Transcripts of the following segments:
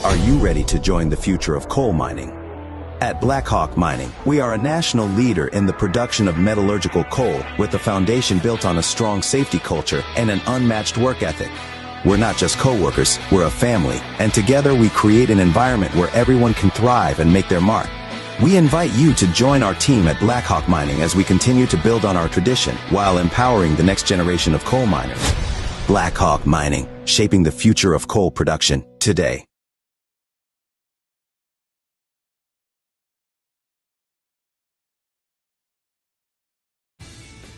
Are you ready to join the future of coal mining? At Blackhawk Mining, we are a national leader in the production of metallurgical coal with a foundation built on a strong safety culture and an unmatched work ethic. We're not just co-workers, we're a family, and together we create an environment where everyone can thrive and make their mark. We invite you to join our team at Blackhawk Mining as we continue to build on our tradition while empowering the next generation of coal miners. Blackhawk Mining, shaping the future of coal production today.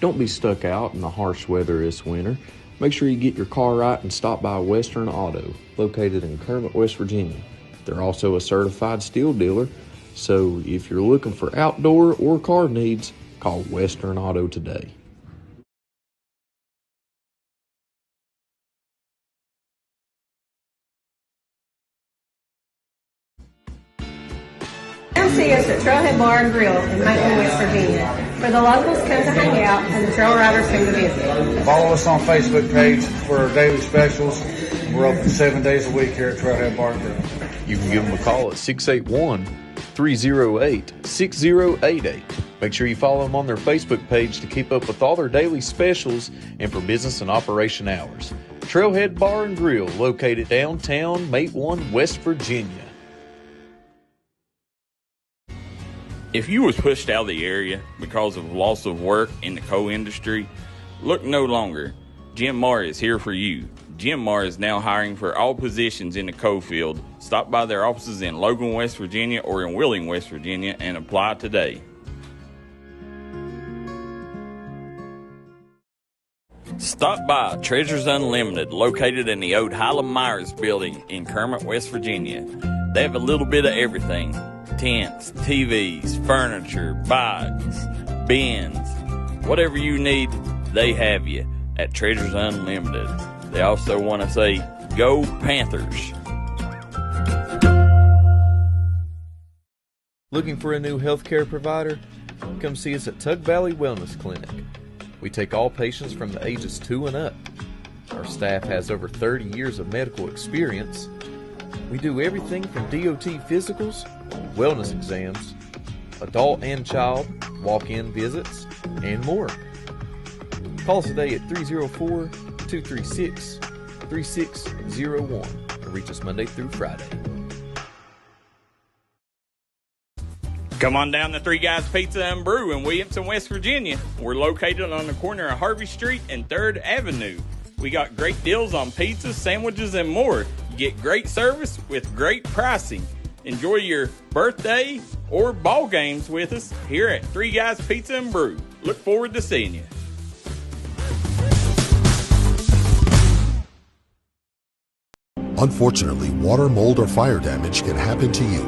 Don't be stuck out in the harsh weather this winter. Make sure you get your car right and stop by Western Auto, located in Kermit, West Virginia. They're also a certified steel dealer, so if you're looking for outdoor or car needs, call Western Auto today. Come see us at Trailhead Bar and Grill in Macon, West Virginia, where the locals come to hang out and the trail riders come to visit. Follow us on Facebook page for our daily specials. We're open 7 days a week here at Trailhead Bar and Grill. You can give them a call at 681-308-6088. Make sure you follow them on their Facebook page to keep up with all their daily specials and for business and operation hours. Trailhead Bar and Grill, located downtown Matewan, West Virginia. If you was pushed out of the area because of loss of work in the coal industry, look no longer. Jim Marr is here for you. Jim Marr is now hiring for all positions in the coal field. Stop by their offices in Logan, West Virginia or in Wheeling, West Virginia and apply today. Stop by Treasures Unlimited, located in the old Highland Myers building in Kermit, West Virginia. They have a little bit of everything. Tents, TVs, furniture, bikes, bins, whatever you need, they have you at Treasures Unlimited. They also want to say, go Panthers. Looking for a new healthcare provider? Come see us at Tug Valley Wellness Clinic. We take all patients from the ages 2 and up. Our staff has over 30 years of medical experience. We do everything from DOT physicals, wellness exams, adult and child, walk-in visits, and more. Call us today at 304-236-3601 or reach us Monday through Friday. Come on down to Three Guys Pizza and Brew in Williamson, West Virginia. We're located on the corner of Harvey Street and 3rd Avenue. We got great deals on pizzas, sandwiches, and more. Get great service with great pricing. Enjoy your birthday or ball games with us here at Three Guys Pizza and Brew. Look forward to seeing you. Unfortunately, water, mold, or fire damage can happen to you.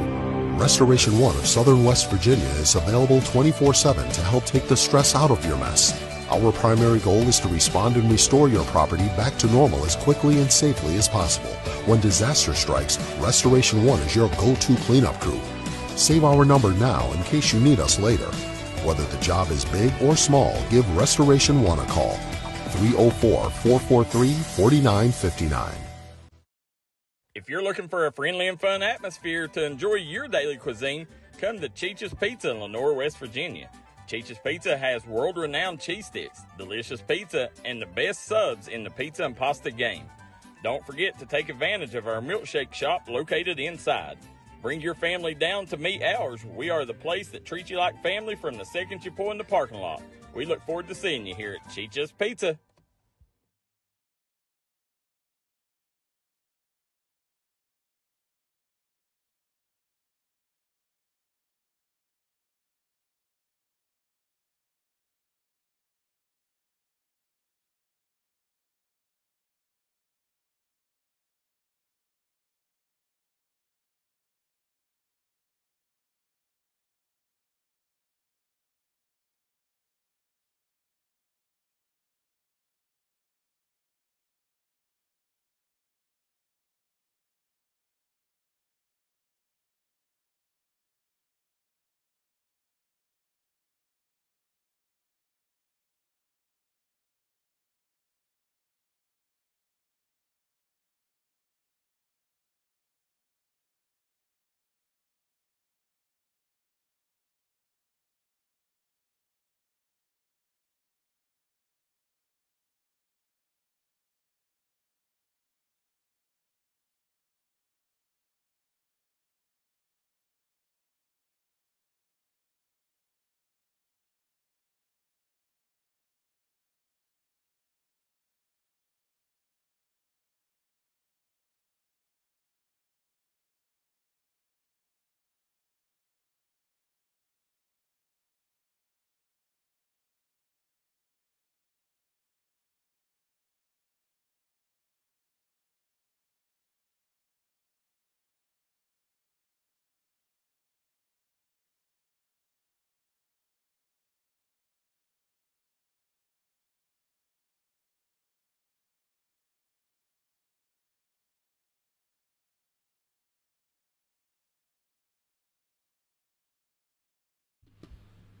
Restoration One of Southern West Virginia is available 24/7 to help take the stress out of your mess. Our primary goal is to respond and restore your property back to normal as quickly and safely as possible. When disaster strikes, Restoration One is your go-to cleanup crew. Save our number now in case you need us later. Whether the job is big or small, give Restoration One a call. 304-443-4959. If you're looking for a friendly and fun atmosphere to enjoy your daily cuisine, come to Cheech's Pizza in Lenore, West Virginia. Cheech's Pizza has world-renowned cheese sticks, delicious pizza, and the best subs in the pizza and pasta game. Don't forget to take advantage of our milkshake shop located inside. Bring your family down to meet ours. We are the place that treats you like family from the second you pull in the parking lot. We look forward to seeing you here at Cheech's Pizza.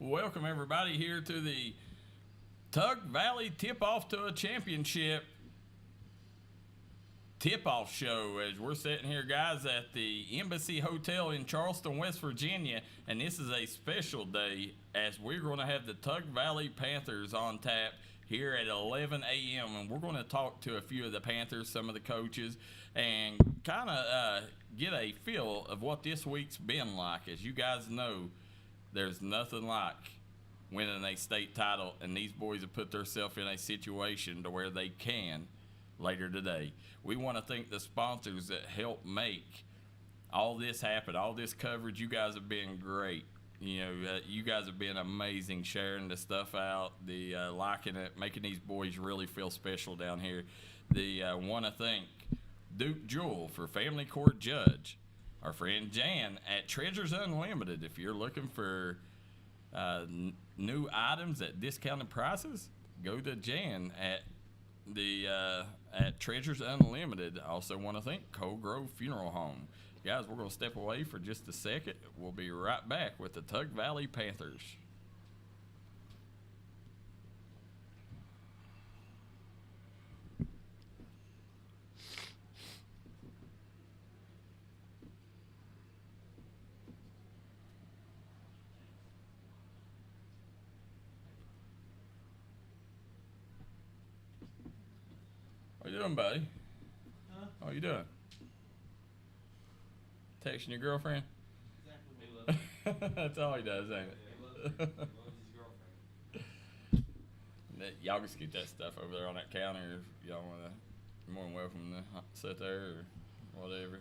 Welcome, everybody, here to the Tug Valley Tip-Off to a Championship tip-off show, as we're sitting here, guys, at the Embassy Hotel in Charleston, West Virginia, and this is a special day as we're going to have the Tug Valley Panthers on tap here at 11 a.m., and we're going to talk to a few of the Panthers, some of the coaches, and kind of get a feel of what this week's been like. As you guys know, there's nothing like winning a state title, and these boys have put themselves in a situation to where they can later today. We want to thank the sponsors that help make all this happen, all this coverage. You guys have been great. You know, you guys have been amazing, sharing the stuff out, the liking it, making these boys really feel special down here. Want to thank Duke Jewell for Family Court Judge, our friend Jan at Treasures Unlimited. If you're looking for new items at discounted prices, go to Jan at Treasures Unlimited. I also want to thank Cold Grove Funeral Home. Guys, we're going to step away for just a second. We'll be right back with the Tug Valley Panthers. What you doing, buddy? Huh? How you doing? Texting your girlfriend? Exactly. That's all he does, ain't it? He loves his girlfriend. Y'all just keep that stuff over there on that counter if y'all want to. You're more than welcome to sit there or whatever.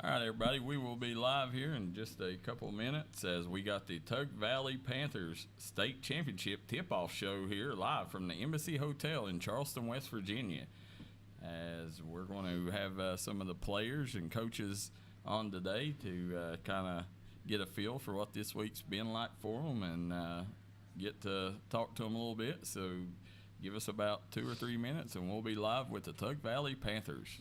All right, everybody, we will be live here in just a couple of minutes as we got the Tug Valley Panthers State Championship tip-off show here live from the Embassy Hotel in Charleston, West Virginia. As we're going to have some of the players and coaches on today to kind of get a feel for what this week's been like for them and get to talk to them a little bit. So give us about 2 or 3 minutes and we'll be live with the Tug Valley Panthers.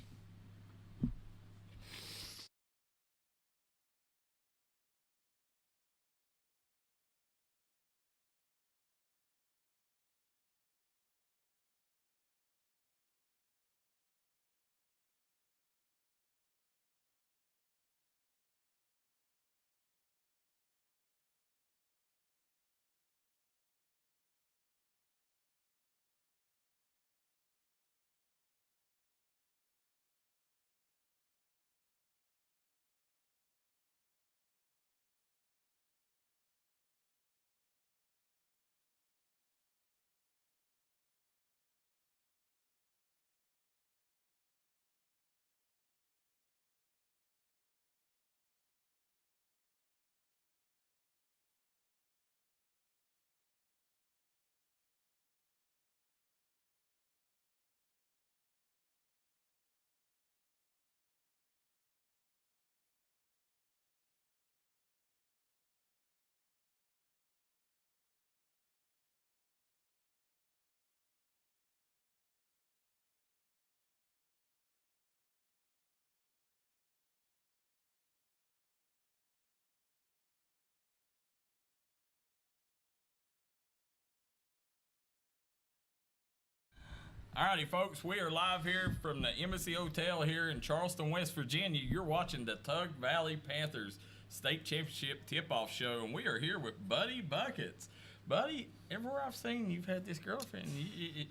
Alrighty, folks, we are live here from the Embassy Hotel here in Charleston, West Virginia. You're watching the Tug Valley Panthers State Championship tip-off show, and we are here with Buddy Buckets. Buddy, everywhere I've seen you've had this girlfriend.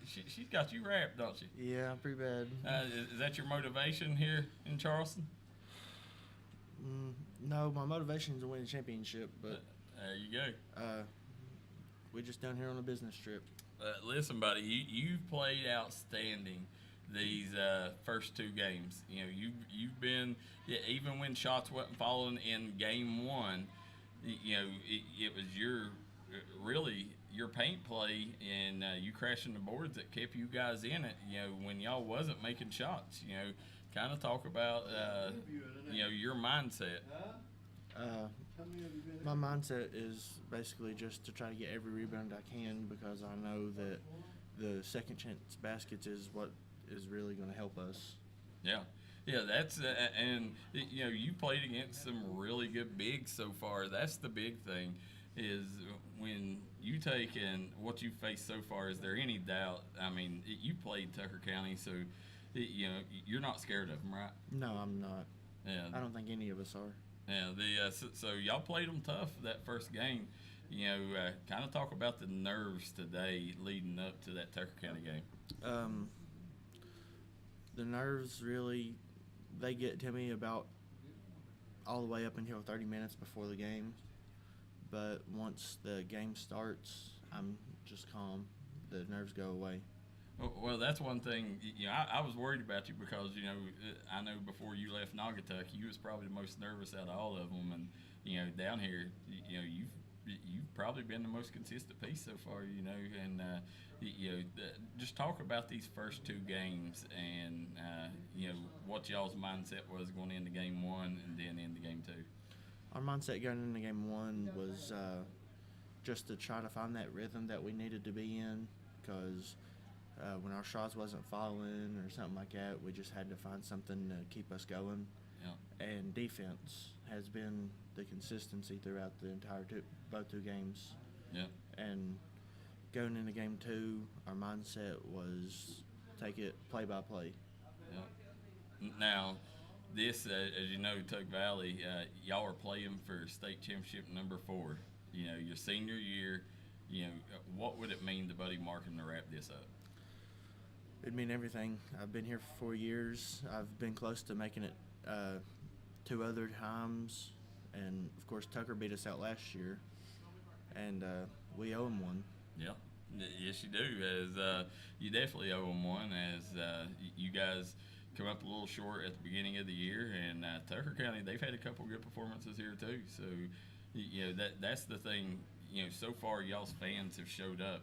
She's got you wrapped, don't she? Yeah, pretty bad. Is that your motivation here in Charleston? No, my motivation is to win a championship, but there you go. We're just down here on a business trip. Listen, buddy, you've played outstanding these first 2 games. You know, you've been, even when shots wasn't falling in game 1, you know, it was your paint play and you crashing the boards that kept you guys in it. You know, when y'all wasn't making shots. You know, kind of talk about you know, your mindset. My mindset is basically just to try to get every rebound I can because I know that the second chance baskets is what is really going to help us. Yeah, that's and you know, you played against some really good bigs so far. That's the big thing, is when you take and what you faced so far. Is there any doubt? I mean, you played Tucker County, so you know you're not scared of them, right? No, I'm not. Yeah, I don't think any of us are. Yeah, so y'all played them tough that first game. You know, kind of talk about the nerves today leading up to that Tucker County game. The nerves really, they get to me about all the way up until 30 minutes before the game. But once the game starts, I'm just calm. The nerves go away. Well, that's one thing. You know, I was worried about you because, you know, I know before you left Naugatuck, you was probably the most nervous out of all of them. And, you know, down here, you know, you've probably been the most consistent piece so far, you know. And, you know, just talk about these first 2 games and, you know, what y'all's mindset was going into game 1 and then into game 2. Our mindset going into game 1 was just to try to find that rhythm that we needed to be in because when our shots wasn't falling or something like that, we just had to find something to keep us going. Yeah. And defense has been the consistency throughout the entire both 2 games. Yeah. And going into game 2, our mindset was take it play by play. Yeah. Now, this, as you know, Tug Valley, y'all are playing for state championship number 4. You know, your senior year. You know, what would it mean to Buddy Markham to wrap this up? It'd mean everything. I've been here for 4 years. I've been close to making it 2 other times. And, of course, Tucker beat us out last year. And we owe him one. Yeah. Yes, you do. As you definitely owe him one. As you guys, come up a little short at the beginning of the year, and Tucker County, they've had a couple good performances here too. So, that's the thing. So far y'all's fans have showed up.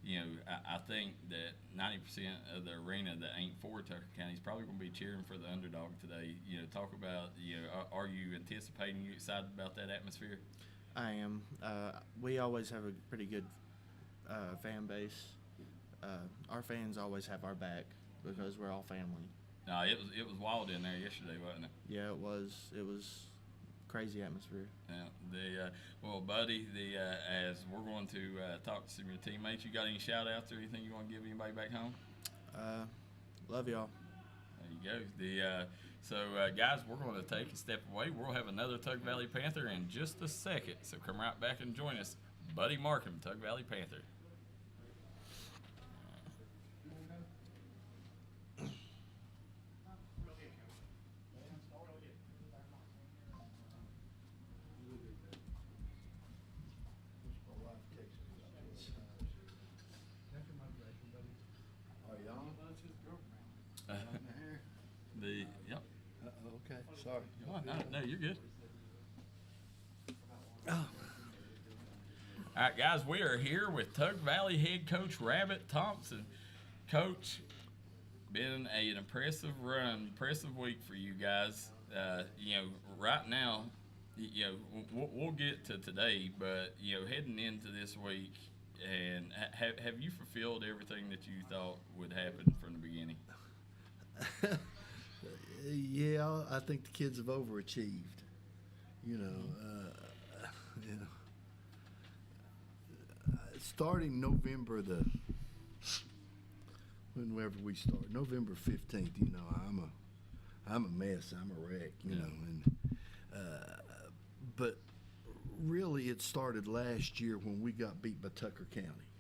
I think that 90% of the arena that ain't for Tucker County is probably going to be cheering for the underdog today. Talk about, are you anticipating, you excited about that atmosphere? I am. We always have a pretty good fan base. Our fans always have our back because we're all family. No, it was wild in there yesterday, wasn't it? Yeah, it was. It was crazy atmosphere. Yeah. Well, buddy, as we're going to talk to some of your teammates, you got any shout outs or anything you want to give anybody back home? Love y'all. There you go. So, guys, we're going to take a step away. We'll have another Tug Valley Panther in just a second. So come right back and join us. Buddy Markham, Tug Valley Panther. Yep. Okay, sorry. No, you're good. All right, guys, we are here with Tug Valley head coach Rabbit Thompson. Coach, been an impressive run, impressive week for you guys. Right now, we'll get to today, but heading into this week, and have you fulfilled everything that you thought would happen from the beginning? Yeah, I think the kids have overachieved. Starting November whenever we start, November 15th. I'm a mess. I'm a wreck. But really, it started last year when we got beat by Tucker County.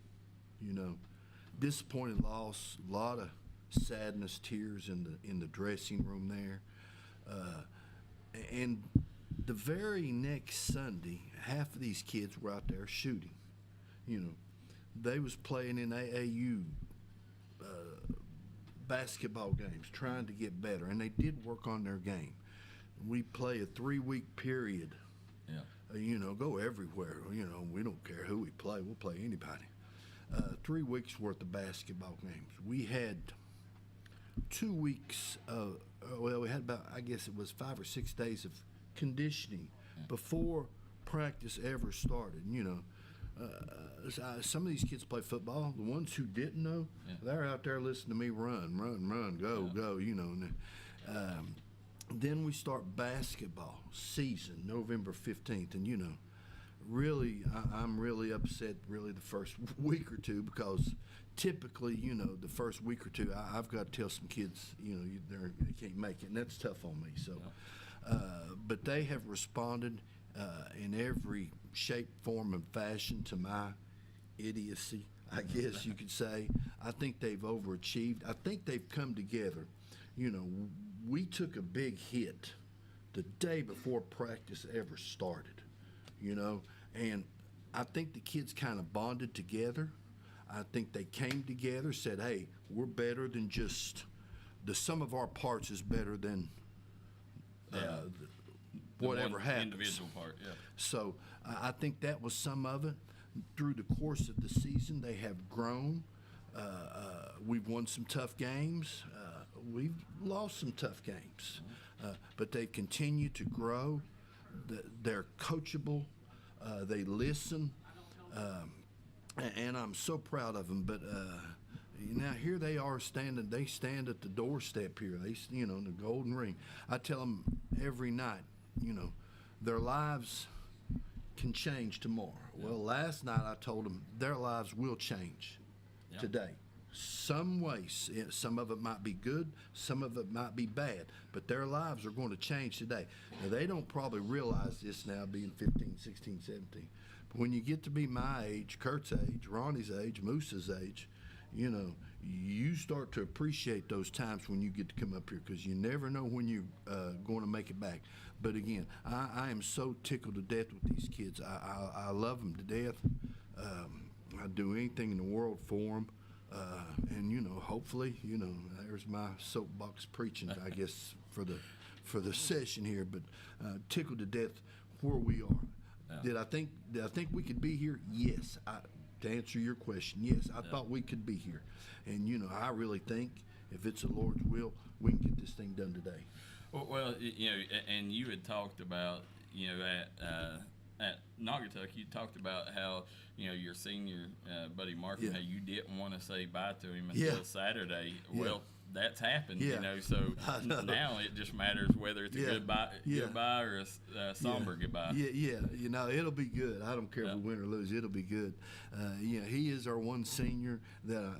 Disappointing loss, a lot of sadness, tears in the dressing room there, and the very next Sunday, half of these kids were out there shooting. They was playing in AAU basketball games, trying to get better, and they did work on their game. We play a 3-week period. Yeah. Go everywhere. We don't care who we play. We'll play anybody. 3 weeks worth of basketball games. We had 2 weeks we had about, I guess it was 5 or 6 days of conditioning before practice ever started. Some of these kids play football. The ones who didn't know, they're out there listening to me run, go. Then we start basketball season November 15th, and really, I'm really upset really the first week or two, because typically, the first week or two, I've got to tell some kids, they can't make it, and that's tough on me. So, but they have responded in every shape, form, and fashion to my idiocy, I guess you could say. I think they've overachieved. I think they've come together. We took a big hit the day before practice ever started, and I think the kids kind of bonded together. I think they came together, said, hey, we're better than just the sum of our parts is better than whatever happens. Individual part, yeah. So I think that was some of it. Through the course of the season, they have grown. We've won some tough games. We've lost some tough games. But they continue to grow. They're coachable. They listen. And I'm so proud of them. But now here they are standing. They stand at the doorstep here. They, in the golden ring. I tell them every night, their lives can change tomorrow. Well, last night I told them their lives will change today. Some ways, some of it might be good, some of it might be bad, but their lives are going to change today. Now, they don't probably realize this now, being 15, 16, 17. But when you get to be my age, Kurt's age, Ronnie's age, Moose's age, you start to appreciate those times when you get to come up here, because you never know when you're going to make it back. But again, I am so tickled to death with these kids. I love them to death. I do anything in the world for them. And hopefully, there's my soapbox preaching, I guess, for the session here. But tickled to death where we are. Yeah. Did I think we could be here? Yes. To answer your question, yes, I thought we could be here. And I really think if it's the Lord's will, we can get this thing done today. Well, and you had talked about, at Naugatuck, you talked about how, your senior buddy Mark, how you didn't want to say bye to him until Saturday. Yeah. Well, that's happened, Yeah. So know. now it just matters whether it's a goodbye or a somber goodbye. Yeah, it'll be good. I don't care if we win or lose. It'll be good. He is our one senior that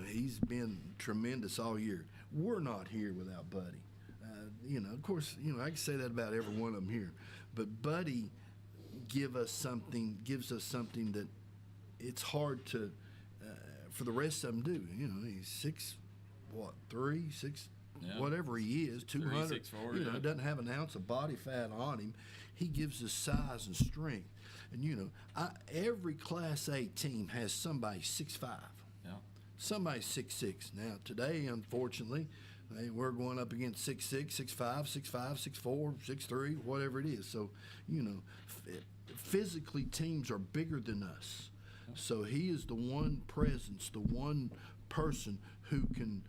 he's been tremendous all year. We're not here without Buddy. Of course, I can say that about every one of them here, but Buddy gives us something that it's hard to for the rest of them do. He's 6'3", whatever he is, 200. 6'4", doesn't have an ounce of body fat on him. He gives us size and strength, and every Class A team has somebody 6'5". Somebody 6'6". Now today, unfortunately, we're going up against 6'6", 6'5", 6'5", 6'4", 6'3", whatever it is. So, physically teams are bigger than us. So he is the one presence, the one person who can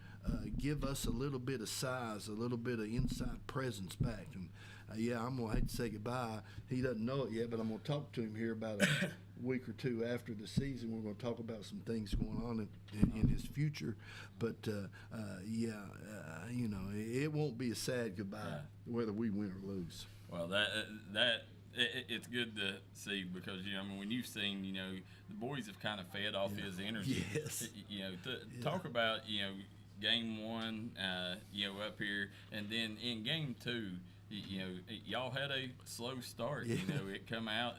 give us a little bit of size, a little bit of inside presence back. And I'm going to hate to say goodbye. He doesn't know it yet, but I'm going to talk to him here about a week or two after the season. We're going to talk about some things going on in his future. But, it won't be a sad goodbye whether we win or lose. Well, it's good to see because when you've seen the boys have kind of fed off his energy. Yes. Talk about game one up here, and then in game two, y'all had a slow start. It come out.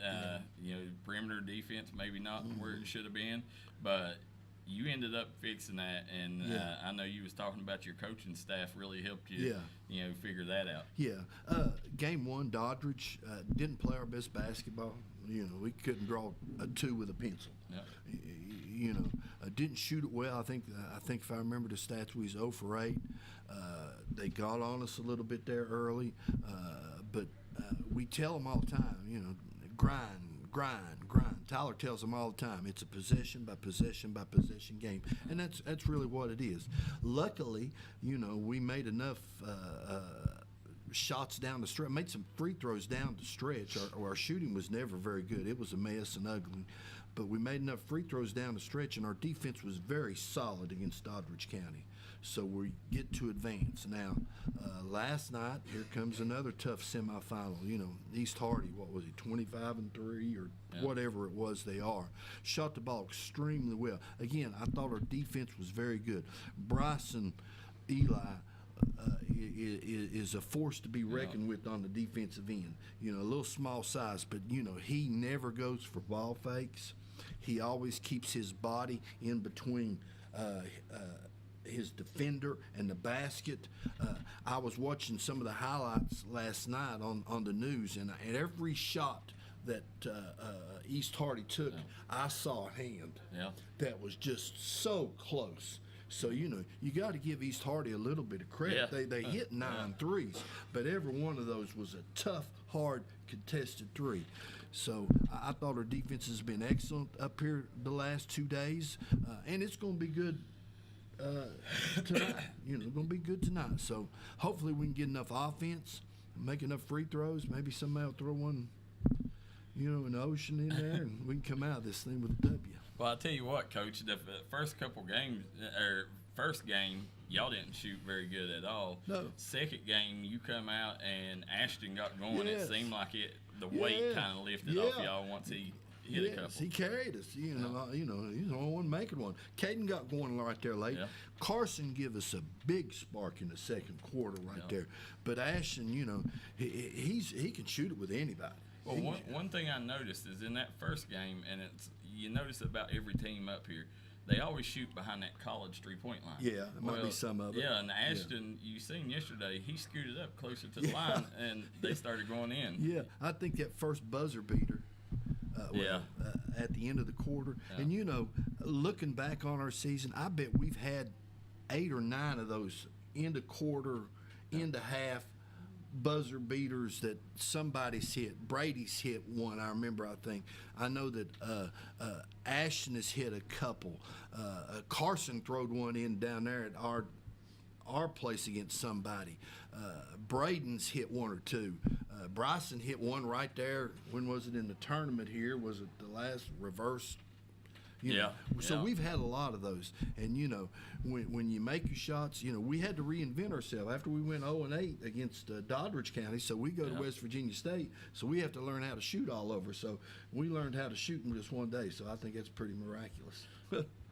Perimeter defense maybe not where it should have been, but you ended up fixing that, and I know you was talking about your coaching staff really helped you, figure that out. Yeah. Game one, Doddridge didn't play our best basketball. We couldn't draw a 2 with a pencil. Yeah. Didn't shoot it well. I think if I remember the stats, we was 0 for 8. They got on us a little bit there early, but we tell them all the time, grind. Tyler tells them all the time, it's a possession by possession by possession game, and that's really what it is. Luckily, we made enough shots down the stretch, made some free throws down the stretch. Our shooting was never very good. It was a mess and ugly, but we made enough free throws down the stretch, and our defense was very solid against Doddridge County. So we get to advance. Now, last night, here comes another tough semifinal. East Hardy, what was it, 25-3 or whatever it was they are. Shot the ball extremely well. Again, I thought our defense was very good. Bryson Eli is a force to be reckoned with on the defensive end. A little small size, but, he never goes for ball fakes. He always keeps his body in between his defender and the basket. I was watching some of the highlights last night on the news, and at every shot that East Hardy took, I saw a hand that was just so close. So, you got to give East Hardy a little bit of credit. They hit 9 threes, but every one of those was a tough, hard, contested 3. So I thought our defense has been excellent up here the last 2 days, and it's going to be good tonight. Going to be good tonight. So hopefully we can get enough offense, make enough free throws. Maybe somebody will throw one, an ocean in there, and we can come out of this thing with a W. Well, I'll tell you what, Coach, the first couple games, or first game, y'all didn't shoot very good at all. No. Second game, you come out and Ashton got going. Yes. It seemed like the weight kind of lifted off y'all once he hit a couple. He carried us. He's the only one making one. Caden got going right there late. Yeah. Carson gave us a big spark in the second quarter right there. But Ashton, he can shoot it with anybody. Well, one thing I noticed is in that first game, and you notice about every team up here, they always shoot behind that college three-point line. Yeah, there might be some of it. Yeah, and Ashton, you seen yesterday, he scooted up closer to the line, and they started going in. Yeah, I think that first buzzer beater at the end of the quarter. Yeah. And, looking back on our season, I bet we've had 8 or 9 of those into quarter, into half buzzer beaters that somebody's hit. Brady's hit one, I remember, I think. I know that Ashton has hit a couple. Carson throwed one in down there at our place against somebody. Braden's hit one or two. Bryson hit one right there. When was it in the tournament here? Was it the last reverse? So we've had a lot of those. And, when you make your shots, we had to reinvent ourselves after we went 0-8 against Doddridge County. So we go to West Virginia State. So we have to learn how to shoot all over. So we learned how to shoot in just one day. So I think that's pretty miraculous.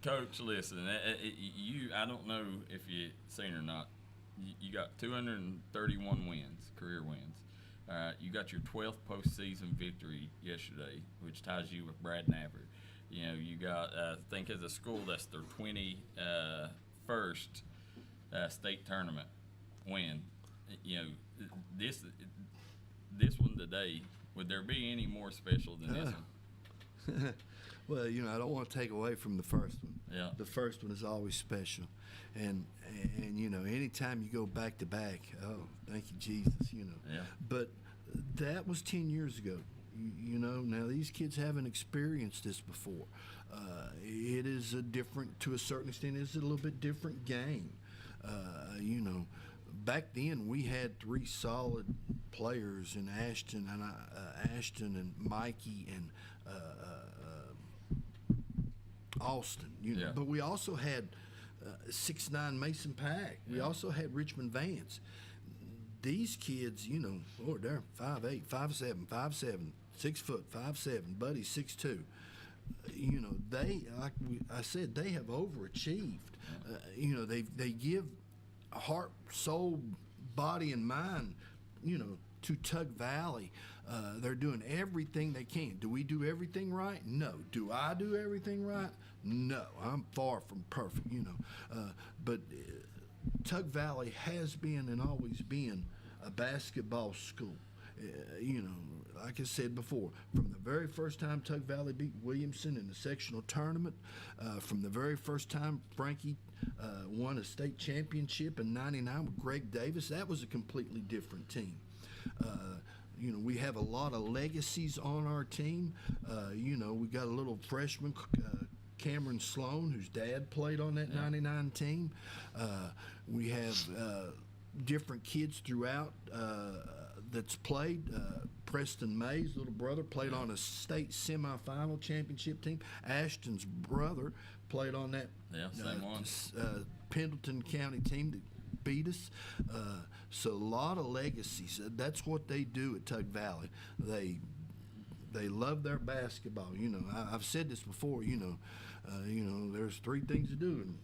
Coach, listen, I don't know if you've seen or not. You got 231 wins, career wins. You got your 12th postseason victory yesterday, which ties you with Brad Navarre. You got, I think as a school, that's their 21st state tournament win. This one today, would there be any more special than this one? Well, I don't want to take away from the first one. Yeah. The first one is always special. And anytime you go back to back, oh, thank you, Jesus, Yeah. But that was 10 years ago. Now these kids haven't experienced this before. It is to a certain extent, it's a little bit different game. Back then we had 3 solid players in Ashton and Mikey and Austin. But we also had 6'9" Mason Pack. We also had Richmond Vance. These kids, they're 5'8", 5'7", 5'7", 6 foot, 5'7". Buddy's 6'2". They, like I said, they have overachieved. They give heart, soul, body, and mind, to Tug Valley. They're doing everything they can. Do we do everything right? No. Do I do everything right? No. I'm far from perfect. But Tug Valley has been and always been a basketball school. Like I said before, from the very first time Tug Valley beat Williamson in the sectional tournament, from the very first time Frankie won a state championship in '99 with Greg Davis, that was a completely different team. We have a lot of legacies on our team. We got a little freshman, Cameron Sloan, whose dad played on that '99 team. We have different kids throughout that's played. Preston May's little brother played on a state semifinal championship team. Ashton's brother played on that Pendleton County team that beat us. So a lot of legacies. That's what they do at Tug Valley. They love their basketball. I've said this before. There's 3 things to do in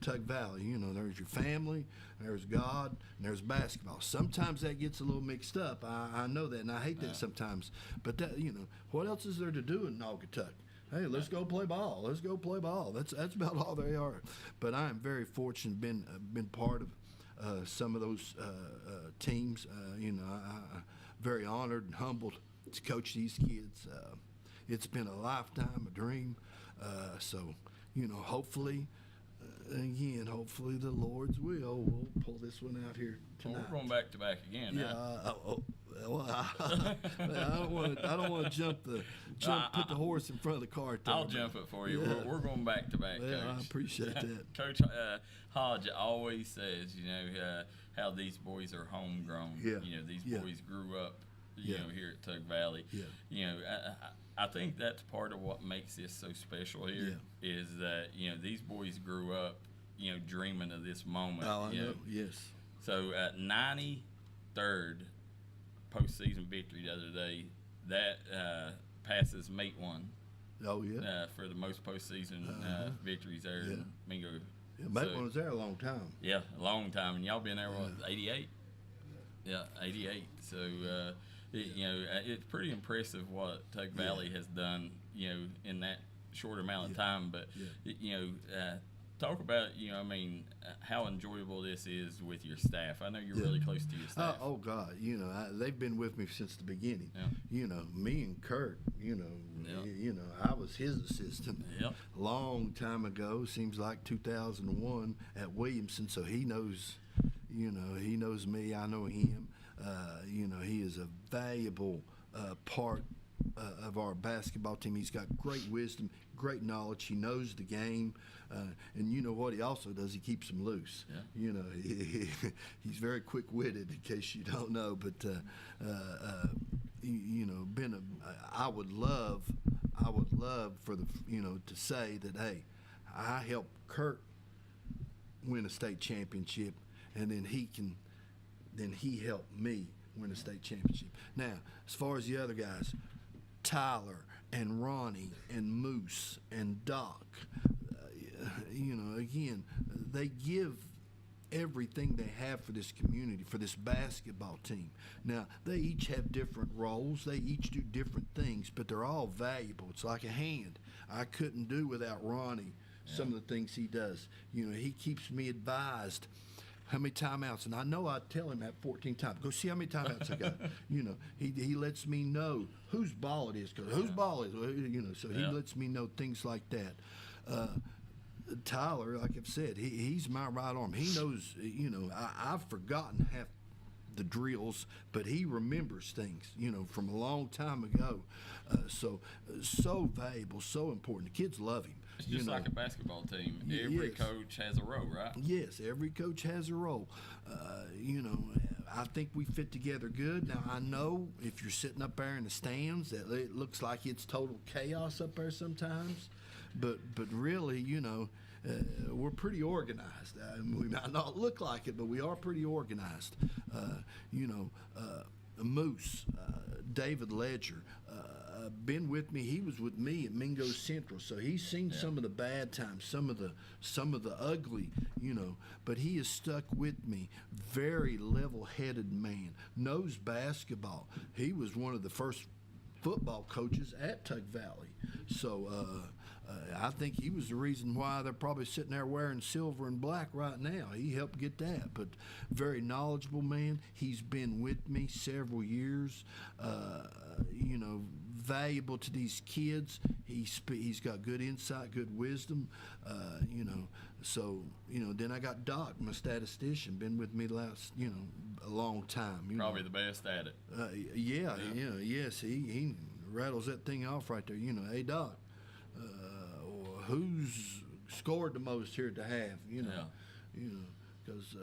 Tug Valley. There's your family, there's God, and there's basketball. Sometimes that gets a little mixed up. I know that, and I hate that sometimes. But that, what else is there to do in Naugatuck? Hey, let's go play ball. Let's go play ball. That's about all they are. But I am very fortunate, been part of some of those teams. I'm very honored and humbled to coach these kids. It's been a lifetime, a dream. So, hopefully. Again, hopefully the Lord's will. We'll pull this one out here tonight. Well, we're going back to back again. I don't want to jump. Put the horse in front of the cart. I'll jump it for you. Yeah. We're going back to back. Yeah, Coach. I appreciate that. Coach Hodge always says, how these boys are homegrown. Yeah. These boys grew up, Yeah. Here at Tug Valley. Yeah. I think that's part of what makes this so special here is that, these boys grew up, dreaming of this moment. Oh, I know. Yes. So at 93rd postseason victory the other day, that passes Mate one. Oh, yeah. For the most postseason victories there in Mingo. Yeah, Mate one was there a long time. Yeah, a long time. And y'all been there, 88? Yeah, 88. So, it's pretty impressive what Tug Valley has done, in that short amount of time. But, talk about, how enjoyable this is with your staff. I know you're really close to your staff. Oh God, they've been with me since the beginning. Yeah. Me and Kurt. I was his assistant. Yep. A long time ago, seems like 2001 at Williamson. So he knows, he knows me. I know him. He is a valuable part of our basketball team. He's got great wisdom, great knowledge. He knows the game, and you know what he also does? He keeps them loose. Yeah. He's very quick-witted, in case you don't know. But I would love for the to say that, hey, I helped Kurt win a state championship, and then he helped me win a state championship. Now, as far as the other guys, Tyler and Ronnie and Moose and Doc, again, they give everything they have for this community, for this basketball team. Now, they each have different roles. They each do different things, but they're all valuable. It's like a hand. I couldn't do without Ronnie some of the things he does. He keeps me advised how many timeouts, and I know I tell him that 14 times. Go see how many timeouts I got. He lets me know whose ball it is, because whose ball is, so he lets me know things like that. Tyler, like I've said, he's my right arm. He knows, I've forgotten half the drills, but he remembers things, from a long time ago. So valuable, so important. The kids love him. It's just like a basketball team. Every coach has a role, right? Yes, every coach has a role. I think we fit together good. Now, I know if you're sitting up there in the stands, that it looks like it's total chaos up there sometimes. But really, we're pretty organized. We might not look like it, but we are pretty organized. Moose, David Ledger, been with me. He was with me at Mingo Central, so he's seen some of the bad times, some of the ugly, But he has stuck with me. Very level-headed man, knows basketball. He was one of the first football coaches at Tug Valley, so I think he was the reason why they're probably sitting there wearing silver and black right now. He helped get that, but very knowledgeable man. He's been with me several years, valuable to these kids. He's got good insight, good wisdom, So, then I got Doc, my statistician, been with me a long time. Probably the best at it. Yes, he rattles that thing off right there. Hey, Doc, who's scored the most here at the half? Because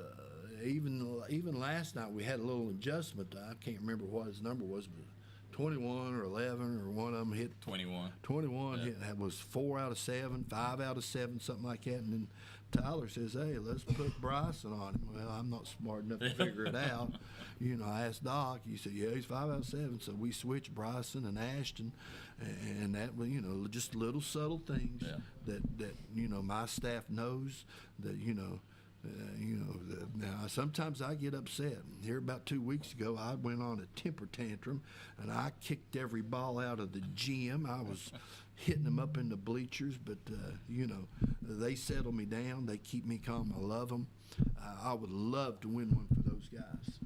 even last night we had a little adjustment. I can't remember what his number was, but 21 or 11 or one of them hit 21. 21 hit. That was 4 out of 7, 5 out of 7, something like that. And then Tyler says, "Hey, let's put Bryson on him." Well, I'm not smart enough to figure it out. I asked Doc. He said, "Yeah, he's 5 out of 7." So we switched Bryson and Ashton, and that was just little subtle things that my staff knows that now sometimes I get upset. Here about 2 weeks ago, I went on a temper tantrum, and I kicked every ball out of the gym. I was hitting them up in the bleachers, but they settle me down. They keep me calm. I love them. I would love to win one for those guys.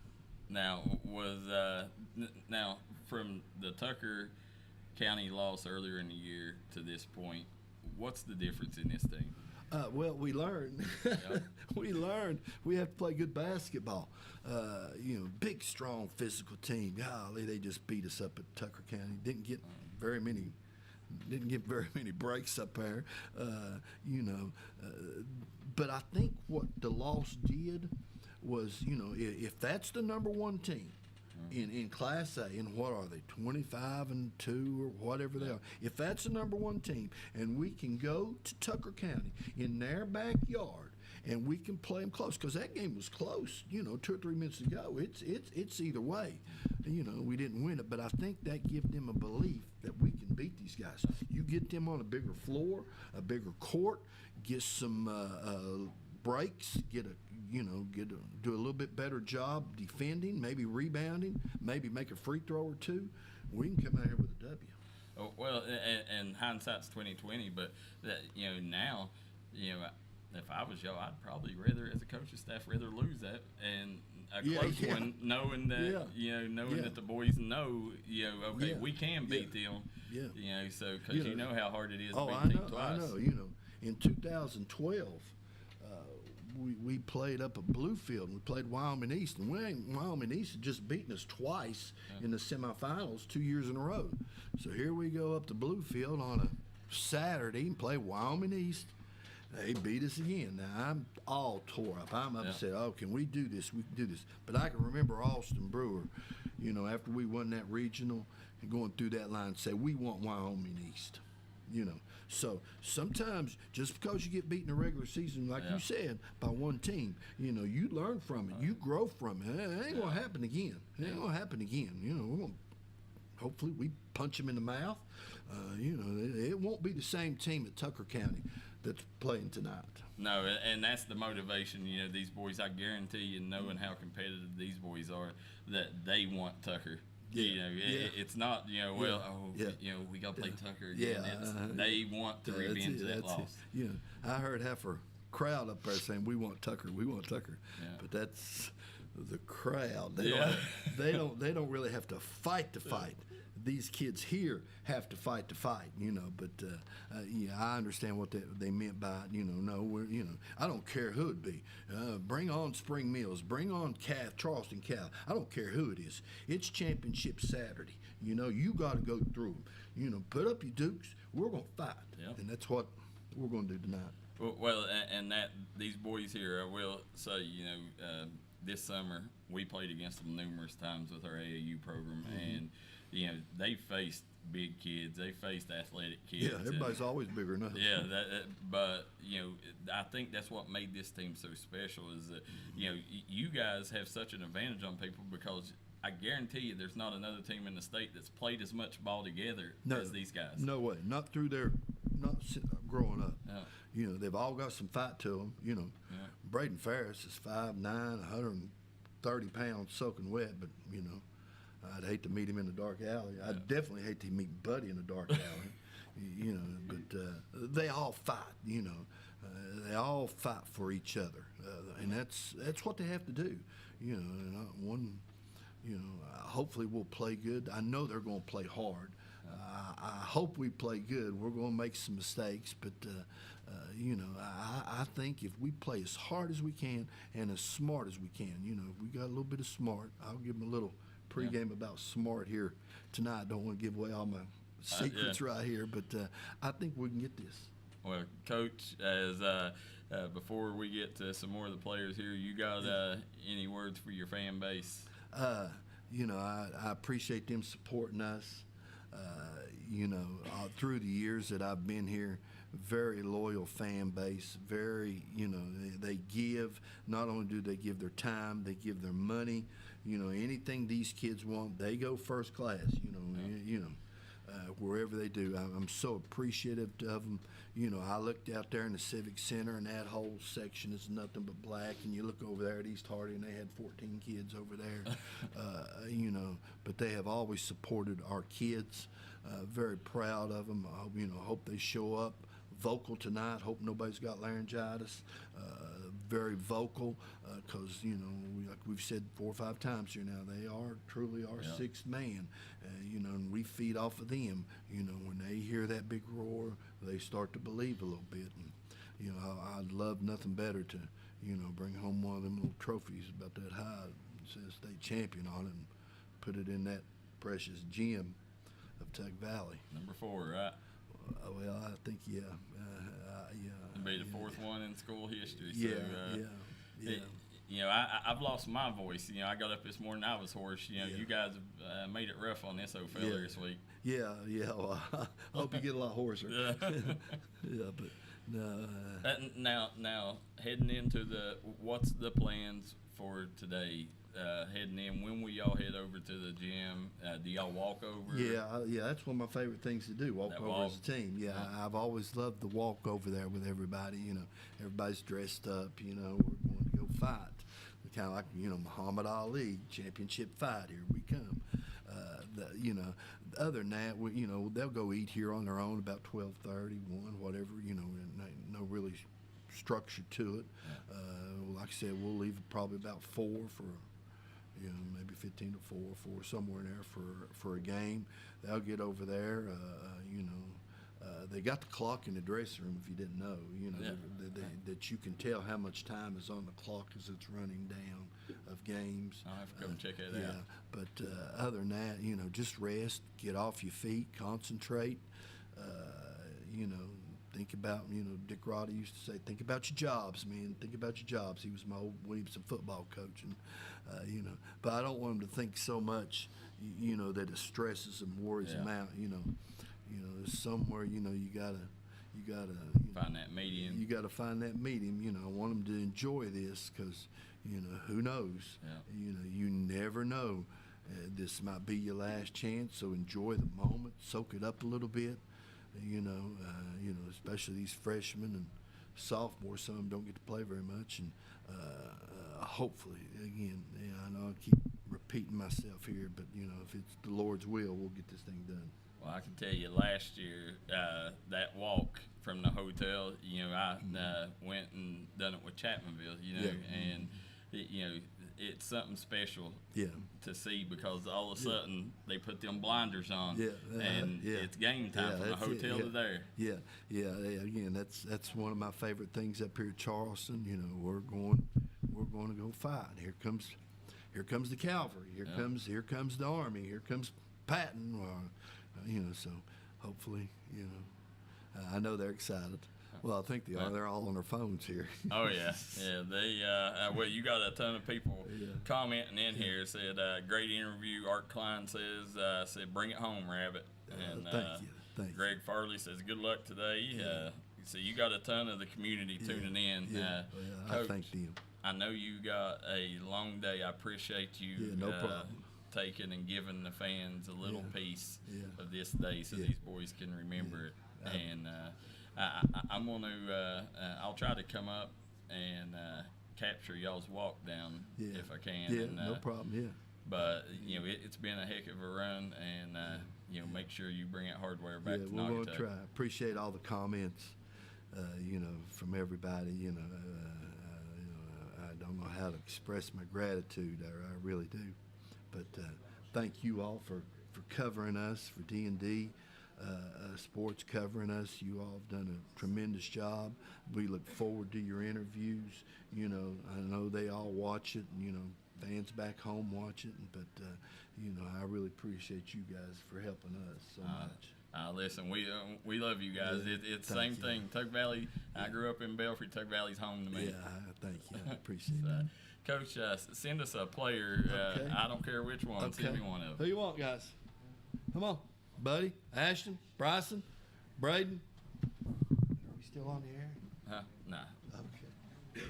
Now, from the Tucker County loss earlier in the year to this point, what's the difference in this team? Well, we learned. We learned we have to play good basketball. Big, strong, physical team. Golly, they just beat us up at Tucker County. Didn't get very many breaks up there. But I think what the loss did was, if that's the number one team in Class A, and what are they, 25-2 or whatever they are? If that's the number one team, and we can go to Tucker County in their backyard, and we can play them close, because that game was close, 2 or 3 minutes ago. It's either way. We didn't win it, but I think that gives them a belief that we can beat these guys. You get them on a bigger floor, a bigger court, get some breaks, do a little bit better job defending, maybe rebounding, maybe make a free throw or two. We can come out here with a W. Oh, well, and hindsight's 20/20, but now, if I was y'all, I'd probably rather, as a coaching staff, rather lose that and a close one, knowing that knowing that the boys know, okay, we can beat them. Yeah. So because you know how hard it is to beat a team twice. I know. In 2012. We played up at Bluefield, and we played Wyoming East, and Wyoming East had just beaten us twice in the semifinals 2 years in a row. So here we go up to Bluefield on a Saturday and play Wyoming East. They beat us again. Now, I'm all tore up. I'm upset. Oh, can we do this? We can do this. But I can remember Austin Brewer, after we won that regional, and going through that line and say, we want Wyoming East. So sometimes just because you get beat in the regular season, like you said, by one team, you learn from it, you grow from it. It ain't gonna happen again. It ain't gonna happen again. We're gonna hopefully we punch them in the mouth. It won't be the same team at Tucker County that's playing tonight. No, and that's the motivation. These boys, I guarantee you, knowing how competitive these boys are, that they want Tucker. It's not, we got to play Tucker again. They want to revenge that loss. I heard half a crowd up there saying, we want Tucker. But that's the crowd. They don't really have to fight the fight. These kids here have to fight, but I understand what they meant by it. I don't care who it be. Bring on Spring Mills, bring on Charleston Cal. I don't care who it is. It's championship Saturday. You got to go through them. Put up your dukes. We're going to fight, and that's what we're going to do tonight. Well, and that these boys here, I will say, this summer we played against them numerous times with our AAU program, and they faced big kids. They faced athletic kids. Yeah, everybody's always bigger than us. Yeah, but I think that's what made this team so special is that you guys have such an advantage on people because I guarantee you there's not another team in the state that's played as much ball together as these guys. No way. Not growing up. They've all got some fight to them. Braden Ferris is 5'9", 130 pounds soaking wet, but I'd hate to meet him in a dark alley. I'd definitely hate to meet Buddy in a dark alley. But they all fight. They all fight for each other, and that's what they have to do. Hopefully we'll play good. I know they're going to play hard. I hope we play good. We're going to make some mistakes, but I think if we play as hard as we can and as smart as we can, if we got a little bit of smart, I'll give them a little pregame about smart here tonight. I don't want to give away all my secrets right here, but I think we can get this. Well, Coach, as before we get to some more of the players here, you got any words for your fan base? I appreciate them supporting us. Through the years that I've been here, very loyal fan base, very, they give, not only do they give their time, they give their money, anything these kids want, they go first class, wherever they do. I'm so appreciative of them. I looked out there in the Civic Center, and that whole section is nothing but black, and you look over there at East Hardy, and they had 14 kids over there, but they have always supported our kids. Very proud of them. Hope they show up vocal tonight. Hope nobody's got laryngitis. Very vocal because, like we've said 4 or 5 times here now, they are truly our sixth man, and we feed off of them. When they hear that big roar, they start to believe a little bit. And, I'd love nothing better to, bring home one of them little trophies about that high that says state champion on it and put it in that precious gem of Tug Valley. Number 4, right? Well, I think, yeah. It'll be the 4th one in school history. So, I've lost my voice. I got up this morning, I was hoarse. You guys have made it rough on this old fella this week. Yeah. Well, I hope you get a lot hoarser. But no. Now, heading into what's the plans for today? Heading in, when will y'all head over to the gym? Do y'all walk over? Yeah, that's one of my favorite things to do, walk over as a team. Yeah, I've always loved the walk over there with everybody. Everybody's dressed up, we're going to go fight. Kind of like, Muhammad Ali, championship fight, here we come. Other than that, they'll go eat here on their own about 12:30, 1, whatever, no really structure to it. Like I said, we'll leave probably about 4 for maybe 15 to 4, somewhere in there for a game. They'll get over there. They got the clock in the dressing room. If you didn't know, that you can tell how much time is on the clock as it's running down of games. I'll have to come check it out. But other than that, just rest, get off your feet, concentrate. Think about, Dick Roddy used to say, think about your jobs, man. Think about your jobs. He was my old Williamson football coach, and but I don't want him to think so much, that it stresses and worries him out. Somewhere, you gotta find that medium. You gotta find that medium. I want him to enjoy this because, who knows? Yeah. You never know. This might be your last chance, so enjoy the moment, soak it up a little bit. Especially these freshmen and sophomores. Some of them don't get to play very much, and hopefully, again, I know I keep repeating myself here, but if it's the Lord's will, we'll get this thing done. Well, I can tell you, last year that walk from the hotel, I went and done it with Chapmanville, and it's something special to see because all of a sudden they put them blinders on, and it's game time from the hotel to there. Again, that's one of my favorite things up here at Charleston. We're going to go fight. Here comes the cavalry. Here comes the Army. Here comes Patton. So hopefully, I know they're excited. Well, I think they are. They're all on their phones here. Oh yeah. They well, you got a ton of people commenting in here. Said great interview. Art Klein said bring it home, Rabbit. And thank you. Greg Farley says good luck today. So you got a ton of the community tuning in. I Coach, thank them. I know you got a long day. I appreciate you. No problem. Taking and giving the fans a little piece of this day so these boys can remember it. And I'm going to I'll try to come up and capture y'all's walk down if I can. No problem. But it's been a heck of a run, and make sure you bring that hardware back to we're going to Naugatuck. try. Appreciate all the comments, from everybody. I don't know how to express my gratitude. I really do. But thank you all for covering us, for D&D Sports covering us. You all have done a tremendous job. We look forward to your interviews. I know they all watch it, and, fans back home watch it. But, I really appreciate you guys for helping us so much. Listen, we love you guys. It's the same thing. Tug Valley, I grew up in Belfry. Tug Valley's home to me. Thank you. I appreciate that. Coach, send us a player. Okay. I don't care which one. Okay. Send me one of them. Who you want, guys? Come on. Buddy, Ashton, Bryson, Braden. Are we still on the air? Nah. Okay.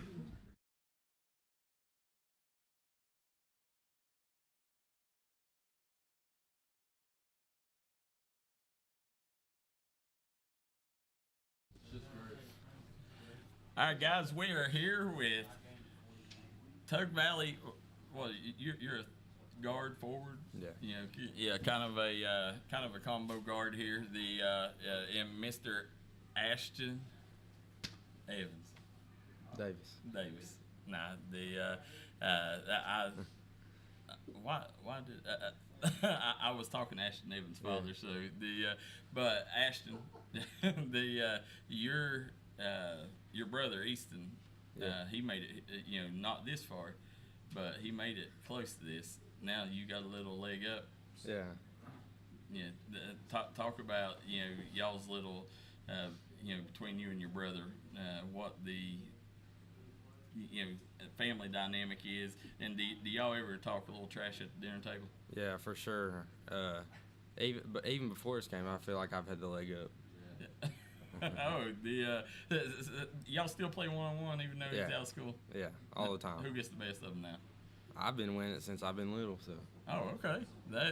All right, guys, we are here with Tug Valley. Well, you're a guard forward. Kind of a combo guard here. And Mr. Ashton Davis. Why did I was talking to Ashton Evans' father. So but Ashton, your brother Easton, he made it. Not this far, but he made it close to this. Now you got a little leg up. Talk about y'all's little between you and your brother, what the family dynamic is, and do y'all ever talk a little trash at the dinner table? Yeah, for sure. Even before this game, I feel like I've had the leg up. Y'all still play one-on-one even though he's out of school? Yeah, all the time. Who gets the best of them now? I've been winning it since I've been little, so. Oh, okay. We'll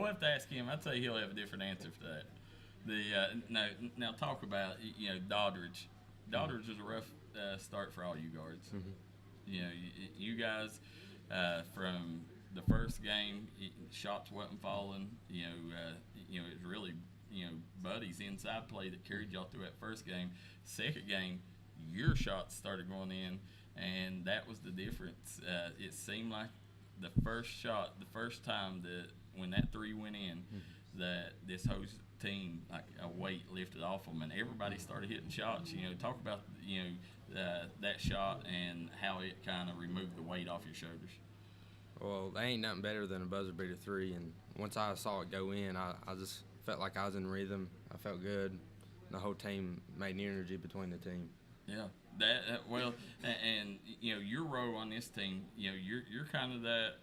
have to ask him. I'd say he'll have a different answer for that. Now talk about Doddridge. Doddridge is a rough start for all you guards. Mm-hmm. You guys from the first game, shots wasn't falling. It was really buddies inside play that carried y'all through that first game. Second game, your shots started going in. and that was the difference. It seemed like the first shot, the first time that when that 3 went in, that this host team, like a weight lifted off them, and everybody started hitting shots. Talk about that shot and how it kind of removed the weight off your shoulders. Well, there ain't nothing better than a buzzer beater 3, and once I saw it go in, I just felt like I was in rhythm. I felt good. The whole team made an energy between the team. Yeah, and your role on this team, you're kind of that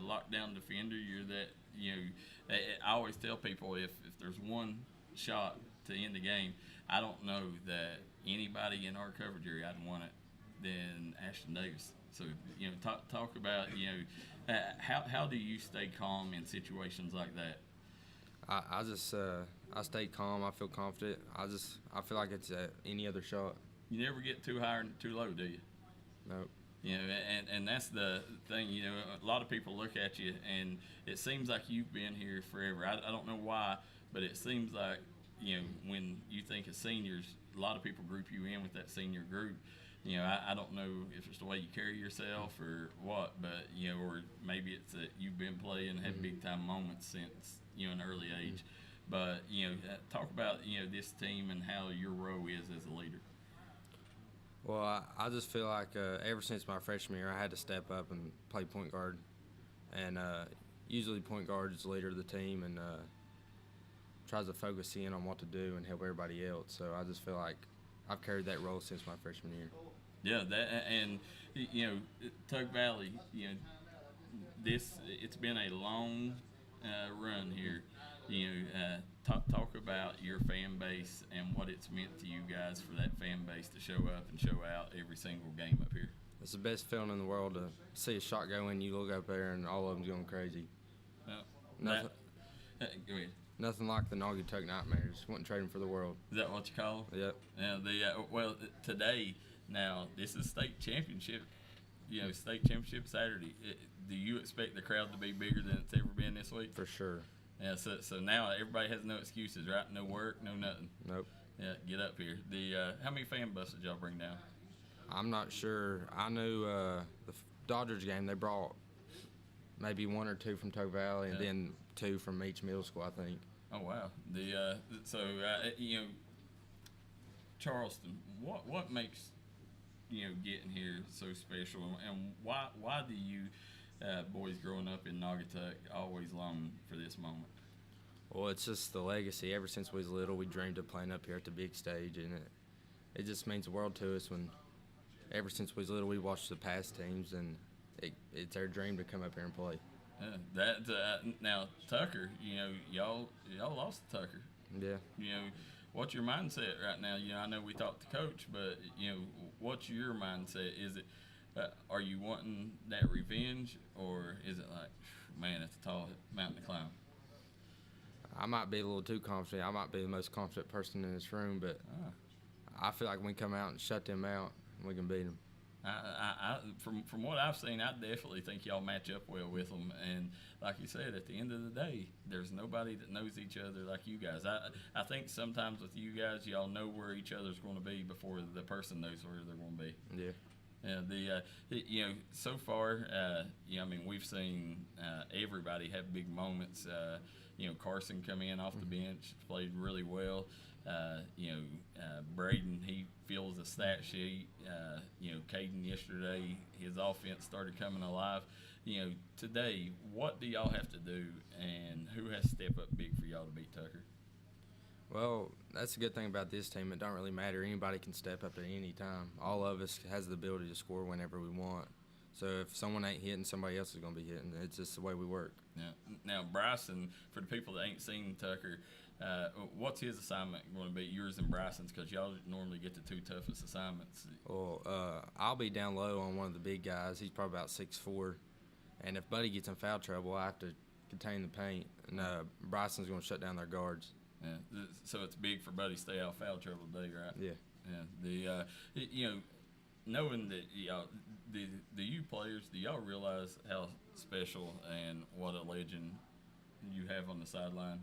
lockdown defender. You're that. I always tell people if there's one shot to end the game, I don't know that anybody in our coverage area I'd want it than Ashton Davis. So talk about how do you stay calm in situations like that? I just I stay calm. I feel confident. I feel like it's any other shot. You never get too high or too low, do you? Nope. And that's the thing. A lot of people look at you, and it seems like you've been here forever. I don't know why, but it seems like when you think of seniors, a lot of people group you in with that senior group. I don't know if it's the way you carry yourself or what, but or maybe it's that you've been playing and had big time moments since an early age. But talk about this team and how your role is as a leader. Well, I just feel like ever since my freshman year, I had to step up and play point guard, and usually point guard is the leader of the team and tries to focus in on what to do and help everybody else. So I just feel like I've carried that role since my freshman year. Yeah, Tug Valley, it's been a long run here. Talk about your fan base and what it's meant to you guys for that fan base to show up and show out every single game up here. It's the best feeling in the world to see a shot go in. You look up there and all of them's going crazy. Go ahead. Nothing like the Naugatuck Nightmares. Wouldn't trade them for the world. Is that what you call them? Yep. Today, now, this is state championship, state championship Saturday. Do you expect the crowd to be bigger than it's ever been this week? For sure. Yeah, so now everybody has no excuses, right? No work, no nothing. Nope. Yeah, get up here. How many fan buses did y'all bring down? I'm not sure. I knew the Dodgers game, they brought maybe 1 or 2 from Tug Valley and then 2 from each middle school, I think. Oh, wow. Charleston, what makes getting here so special, and why do you boys growing up in Naugatuck always long for this moment? Well, it's just the legacy. Ever since we was little, we dreamed of playing up here at the big stage, and it just means the world to us. When ever since we was little, we watched the past teams, and it's our dream to come up here and play. Now Tucker, y'all lost to Tucker. Yeah. What's your mindset right now? I know we talked to Coach, but what's your mindset? Is it are you wanting that revenge, or is it like, man, it's a tall mountain to climb? I might be a little too confident. I might be the most confident person in this room, but I feel like we can come out and shut them out, and we can beat them. From what I've seen, I definitely think y'all match up well with them. And like you said, at the end of the day, there's nobody that knows each other like you guys. I think sometimes with you guys, y'all know where each other's going to be before the person knows where they're going to be. Yeah. So far, we've seen everybody have big moments. Carson come in off the bench, played really well. Braden, he fills the stat sheet. Caden yesterday, his offense started coming alive. Today, what do y'all have to do, and who has to step up big for y'all to beat Tucker? Well, that's the good thing about this team. It don't really matter. Anybody can step up at any time. All of us has the ability to score whenever we want. So if someone ain't hitting, somebody else is going to be hitting. It's just the way we work. Yeah. Now, Bryson, for the people that ain't seen Tucker, what's his assignment going to be, yours and Bryson's, because y'all normally get the 2 toughest assignments? Well, I'll be down low on one of the big guys. He's probably about 6'4", and if Buddy gets in foul trouble, I have to contain the paint, and Bryson's going to shut down their guards. Yeah, so it's big for Buddy to stay out of foul trouble today, right? Yeah. Yeah. Knowing that y'all, the you players, do y'all realize how special and what a legend you have on the sideline?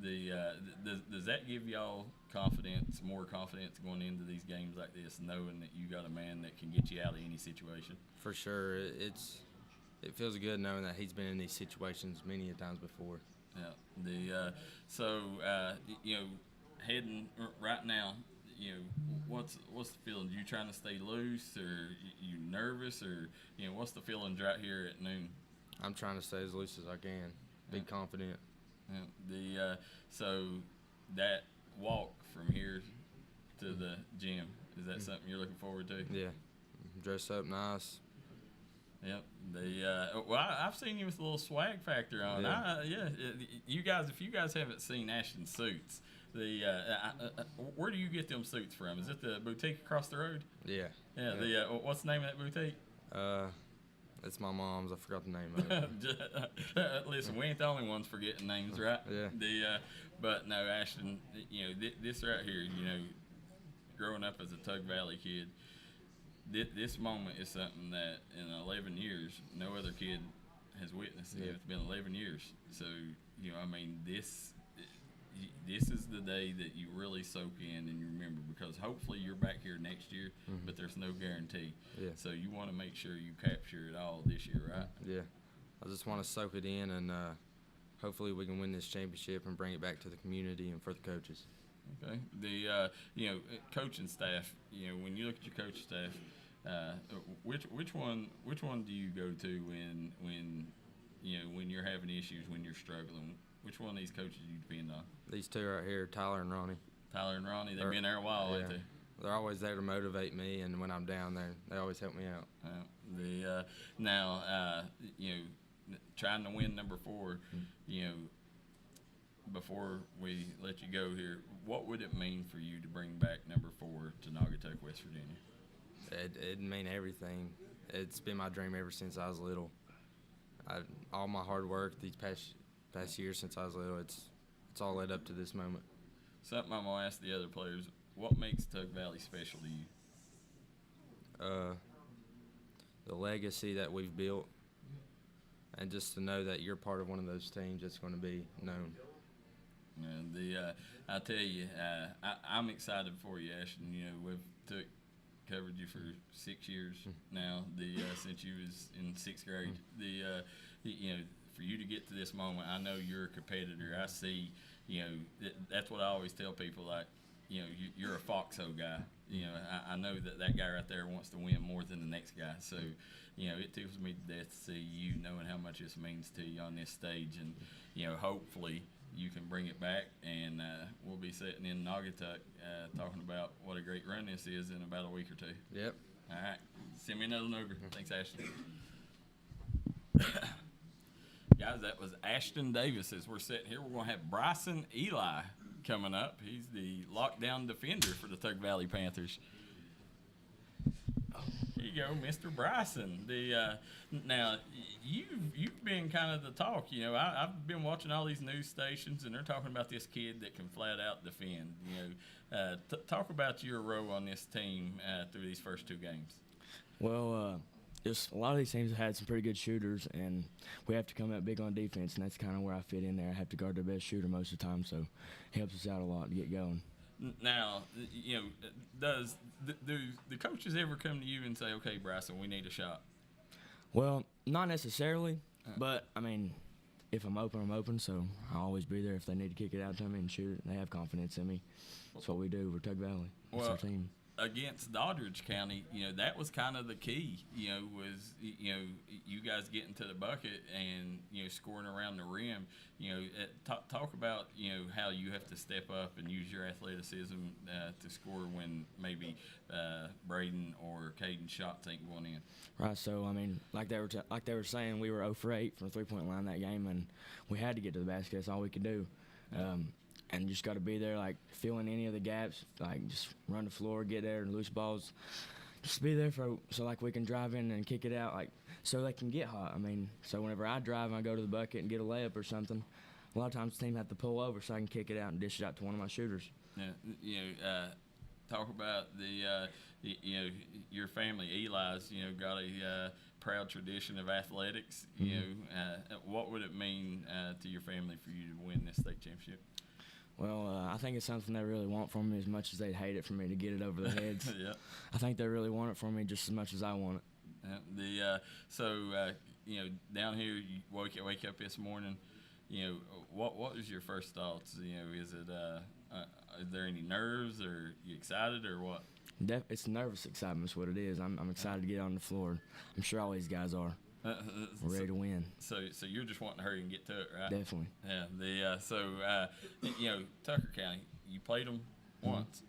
Does that give y'all confidence, more confidence going into these games like this, knowing that you got a man that can get you out of any situation? For sure, it feels good knowing that he's been in these situations many a times before. Yeah. Heading right now, what's the feeling? You trying to stay loose, or you nervous, or what's the feelings right here at noon? I'm trying to stay as loose as I can. Be confident. Yeah. So that walk from here to the gym, is that something you're looking forward to? Yeah. Dress up nice. Yep. I've seen you with a little swag factor on. Yeah. You guys, if you guys haven't seen Ashton's suits, where do you get them suits from? Is it the boutique across the road? Yeah. Yeah. What's the name of that boutique? It's my mom's. I forgot the name of it. Listen, we ain't the only ones forgetting names, right? Yeah. But no, Ashton, this right here, growing up as a Tug Valley kid, this moment is something that in 11 years, no other kid has witnessed. Yeah. It's been 11 years. So, this is the day that you really soak in and you remember, because hopefully you're back here next year, but there's no guarantee. Yeah. So you want to make sure you capture it all this year, right? Yeah. I just want to soak it in, and hopefully we can win this championship and bring it back to the community and for the coaches. Okay. The coaching staff. When you look at your coaching staff, which one do you go to when you're having issues, when you're struggling? Which one of these coaches do you depend on? These two right here, Tyler and Ronnie. Tyler and Ronnie, they've been there a while, ain't they? They're always there to motivate me, and when I'm down there, they always help me out. Trying to win number 4, before we let you go here, what would it mean for you to bring back number 4 to Naugatuck, West Virginia? It'd mean everything. It's been my dream ever since I was little. All my hard work these past years since I was little, it's all led up to this moment. Something I'm going to ask the other players, what makes Tug Valley special to you? The legacy that we've built, and just to know that you're part of one of those teams that's going to be known. And I tell you, I'm excited for you, Ashton. We've covered you for 6 years now. Since you was in 6th grade. For you to get to this moment, I know you're a competitor. I see. That's what I always tell people. Like, you're a foxhole guy. I know that guy right there wants to win more than the next guy. So, it tickles me to death to see you knowing how much this means to you on this stage, and hopefully you can bring it back, and we'll be sitting in Naugatuck talking about what a great run this is in about a week or 2. Yep. All right. Send me another number. Thanks, Ashton. Guys, that was Ashton Davis. As we're sitting here, we're going to have Bryson Eli coming up. He's the lockdown defender for the Tug Valley Panthers. Here you go, Mr. Bryson. Now, you've been kind of the talk. I've been watching all these news stations, and they're talking about this kid that can flat out defend. Talk about your role on this team through these first 2 games. Well, just a lot of these teams have had some pretty good shooters, and we have to come out big on defense, and that's kind of where I fit in there. I have to guard their best shooter most of the time, so it helps us out a lot to get going. Now, do the coaches ever come to you and say, okay, Bryson, we need a shot? Well, not necessarily, but, if I'm open, so I'll always be there if they need to kick it out to me and shoot it. They have confidence in me. That's what we do. We're Tug Valley. That's our team. Against Doddridge County, that was kind of the key, was, you guys getting to the bucket and, scoring around the rim. Talk about, how you have to step up and use your athleticism to score when maybe Braden or Caden's shots ain't going in. Right, so, like they were saying, we were 0 for 8 from the three-point line that game, and we had to get to the basket. That's all we could do. And you just got to be there, fill in any of the gaps, just run the floor, get there, and loose balls. Just be there so we can drive in and kick it out, so they can get hot. So whenever I drive and I go to the bucket and get a layup or something, a lot of times the team have to pull over so I can kick it out and dish it out to one of my shooters. Yeah, talk about your family. Eli's got a proud tradition of athletics. What would it mean to your family for you to win this state championship? Well, I think it's something they really want from me as much as they'd hate it for me to get it over their heads. Yeah. I think they really want it from me just as much as I want it. Down here, you wake up this morning. What was your first thoughts? Is it is there any nerves, or you excited, or what? It's nervous excitement is what it is. I'm excited to get on the floor. I'm sure all these guys are. We're ready to win. So you're just wanting to hurry and get to it, right? Definitely. Yeah. Tucker County, you played them once,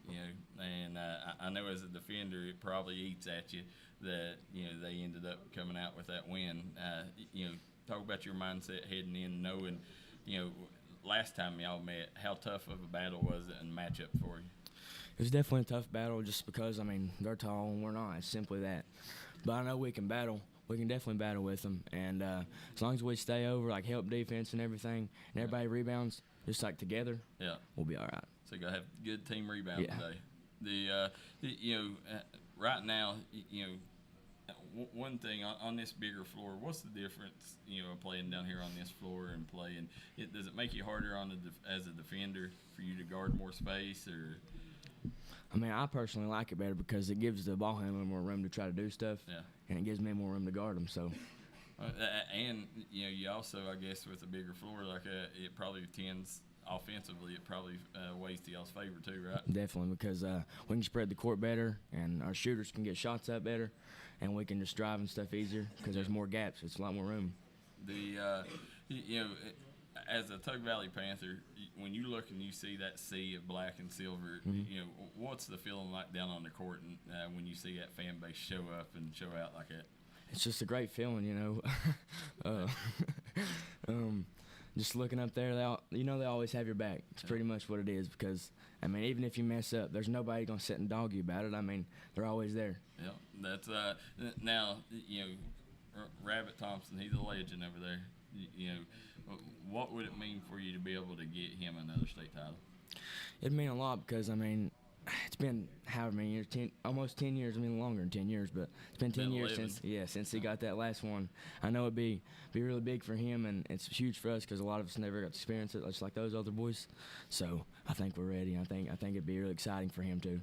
and I know as a defender, it probably eats at you that they ended up coming out with that win. Talk about your mindset heading in, knowing last time y'all met, how tough of a battle was it and matchup for you? It was definitely a tough battle just because, they're tall and we're not. It's simply that. But I know we can battle. We can definitely battle with them. And as long as we stay over, help defense and everything, and everybody rebounds, just together, we'll be all right. So you got to have good team rebound today. Right now, one thing on this bigger floor, what's the difference, playing down here on this floor and playing? Does it make you harder as a defender for you to guard more space, or? I personally like it better because it gives the ball handler more room to try to do stuff, and it gives me more room to guard them. So. And you also, I guess, with a bigger floor it probably tends offensively. It probably weighs to y'all's favor too, right? Definitely, because we can spread the court better, and our shooters can get shots up better, and we can just drive and stuff easier because there's more gaps. It's a lot more room. As a Tug Valley Panther, when you look and you see that sea of black and silver, what's the feeling like down on the court and when you see that fan base show up and show out like that? It's just a great feeling, just looking up there, they always have your back. It's pretty much what it is because, even if you mess up, there's nobody going to sit and dog you about it. They're always there. Yeah, that's now, Rabbit Thompson, he's a legend over there. What would it mean for you to be able to get him another state title? It'd mean a lot because, it's been however many years, almost 10 years. Longer than 10 years, but it's been 10 years 11. since he got that last one. I know it'd be really big for him, and it's huge for us because a lot of us never got to experience it, just like those other boys. So I think we're ready. I think it'd be really exciting for him too.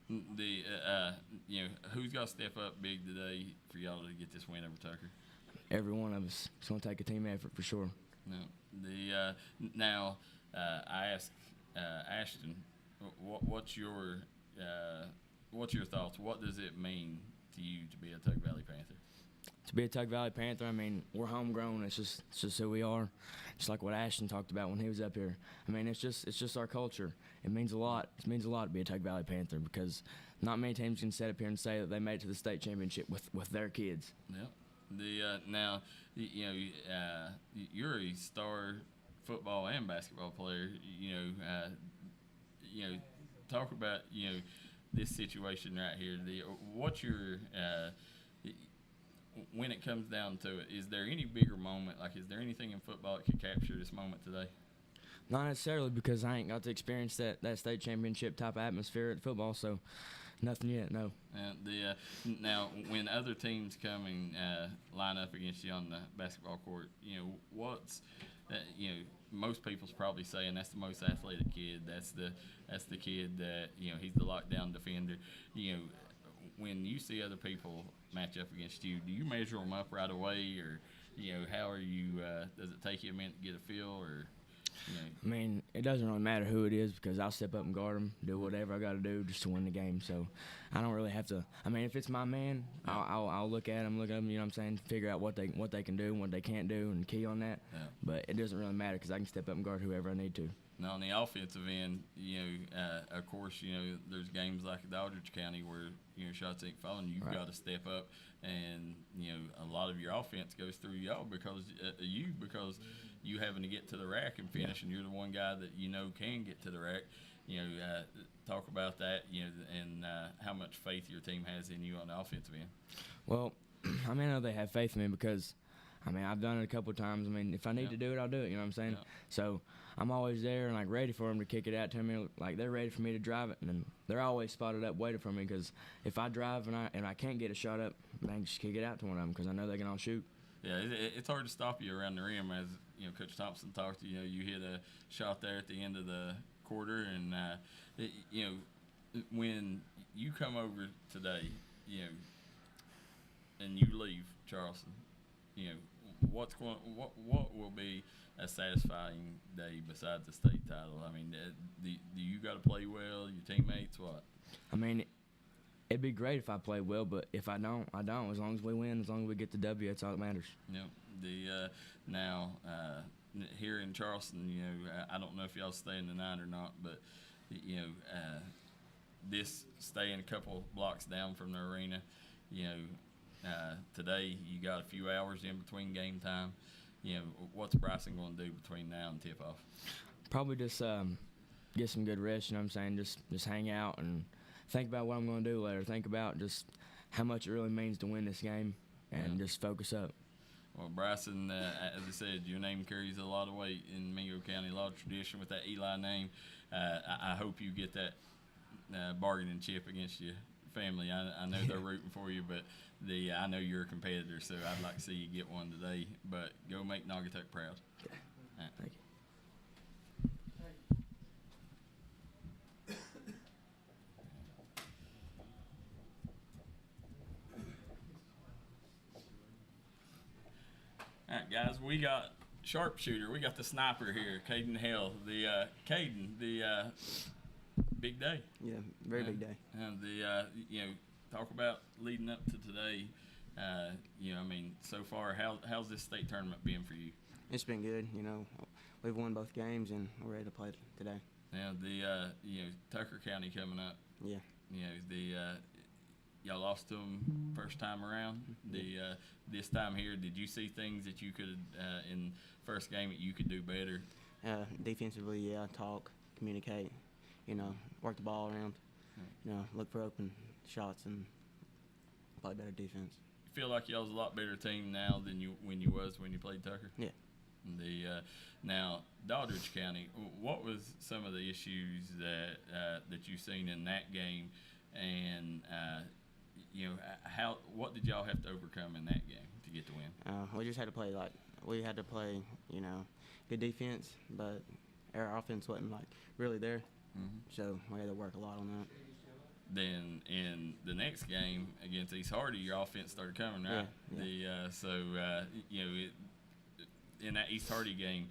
Who's got to step up big today for y'all to get this win over Tucker? Every one of us. It's going to take a team effort for sure. No. I asked Ashton, what's your thoughts? What does it mean to you to be a Tug Valley Panther? To be a Tug Valley Panther, we're homegrown. It's just who we are. Just like what Ashton talked about when he was up here. It's just our culture. It means a lot. It means a lot to be a Tug Valley Panther because not many teams can sit up here and say that they made it to the state championship with their kids. Yeah. Now, you're a star football and basketball player. Talk about this situation right here. What's your when it comes down to it, is there any bigger moment? Is there anything in football that could capture this moment today? Not necessarily because I ain't got to experience that state championship type of atmosphere at football, so nothing yet, no. Now, when other teams come and line up against you on the basketball court, what's most people's probably saying that's the most athletic kid. That's the kid that he's the lockdown defender. When you see other people match up against you, do you measure them up right away, or how are you? Does it take you a minute to get a feel, or? It doesn't really matter who it is because I'll step up and guard them, do whatever I got to do just to win the game. So I don't really have to. If it's my man, I'll look at him, figure out what they can do and what they can't do and key on that. Yeah. But it doesn't really matter because I can step up and guard whoever I need to. Now on the offensive end, of course, there's games like Aldrich County where shots ain't falling. You've got to step up, and a lot of your offense goes through y'all because you having to get to the rack and finish, and you're the one guy that can get to the rack. Talk about that, and how much faith your team has in you on the offensive end. Well, I know they have faith in me because, I've done it a couple of times. If I need to do it, I'll do it. You know what I'm saying? Yeah. So I'm always there and like ready for them to kick it out to me. Like they're ready for me to drive it, and then they're always spotted up waiting for me. Because if I drive and I can't get a shot up, I can just kick it out to one of them because I know they can all shoot. Yeah, it's hard to stop you around the rim, as Coach Thompson talked to you. You hit a shot there at the end of the quarter, and when you come over today, and you leave Charleston, what will be a satisfying day besides the state title? I mean, do you got to play well? Your teammates, what? I mean, it'd be great if I play well, but if I don't, I don't. As long as we win, as long as we get the W, that's all that matters. Now here in Charleston, I don't know if y'all staying the night or not, but this staying a couple blocks down from the arena, today you got a few hours in between game time. What's Bryson going to do between now and tip-off? Probably just get some good rest, what I'm saying? Just hang out and think about what I'm going to do later. Think about just how much it really means to win this game and just focus up. Well, Bryson, as I said, your name carries a lot of weight in Mingo County, a lot of tradition with that Eli name. I hope you get that bargaining chip against your family. I know they're rooting for you, but I know you're a competitor, so I'd like to see you get one today. But go make Naugatuck proud. Okay. Right. Thank you. All right, guys, we got sharpshooter. We got the sniper here, Caden Hale. Caden, big day. Yeah, very big day. And talk about leading up to today. I mean, so far, how's this state tournament been for you? It's been good. We've won both games and we're ready to play today. Now Tucker County coming up. Yeah. Y'all lost to them first time around. This time here, did you see things that you could in first game that you could do better? Defensively, yeah, talk, communicate, work the ball around, look for open shots and play better defense. You feel like y'all's a lot better team now than when you played Tucker? Yeah. Now Doddridge County, what was some of the issues that you seen in that game, and what did y'all have to overcome in that game to get the win? We just had to play good defense, but our offense wasn't really there. Mm-hmm. So we had to work a lot on that. Then in the next game against East Hardy, your offense started coming, right? Yeah. In that East Hardy game,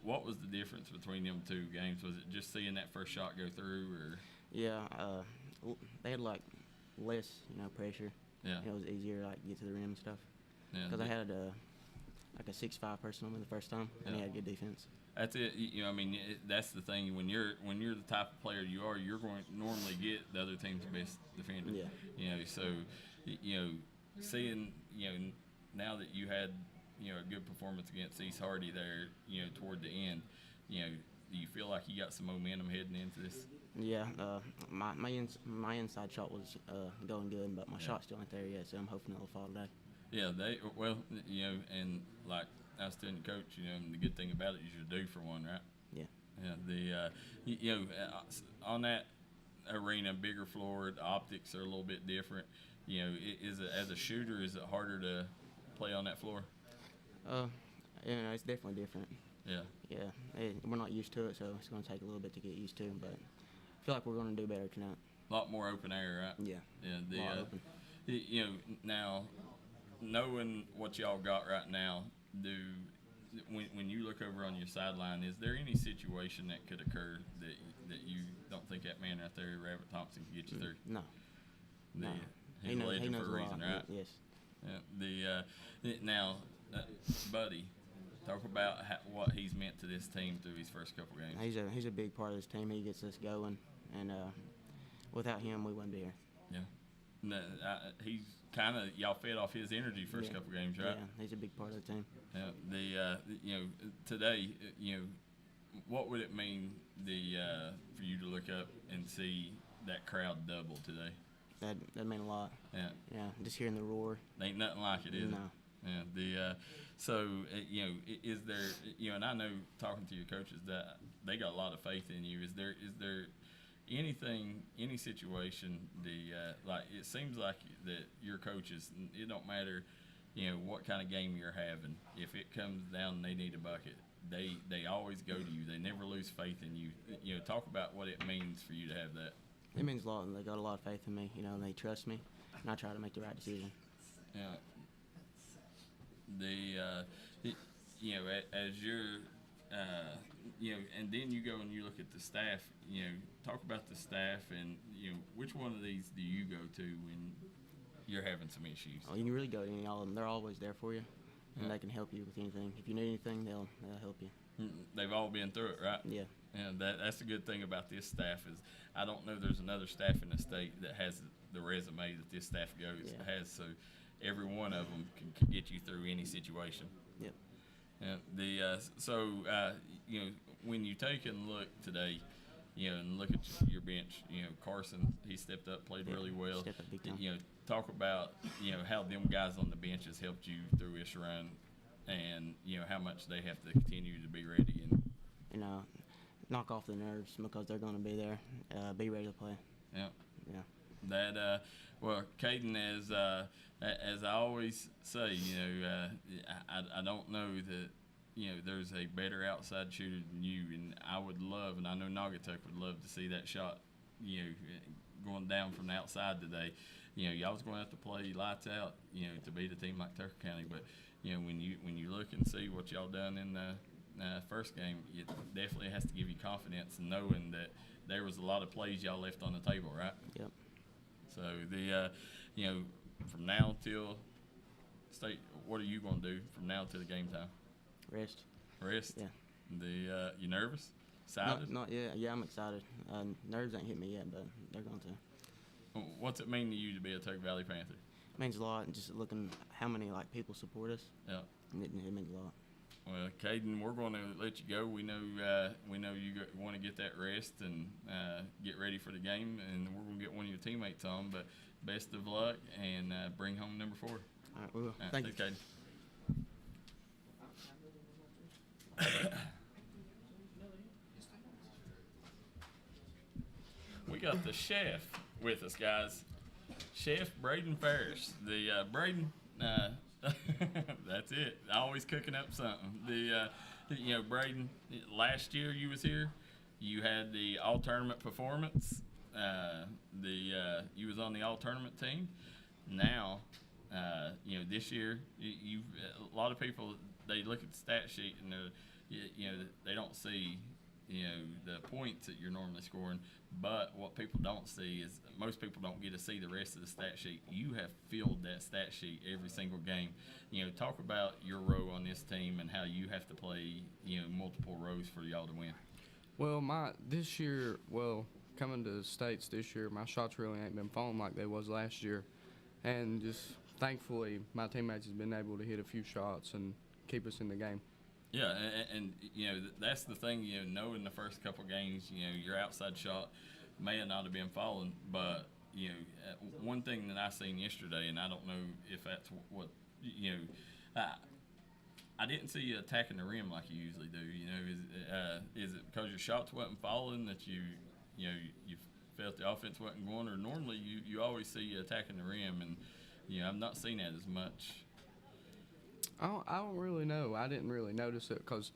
what was the difference between them two games? Was it just seeing that first shot go through, or? Yeah, they had less, pressure. Yeah. It was easier to get to the rim and stuff. Yeah. Because I had a 6'5" person on me the first time, and he had good defense. That's it. That's the thing. When you're the type of player you are, you're going to normally get the other team's best defender. Yeah. So seeing now that you had a good performance against East Hardy there, toward the end, do you feel like you got some momentum heading into this? Yeah. My inside shot was going good, but my shot still ain't there yet, so I'm hoping it'll fall today. Yeah. And like I was telling the coach, the good thing about it is you're due for one, right? Yeah. Yeah. On that arena, bigger floor, the optics are a little bit different. As a shooter, is it harder to play on that floor? It's definitely different. Yeah. Yeah. We're not used to it, so it's going to take a little bit to get used to. But I feel like we're going to do better tonight. A lot more open air, right? Yeah. Yeah. A lot open. Now, knowing what y'all got right now, when you look over on your sideline, is there any situation that could occur that you don't think that man right there, Rabbit Thompson, can get you through? No. He's a legend for a reason, right? Yes. Yeah. Now, Buddy, talk about what he's meant to this team through his first couple games. He's a big part of this team. He gets us going, and without him, we wouldn't be here. Yeah. No, he's kind of, y'all fed off his energy first couple games, right? Yeah, he's a big part of the team. Yeah. Today, what would it mean for you to look up and see that crowd double today? That meant a lot. Yeah. Yeah, just hearing the roar. Ain't nothing like it, is it? No. Yeah. Is there, and I know talking to your coaches that they got a lot of faith in you. Is there anything, any situation, like it seems like that your coaches, it don't matter, what kind of game you're having. If it comes down and they need a bucket, they always go to you. They never lose faith in you. Talk about what it means for you to have that. It means a lot, and they got a lot of faith in me. And they trust me, and I try to make the right decision. Yeah. As you're, and then you go and you look at the staff. Talk about the staff, and which one of these do you go to when you're having some issues? Oh, you can really go to any of them. They're always there for you, and they can help you with anything. If you need anything, they'll help you. They've all been through it, right? Yeah. And that's the good thing about this staff is I don't know there's another staff in the state that has the resume that this staff has. So every one of them can get you through any situation. Yep. And when you take and look today, and look at your bench, Carson, he stepped up, played really well. Stepped up big time. Talk about, how them guys on the bench has helped you through this run, and, how much they have to continue to be ready and knock off the nerves because they're going to be there, be ready to play. Yeah. Yeah. Caden, as I always say, I don't know that, there's a better outside shooter than you, and I would love, and I know Naugatuck would love to see that shot, going down from the outside today. Y'all was going to have to play lights out, to beat a team like Tucker County, but, when you look and see what y'all done in the first game, it definitely has to give you confidence in knowing that there was a lot of plays y'all left on the table, right? Yep. So from now till state, what are you going to do from now till the game time? Rest. Yeah. You nervous? Excited? Not yet. Yeah, I'm excited. Nerves ain't hit me yet, but they're going to. What's it mean to you to be a Tucker Valley Panther? It means a lot. Just looking how many people support us. Yeah. It means a lot. Well, Caden, we're going to let you go. We know you want to get that rest and get ready for the game, and we're going to get one of your teammates on. But best of luck, and bring home number 4. All right, we will. Thank you, Caden. We got the chef with us, guys. Chef Braden Ferris. The Braden. That's it. Always cooking up something. Braden, last year you was here. You had the all-tournament performance. You was on the all-tournament team. Now, this year, a lot of people, they look at the stat sheet and they don't see, the points that you're normally scoring. But what people don't see is most people don't get to see the rest of the stat sheet. You have filled that stat sheet every single game. Talk about your role on this team and how you have to play, multiple roles for y'all to win. Well, coming to the States this year, my shots really ain't been falling like they was last year. And just thankfully, my teammates has been able to hit a few shots and keep us in the game. Yeah, and that's the thing, knowing the first couple games, your outside shot may not have been falling, but, one thing that I seen yesterday, and I don't know if that's what, I didn't see you attacking the rim like you usually do, is it because your shots wasn't falling that you felt the offense wasn't going, or normally you always see you attacking the rim, and, I've not seen that as much. I don't really know. I didn't really notice it because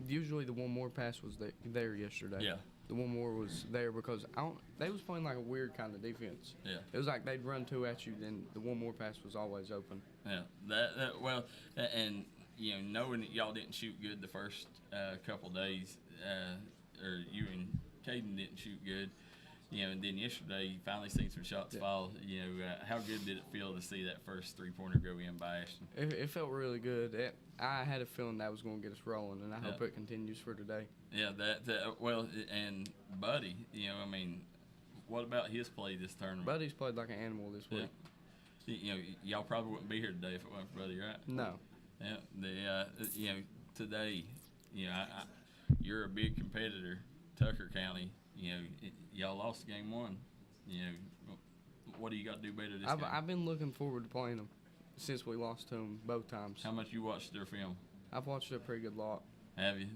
usually the one more pass was there yesterday. Yeah. The one more was there because they was playing like a weird kind of defense. Yeah. It was like they'd run 2 at you, then the one more pass was always open. Yeah. And knowing that y'all didn't shoot good the first couple days, or you and Caden didn't shoot good. And then yesterday you finally seen some shots fall. How good did it feel to see that first 3-pointer go in by Ashton? It felt really good. I had a feeling that was going to get us rolling, and I hope it continues for today. Yeah, and Buddy, what about his play this tournament? Buddy's played like an animal this week. Yeah. Y'all probably wouldn't be here today if it wasn't for Buddy, right? No. Yeah. Today, you're a big competitor, Tucker County. Y'all lost game 1. What do you got to do better this game? I've been looking forward to playing them since we lost to them both times. How much you watched their film? I've watched a pretty good lot. Have you?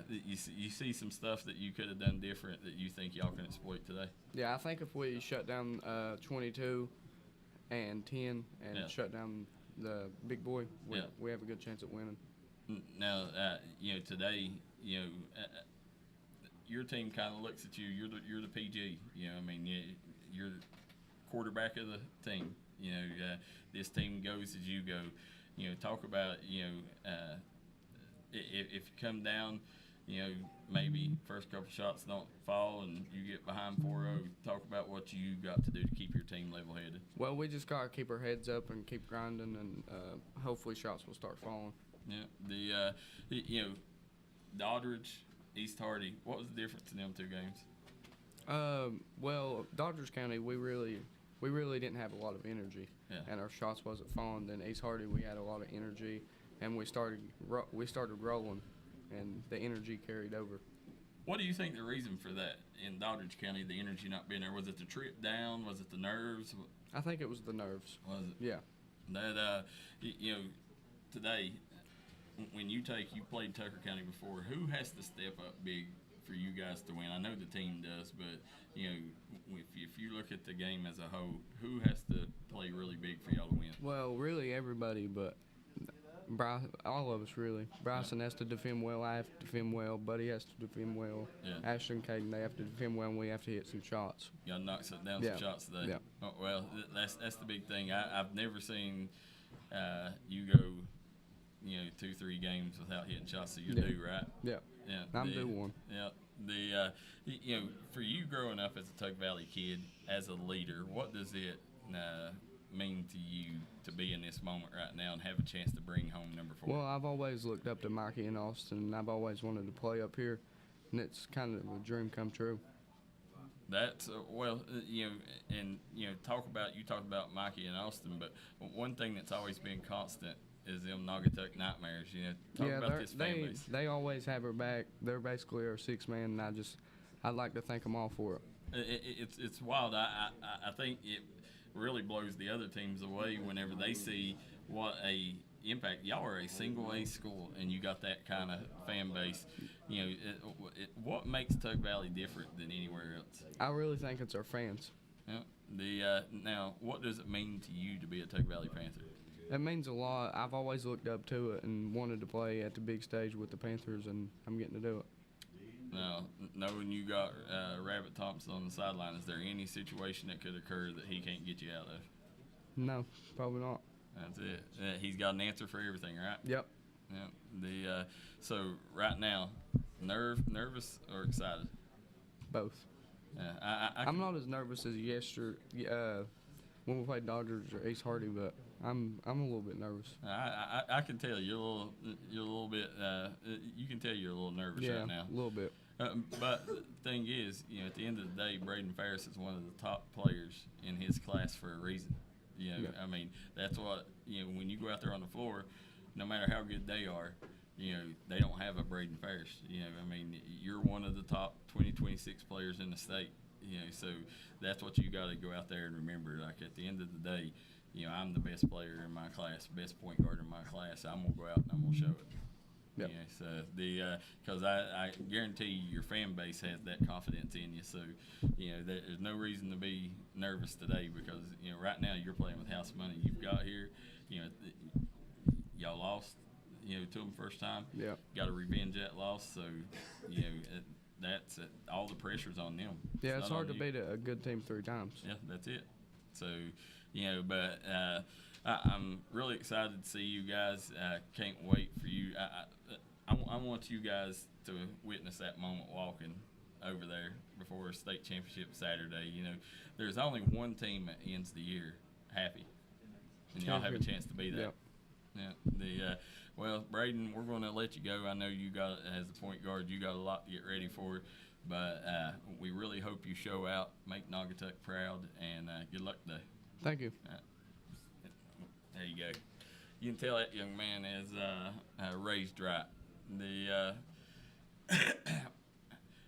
You see some stuff that you could have done different that you think y'all can exploit today? Yeah, I think if we shut down 22 and 10 and shut down the big boy, we have a good chance at winning. Now, today, your team kind of looks at you. You're the PG. You're the quarterback of the team. This team goes as you go. Talk about if you come down, maybe first couple shots don't fall and you get behind 4-0. Talk about what you got to do to keep your team level-headed. Well, we just gotta keep our heads up and keep grinding, and hopefully shots will start falling. Yeah. Doddridge, East Hardy. What was the difference in them two games? Well, Doddridge County, we really didn't have a lot of energy, and our shots wasn't falling. Then East Hardy, we had a lot of energy, and we started rolling, and the energy carried over. What do you think the reason for that in Doddridge County, the energy not being there? Was it the trip down? Was it the nerves? I think it was the nerves. Was it? Yeah. That today, when you played Tucker County before, who has to step up big for you guys to win? I know the team does, but if you look at the game as a whole, who has to play really big for y'all to win? Well, really everybody, but all of us really. Bryson has to defend well. I have to defend well. Buddy has to defend well. Ashton, Caden, they have to defend well, and we have to hit some shots. You got to knock down some shots today. Yeah. Oh, well, that's the big thing. I've never seen you go 2-3 games without hitting shots. So you do, right? Yeah. Yeah. I'm due one. Yeah. For you growing up as a Tug Valley kid, as a leader, what does it mean to you to be in this moment right now and have a chance to bring home number 4? Well, I've always looked up to Mikey and Austin, and I've always wanted to play up here, and it's kind of a dream come true. That's talked about Mikey and Austin, but one thing that's always been constant is them Naugatuck Nightmares. Talk about this fan base. They always have our back. They're basically our sixth man, and I'd like to thank them all for it. It's wild. I think it really blows the other teams away whenever they see what a impact. Y'all are a single A school, and you got that kind of fan base. What makes Tug Valley different than anywhere else? I really think it's our fans. Yeah. Now, what does it mean to you to be a Tug Valley Panther? It means a lot. I've always looked up to it and wanted to play at the big stage with the Panthers, and I'm getting to do it. Now, knowing you got Rabbit Thompson on the sideline, is there any situation that could occur that he can't get you out of? No, probably not. That's it. He's got an answer for everything, right? Yep. Yeah. So right now, nervous or excited? Both. I'm not as nervous as yesterday when we played Dodgers or Ace Hardy, but I'm a little bit nervous. I can tell you're a little bit. You can tell you're a little nervous right now. Yeah, a little bit. But the thing is, at the end of the day, Braden Ferris is one of the top players in his class for a reason. I mean, that's what when you go out there on the floor, no matter how good they are, they don't have a Braden Ferris. I mean, you're one of the top 26 players in the state. So that's what you got to go out there and remember. Like at the end of the day, I'm the best player in my class, best point guard in my class. I'm gonna go out and I'm gonna show it. Yep. So because I guarantee you your fan base has that confidence in you. So there's no reason to be nervous today because right now you're playing with house money. You've got here. Y'all lost. To them first time. Yeah. Got to revenge that loss. So that's all the pressure's on them. Yeah, it's hard to beat a good team 3 times. Yeah, that's it. So, but I'm really excited to see you guys. Can't wait for you. I want you guys to witness that moment walking over there before a state championship Saturday. There's only one team that ends the year happy, and y'all have a chance to be that. Yeah. Well, Braden, we're going to let you go. I know you got, as the point guard, you got a lot to get ready for, but we really hope you show out, make Naugatuck proud, and good luck today. Thank you. There you go. You can tell that young man is raised right.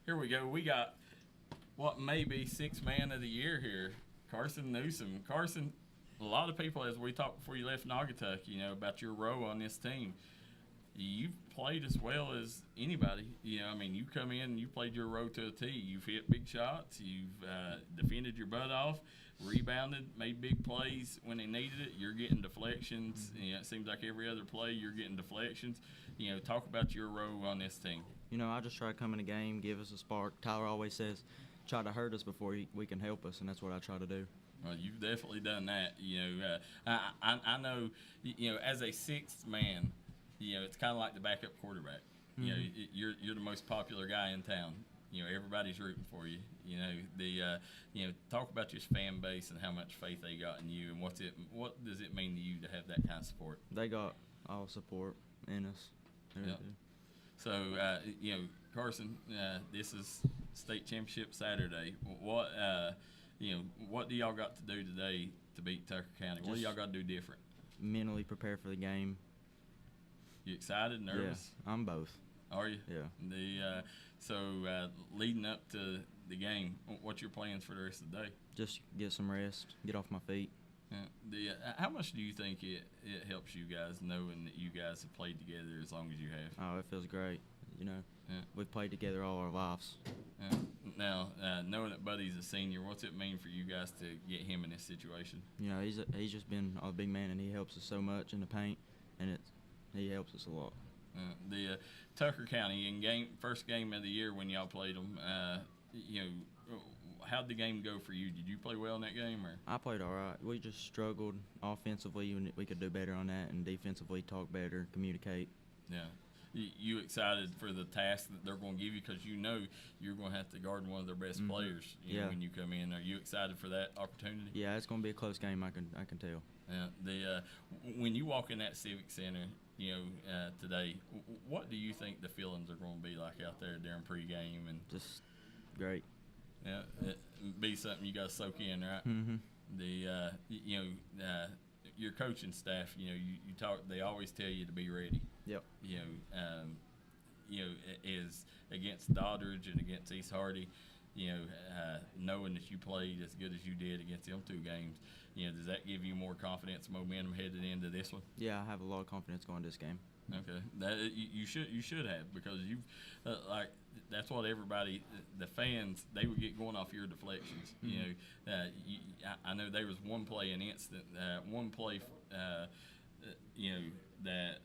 Here we go. We got what may be 6th man of the year here, Carson Newsom. Carson, a lot of people, as we talked before you left Naugatuck, you know, about your role on this team, you've played as well as anybody. You know, I mean, you come in and you played your role to a T. You've hit big shots. You've defended your butt off, rebounded, made big plays when they needed it. You're getting deflections. You know, it seems like every other play you're getting deflections. You know, talk about your role on this team. You know, I just try to come in the game, give us a spark. Tyler always says, try to hurt us before we can help us, and that's what I try to do. Well, you've definitely done that. You know, I know, you know, as a sixth man, you know, it's kind of like the backup quarterback. You know, you're the most popular guy in town. You know, everybody's rooting for you. You know, you know, talk about your fan base and how much faith they got in you, and what does it mean to you to have that kind of support? They got all support in us. Yep. So, you know, Carson, this is state championship Saturday. What, you know, what do y'all got to do today to beat Tucker County? What do y'all got to do different? Mentally prepare for the game. You excited, nervous? Yeah, I'm both. Are you? Yeah. So leading up to the game, what's your plans for the rest of the day? Just get some rest, get off my feet. Yeah. How much do you think it helps you guys knowing that you guys have played together as long as you have? Oh, it feels great. You know, we've played together all our lives. Now, knowing that Buddy's a senior, what's it mean for you guys to get him in this situation? You know, he's just been a big man, and he helps us so much in the paint, and he helps us a lot. The Tucker County first game of the year when y'all played them, you know, how'd the game go for you? Did you play well in that game, or? I played all right. We just struggled offensively, and we could do better on that, and defensively talk better, communicate. Yeah. You excited for the task that they're going to give you, because you know you're going to have to guard one of their best players. You know, when you come in, are you excited for that opportunity? Yeah, it's going to be a close game. I can tell. Yeah. When you walk in that Civic Center, you know, today, what do you think the feelings are going to be like out there during pregame? And just great. Yeah, it be something you got to soak in, right? The you know, your coaching staff, you know, you talk. They always tell you to be ready. Yep. You know, is against Doddridge and against East Hardy. You know, knowing that you played as good as you did against them two games, you know, does that give you more confidence, momentum headed into this one? Yeah, I have a lot of confidence going this game. Okay, that you should have, because you've like that's what everybody, the fans, they would get going off your deflections. You know, I know there was one play, you know, that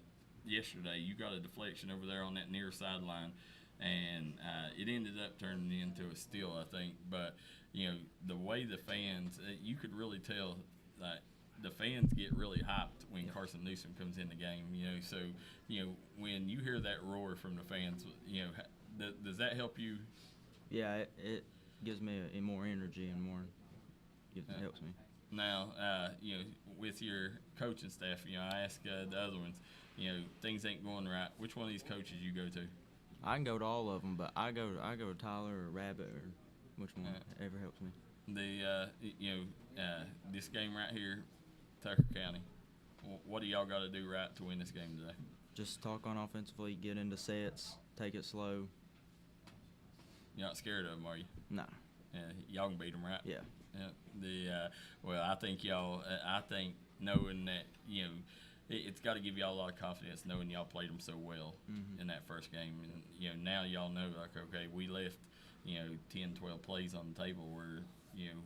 yesterday you got a deflection over there on that near sideline, and it ended up turning into a steal, I think. But you know, the way the fans, you could really tell that the fans get really hyped when Carson Newsom comes in the game. You know, so you know, when you hear that roar from the fans, you know, does that help you? Yeah, it gives me more energy and more. It helps me. Now, you know, with your coaching staff, you know, I ask the other ones, you know, things ain't going right. Which one of these coaches you go to? I can go to all of them, but I go to Tyler or Rabbit, or which one ever helps me. You know, this game right here, Tucker County, what do y'all got to do right to win this game today? Just talk on offensively, get into sets, take it slow. You're not scared of them, are you? No. Yeah, y'all can beat them, right? Yeah. Yeah. Well, I think y'all. I think knowing that, you know, it's got to give y'all a lot of confidence knowing y'all played them so well in that first game, and you know, now y'all know, like, okay, we left, you know, 10, 12 plays on the table where, you know,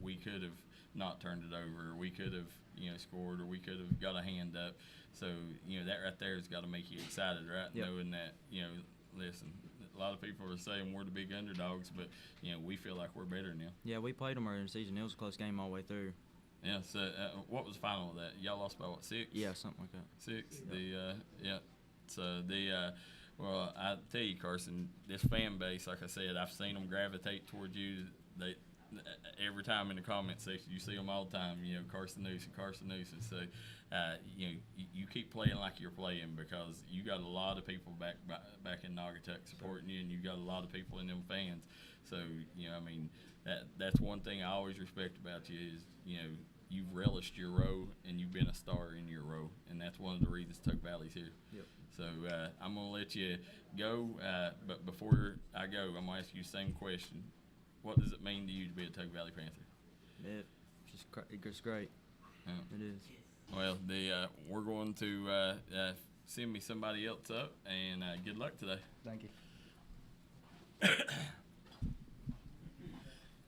we could have not turned it over, or we could have, you know, scored, or we could have got a hand up. So, you know, that right there has got to make you excited, right? Yep. Knowing that, you know, listen, a lot of people are saying we're the big underdogs, but, you know, we feel like we're better now. Yeah, we played them earlier in the season. It was a close game all the way through. Yeah, so what was the final of that? Y'all lost by, what, 6? Yeah, something like that. 6? Yep. So, well, I tell you, Carson, this fan base, like I said, I've seen them gravitate towards you. They every time in the comment section, you see them all the time, you know, Carson Newsom. So, you know, you keep playing like you're playing, because you got a lot of people back in Naugatuck supporting you, and you got a lot of people in them fans. So, you know, I mean, that's one thing I always respect about you is, you know, you've relished your row, and you've been a star in your row, and that's one of the reasons Tuck Valley's here. Yep. So I'm going to let you go, but before I go, I'm going to ask you the same question. What does it mean to you to be a Tuck Valley Panther? It's great. It is. Well, we're going to send me somebody else up, and good luck today. Thank you.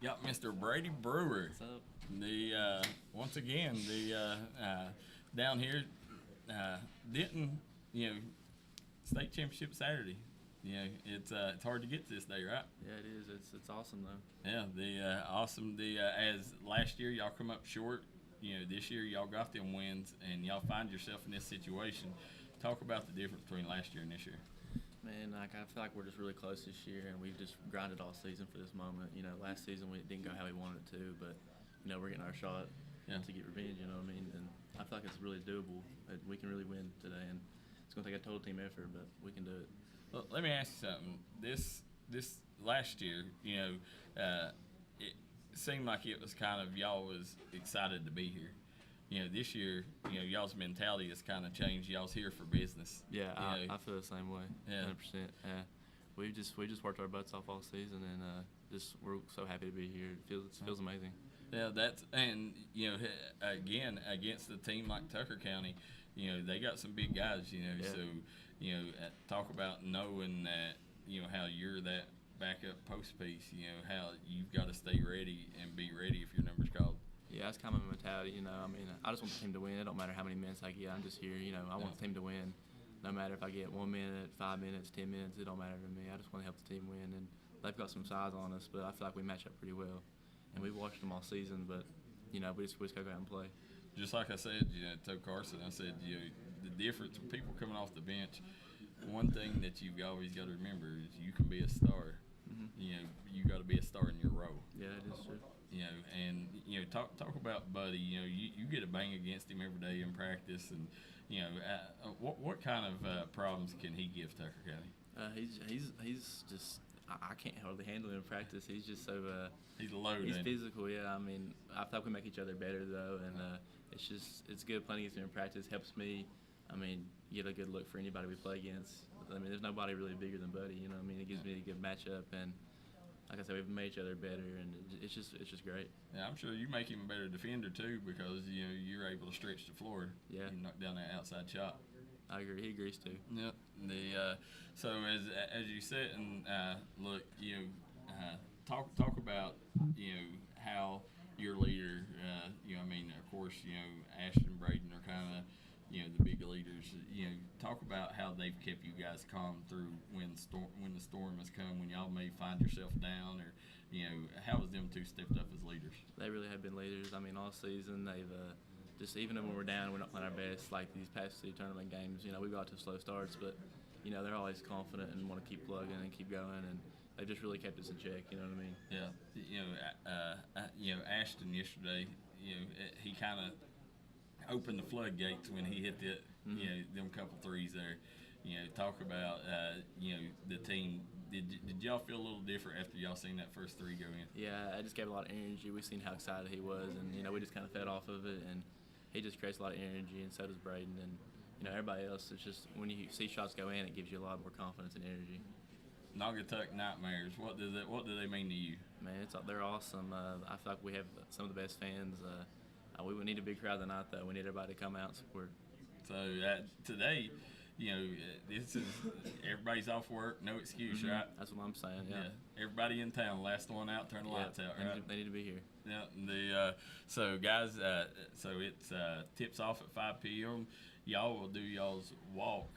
Got Mr. Brady Brewer. What's up? Once again, down here, Denton, state championship Saturday. It's hard to get to this day, right? Yeah, it is. It's awesome though. Yeah, awesome. As last year y'all come up short, this year y'all got them wins, and y'all find yourself in this situation. Talk about the difference between last year and this year. Man, I feel like we're just really close this year, and we've just grinded all season for this moment. Last season it didn't go how we wanted it to, but we're getting our shot to get revenge. You know what I mean? And I feel like it's really doable. We can really win today, and it's going to take a total team effort, but we can do it. Well, let me ask you something. This last year, it seemed like it was kind of y'all was excited to be here. This year, y'all's mentality has kind of changed. Y'all's here for business. Yeah, I feel the same way. Yeah. 100%. Yeah, we just worked our butts off all season, and we're so happy to be here. It feels amazing. Yeah, again against a team like Tucker County, they got some big guys. Yeah. So talk about knowing that how you're that backup post piece. How you've got to stay ready and be ready if your number's called. Yeah, that's kind of my mentality, I just want the team to win. It don't matter how many minutes I get. I'm just here, I want the team to win. No matter if I get 1 minute, 5 minutes, 10 minutes, it don't matter to me. I just want to help the team win. And they've got some size on us, but I feel like we match up pretty well. And we've watched them all season, but, we just got to go out and play. Just like I said, to Carson, I said, the difference with people coming off the bench, one thing that you've always got to remember is you can be a star. Mm-hmm. You got to be a star in your role. Yeah, it is true. And talk about Buddy. You get a bang against him every day in practice, and what kind of problems can he give Tucker County? He's just I can't hardly handle him in practice. He's just so he's loaded. He's physical. Yeah, I mean, I feel like we make each other better though, and it's good playing against him in practice. Helps me. I mean, get a good look for anybody we play against. I mean, there's nobody really bigger than Buddy. You know what I mean? It gives me a good matchup, and like I said, we've made each other better, and it's just great. Yeah, I'm sure you make him a better defender too, because you're able to stretch the floor. Yeah. You knock down that outside shot. I agree. He agrees too. Yep. So as you sit and look, talk about how your leader, of course, Ashton, Braden are kind of the big leaders. Talk about how they've kept you guys calm through when the storm has come, when y'all may find yourself down, or how has them two stepped up as leaders? They really have been leaders. I mean, all season they've just, even when we're down, we're not playing our best. Like these past two tournament games, we got to slow starts, but they're always confident and want to keep plugging and keep going, and they've just really kept us in check. You know what I mean? Yeah. Ashton yesterday, he kind of opened the floodgates when he hit them couple threes there. Talk about the team. Did y'all feel a little different after y'all seen that first three go in? Yeah, I just gave a lot of energy. We seen how excited he was, and we just kind of fed off of it. And he just creates a lot of energy, and so does Braden. And everybody else. It's just when you see shots go in, it gives you a lot more confidence and energy. Naugatuck Nightmares. What do they mean to you? Man, they're awesome. I feel like we have some of the best fans. We would need a big crowd tonight, though. We need everybody to come out and support. So today, this is everybody's off work, no excuse, right? That's what I'm saying. Yeah. Everybody in town, last one out, turn the lights out, right? They need to be here. Yeah. So guys, so it's tips off at 5 p.m. Y'all will do y'all's walk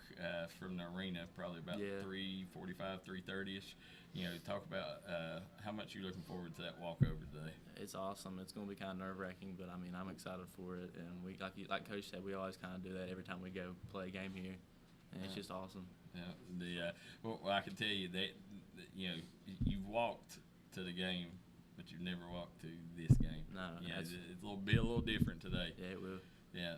from the arena probably about 3:45, 3:30ish. Talk about how much you're looking forward to that walkover today. It's awesome. It's going to be kind of nerve-wracking, but I mean, I'm excited for it. And we, like Coach said, we always kind of do that every time we go play a game here, and it's just awesome. Yeah. Well, I can tell you that you've walked to the game, but you've never walked to this game. No. It'll be a little different today. Yeah, it will. Yeah.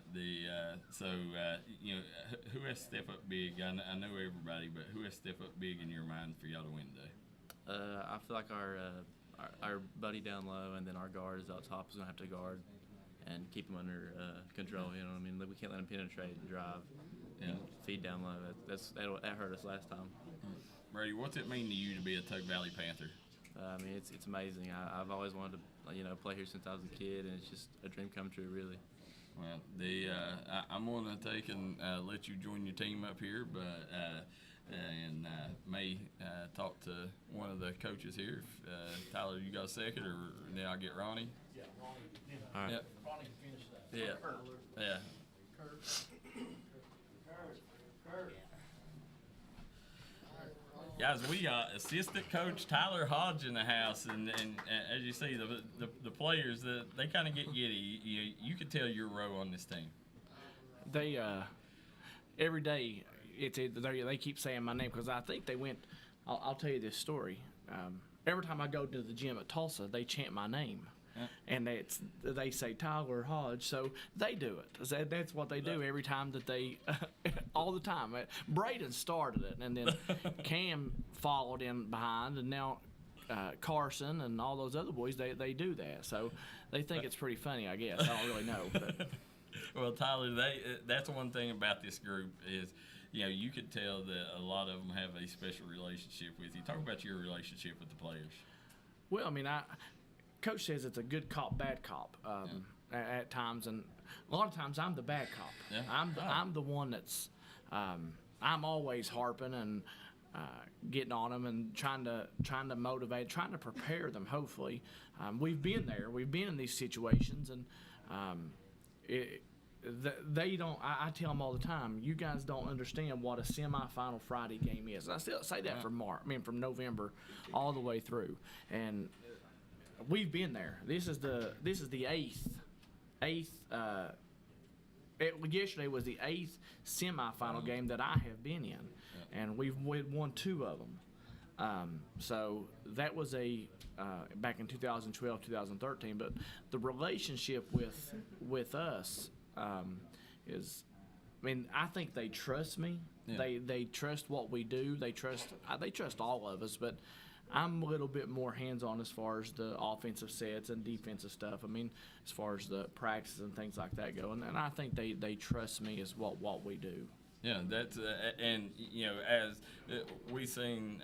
Who has to step up big? I know everybody, but who has to step up big in your mind for y'all to win today? I feel like our buddy down low, and then our guard is up top is gonna have to guard and keep him under control. You know what I mean? We can't let him penetrate and drive and feed down low. That hurt us last time. Brady, what's it mean to you to be a Tug Valley Panther? I mean, it's amazing. I've always wanted to play here since I was a kid, and it's just a dream come true, really. Well, I'm going to take and let you join your team up here, but and may talk to one of the coaches here. Tyler, you got a second, or then I'll get Ronnie? Yeah, Ronnie. All right. Yep. Ronnie can finish that. Yeah. Yeah. Guys, we got assistant coach Tyler Hodge in the house, and as you see, the players, they kind of get giddy. You can tell your row on this team. They every day they keep saying my name because I think they went. I'll tell you this story. Every time I go to the gym at Tulsa, they chant my name. Yeah. And they say Tyler Hodge, so they do it. That's what they do every time that they, all the time. Braden started it, and then Cam followed in behind, and now Carson and all those other boys, they do that. So they think it's pretty funny, I guess. I don't really know. But. Well, Tyler, that's one thing about this group is, you could tell that a lot of them have a special relationship with you. Talk about your relationship with the players. Well, I mean, Coach says it's a good cop, bad cop at times, and a lot of times I'm the bad cop. Yeah. I'm the one that's I'm always harping and getting on them and trying to motivate, trying to prepare them. Hopefully, we've been there, we've been in these situations, and they don't. I tell them all the time, you guys don't understand what a semifinal Friday game is. And I still say that from November all the way through, and we've been there. This is the eighth. Yesterday was the eighth semifinal game that I have been in, and we've won 2 of them. So that was back in 2012, 2013. But the relationship with us is, I mean, I think they trust me. Yeah. They trust what we do. They trust all of us, but I'm a little bit more hands-on as far as the offensive sets and defensive stuff. I mean, as far as the practices and things like that go, and I think they trust me as what we do. Yeah, that's and as we seen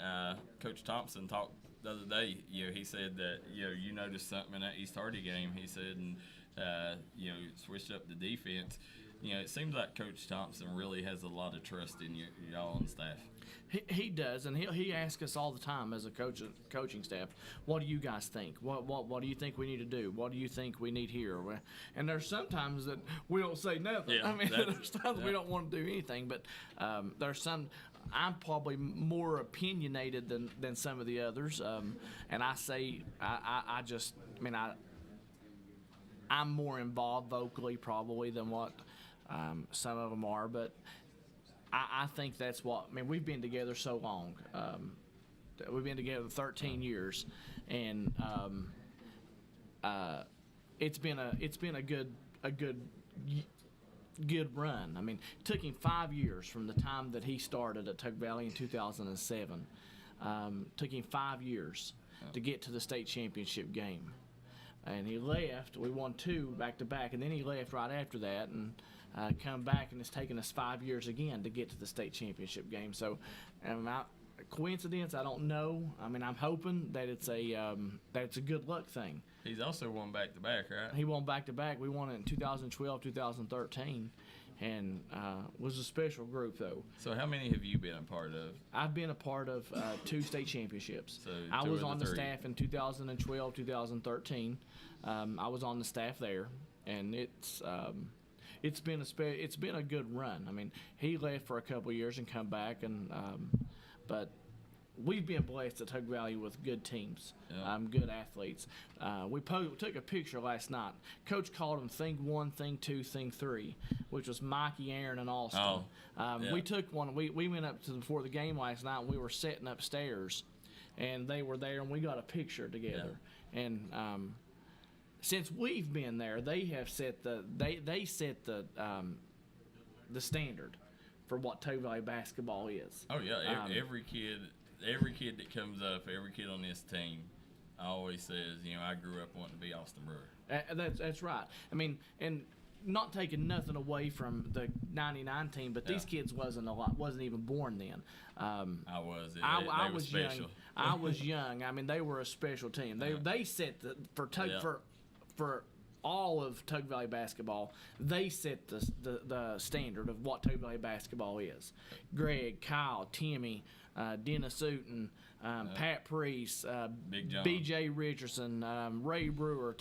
Coach Thompson talk the other day. He said that you noticed something in that East Hardy game. He said and switched up the defense. It seems like Coach Thompson really has a lot of trust in y'all on staff. He does, and he asks us all the time as a coaching staff, what do you guys think? What do you think we need to do? What do you think we need here? And there's sometimes that we don't say nothing. Yeah, I mean, there's times we don't want to do anything, but there's some. I'm probably more opinionated than some of the others, and I say I'm more involved vocally probably than what some of them are, but I think that's what. I mean, we've been together so long. We've been together 13 years, and it's been a good run. I mean, it took him 5 years from the time that he started at Tug Valley in 2007. Took him 5 years to get to the state championship game, and he left. We won 2 back-to-back, and then he left right after that, and come back, and it's taken us 5 years again to get to the state championship game. So, coincidence? I don't know. I mean, I'm hoping that it's a good luck thing. He's also won back-to-back, right? He won back-to-back. We won it in 2012, 2013, and was a special group though. So, how many have you been a part of? I've been a part of 2 state championships. So I was on the staff in 2012, 2013. I was on the staff there, and it's been a good run. I mean, he left for a couple of years and come back, and but we've been blessed at Tug Valley with good teams, good athletes. We took a picture last night. Coach called them Thing 1, Thing 2, Thing 3, which was Mikey, Aaron, and Austin. We took one. We went up to before the game last night, and we were sitting upstairs, and they were there, and we got a picture together. Yeah. And since we've been there, they have set the standard for what Tug Valley basketball is. Oh yeah, every kid that comes up, every kid on this team, always says, I grew up wanting to be Austin Brewer. That's right. I mean, and not taking nothing away from the '99 team, but these kids wasn't even born then. I was. I was special. Young. I was young. I mean, they were a special team. They set for all of Tug Valley basketball, they set the standard of what Tug Valley basketball is. Greg, Kyle, Timmy, Dennis Uten, Pat Priest, Big John. B.J. Richardson, Ray Brewer,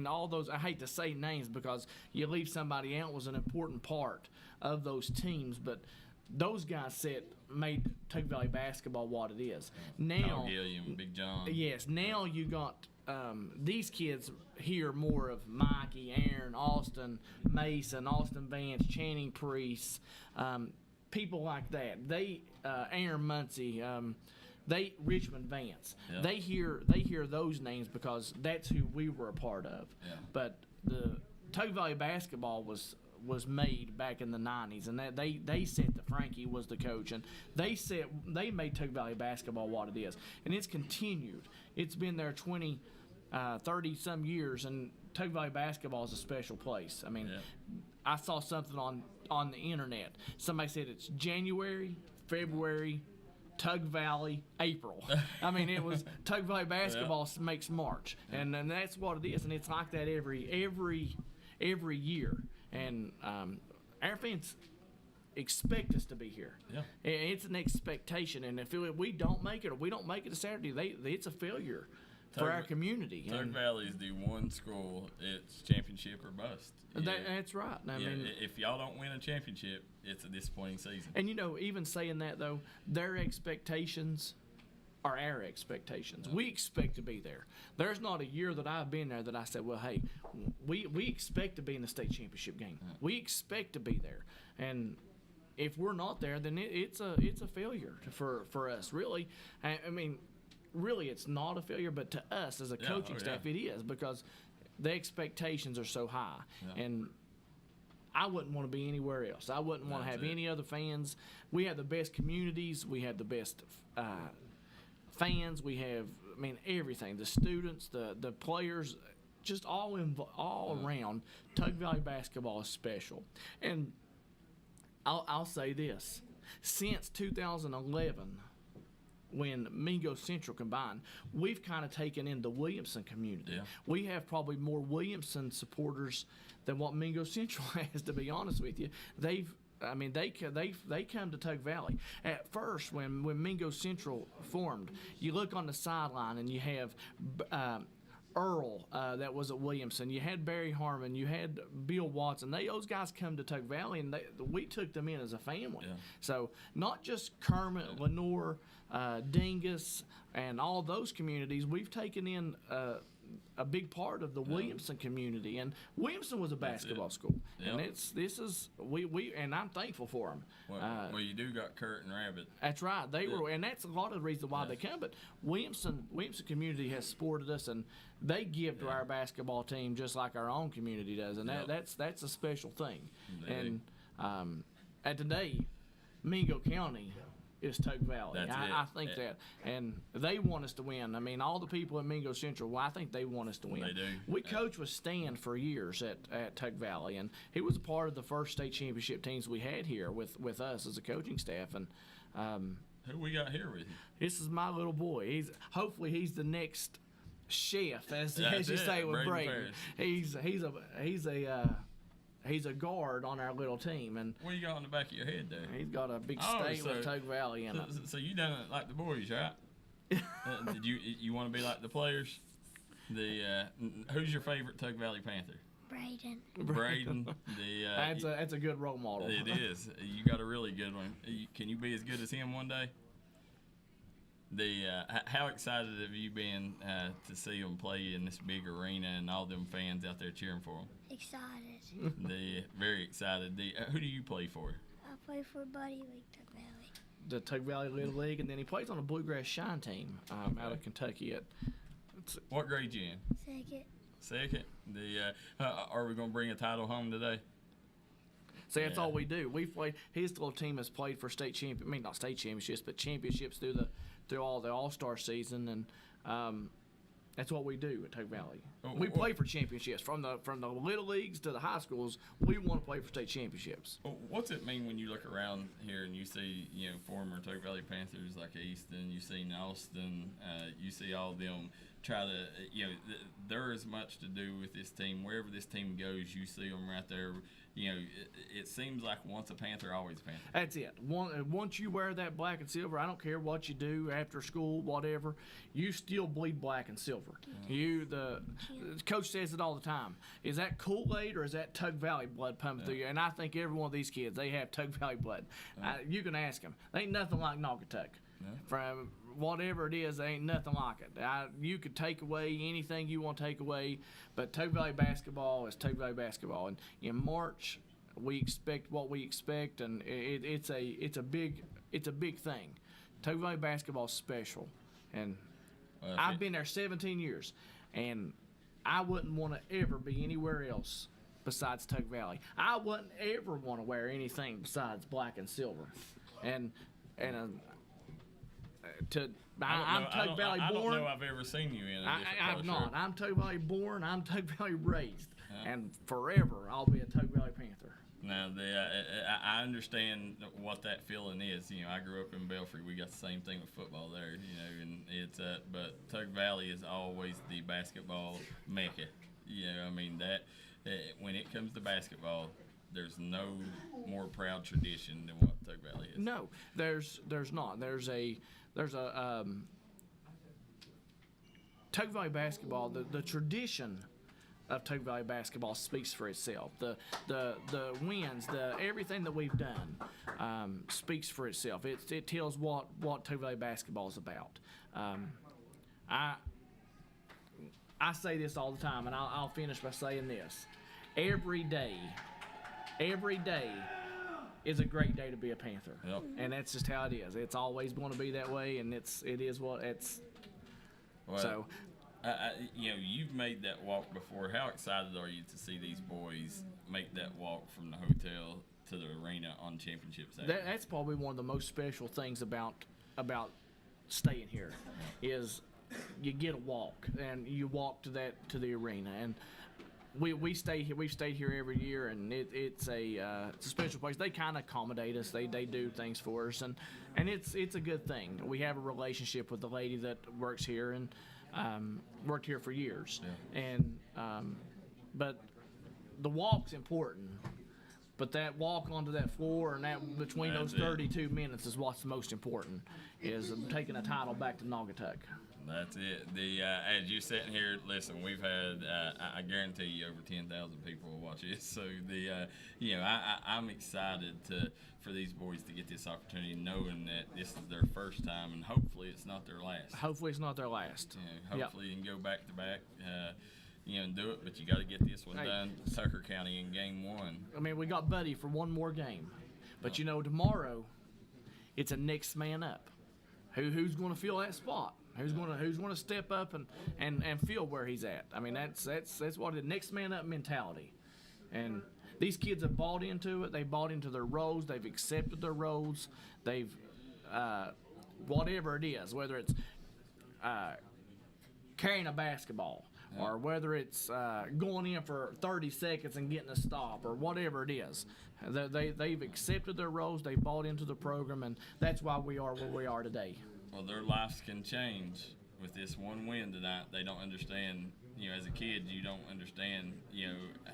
all those. I hate to say names because you leave somebody out was an important part of those teams, but those guys made Tug Valley basketball what it is. Now, Gilliam, Big John. Yes, now you got these kids hear more of Mikey, Aaron, Austin, Mason, Austin Vance, Channing Priest, people like that. Aaron Muncie, Richmond Vance. Yeah. They hear those names because that's who we were a part of. Yeah. But the Tug Valley basketball was made back in the 90s, and that they said that Frankie was the coach, and they made Tug Valley basketball what it is, and it's continued. It's been there 30 some years, and Tug Valley basketball is a special place. I mean, I saw something on the internet. Somebody said it's January, February, Tug Valley, April. I mean, it was Tug Valley basketball makes March, and that's what it is, and it's like that every year. And our fans expect us to be here. Yeah. It's an expectation, and if we don't make it or we don't make it to Saturday, it's a failure for our community. Tug Valley is the one school. It's championship or bust. That's right. I mean, if y'all don't win a championship, it's a disappointing season. And even saying that though, their expectations are our expectations. We expect to be there. There's not a year that I've been there that I said, well, hey, we expect to be in the state championship game. We expect to be there. And if we're not there, then it's a failure for us, really. I mean, really, it's not a failure, but to us as a coaching staff, it is, because the expectations are so high. Yeah. And I wouldn't want to be anywhere else. I wouldn't want to have any other fans. We have the best communities. We have the best fans. We have, everything. The students, the players, just all around. Tug Valley basketball is special. And I'll say this. Since 2011, when Mingo Central combined, we've kind of taken in the Williamson community. Yeah. We have probably more Williamson supporters than what Mingo Central has, to be honest with you. They come to Tug Valley. At first, when Mingo Central formed, you look on the sideline and you have Earl that was at Williamson. You had Barry Harmon. You had Bill Watson. Those guys come to Tug Valley, and we took them in as a family. Yeah. So not just Kermit, Lenore, Dingus, and all those communities. We've taken in a big part of the Williamson community, and Williamson was a basketball school, and and I'm thankful for them. Well, you do got Kurt and Rabbit. That's right. They were, and that's a lot of the reason why they come. But Williamson community has supported us, and they give to our basketball team just like our own community does, and that's a special thing. And today, Mingo County is Tug Valley. I think that. And they want us to win. I mean, all the people at Mingo Central, I think they want us to win. They do. We coached with Stan for years at Tug Valley, and he was a part of the first state championship teams we had here with us as a coaching staff. And who we got here with you? This is my little boy. Hopefully he's the next chef, as you say with Brayden. He's a guard on our little team. And what you got on the back of your head there? He's got a big state with Tug Valley in it. So you done it like the boys, right? Did you want to be like the players? Who's your favorite Tug Valley Panther? Braden. That's a good role model. It is. You got a really good one. Can you be as good as him one day? How excited have you been to see them play in this big arena and all them fans out there cheering for them? Excited. Very excited. Who do you play for? I play for Buddy League Tug Valley. The Tug Valley Little League, and then he plays on a Bluegrass Shine team out of Kentucky. What grade you in? Second. Are we going to bring a title home today? See, that's all we do. We've played. His little team has played for not state championships, but championships through all the All-Star season, and that's what we do at Tug Valley. We play for championships from the little leagues to the high schools. We want to play for state championships. What's it mean when you look around here and you see former Tug Valley Panthers like Easton, you see Austin, you see all them try to, there is much to do with this team. Wherever this team goes, you see them right there. It seems like once a Panther, always a Panther. That's it. Once you wear that black and silver, I don't care what you do after school, whatever, you still bleed black and silver. The coach says it all the time. Is that Kool-Aid or is that Tug Valley blood pumping through you? And I think every one of these kids, they have Tug Valley blood. You can ask them. They ain't nothing like Naugatuck. From whatever it is, there ain't nothing like it. You could take away anything you want to take away, but Tug Valley basketball is Tug Valley basketball. And in March, we expect what we expect, and it's a big thing. Tug Valley basketball is special, and I've been there 17 years, and I wouldn't want to ever be anywhere else besides Tug Valley. I wouldn't ever want to wear anything besides black and silver, I'm Tug Valley born. I don't know I've ever seen you in a different I've not. shirt. I'm Tug Valley born. I'm Tug Valley raised, and forever I'll be a Tug Valley Panther. Now, I understand what that feeling is. I grew up in Belfry. We got the same thing with football there. And it's but Tug Valley is always the basketball mecca. When it comes to basketball, there's no more proud tradition than what Tug Valley is. No, there's not. There's a Tug Valley basketball. The tradition of Tug Valley basketball speaks for itself. The wins, everything that we've done speaks for itself. It tells what Tug Valley basketball is about. I say this all the time, and I'll finish by saying this: every day is a great day to be a Panther. Yep. And that's just how it is. It's always going to be that way, and it is what it's. Well, so. You've made that walk before. How excited are you to see these boys make that walk from the hotel to the arena on championship Saturday? That's probably one of the most special things about staying here, is you get a walk and you walk to the arena, and we stay here. We've stayed here every year, and it's a special place. They kind of accommodate us. They do things for us, and it's a good thing. We have a relationship with the lady that works here, and worked here for years. Yeah. And but the walk's important. But that walk onto that floor and that between those 32 minutes is what's most important, is taking a title back to Naugatuck. That's it. As you're sitting here, listen, we've had, I guarantee you, over 10,000 people will watch this. So I'm excited for these boys to get this opportunity, knowing that this is their first time, and hopefully it's not their last. Hopefully it's not their last. Hopefully you can go back to back. And do it, but you got to get this one done. Tucker County in game 1. I mean, we got Buddy for one more game, but tomorrow, it's a next man up. Who's going to fill that spot? Who's going to step up and feel where he's at? I mean, that's what the next man up mentality. And these kids have bought into it. They bought into their roles. They've accepted their roles. They've whatever it is, whether it's carrying a basketball, or whether it's going in for 30 seconds and getting a stop, or whatever it is. They've accepted their roles, they bought into the program, and that's why we are where we are today. Well, their lives can change with this one win tonight. They don't understand, as a kid, you don't understand,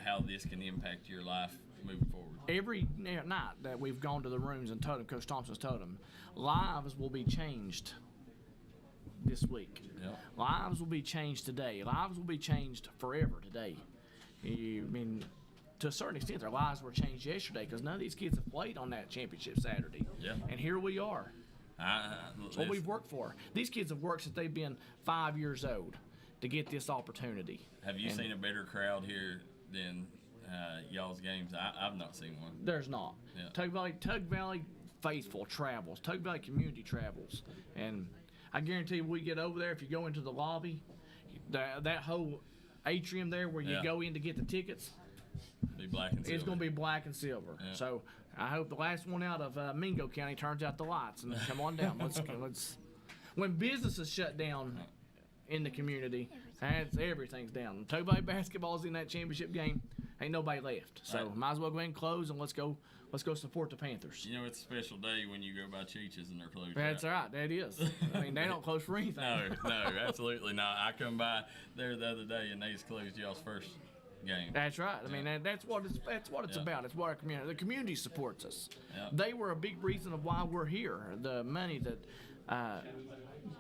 how this can impact your life moving forward. Every night that we've gone to the rooms and told them, Coach Thompson's told them, lives will be changed this week. Yep. Lives will be changed today. Lives will be changed forever today. To a certain extent, their lives were changed yesterday, because none of these kids have played on that championship Saturday. Yeah. And here we are. That's what we've worked for. These kids have worked since they've been 5 years old to get this opportunity. Have you seen a better crowd here than y'all's games? I've not seen one. There's not. Yeah. Tug Valley faithful travels. Tug Valley community travels. And I guarantee you, we get over there, if you go into the lobby, that whole atrium there where you go in to get the tickets, be black and silver. It's going to be black and silver. Yeah. So I hope the last one out of Mingo County turns out the lights and come on down. Let's. When businesses shut down in the community, everything's down. Tug Valley basketball's in that championship game. ain't nobody left. So Right. might as well go ahead and close, and let's go support the Panthers. You know, it's a special day when you go by Cheech's and they're closed. That's right. That is. I mean, they don't close for anything. No, absolutely not. I come by there the other day and they just closed y'all's first game. That's right. I mean, that's what it's Yeah. about. It's what our community. The community supports us. Yeah. They were a big reason of why we're here. The money that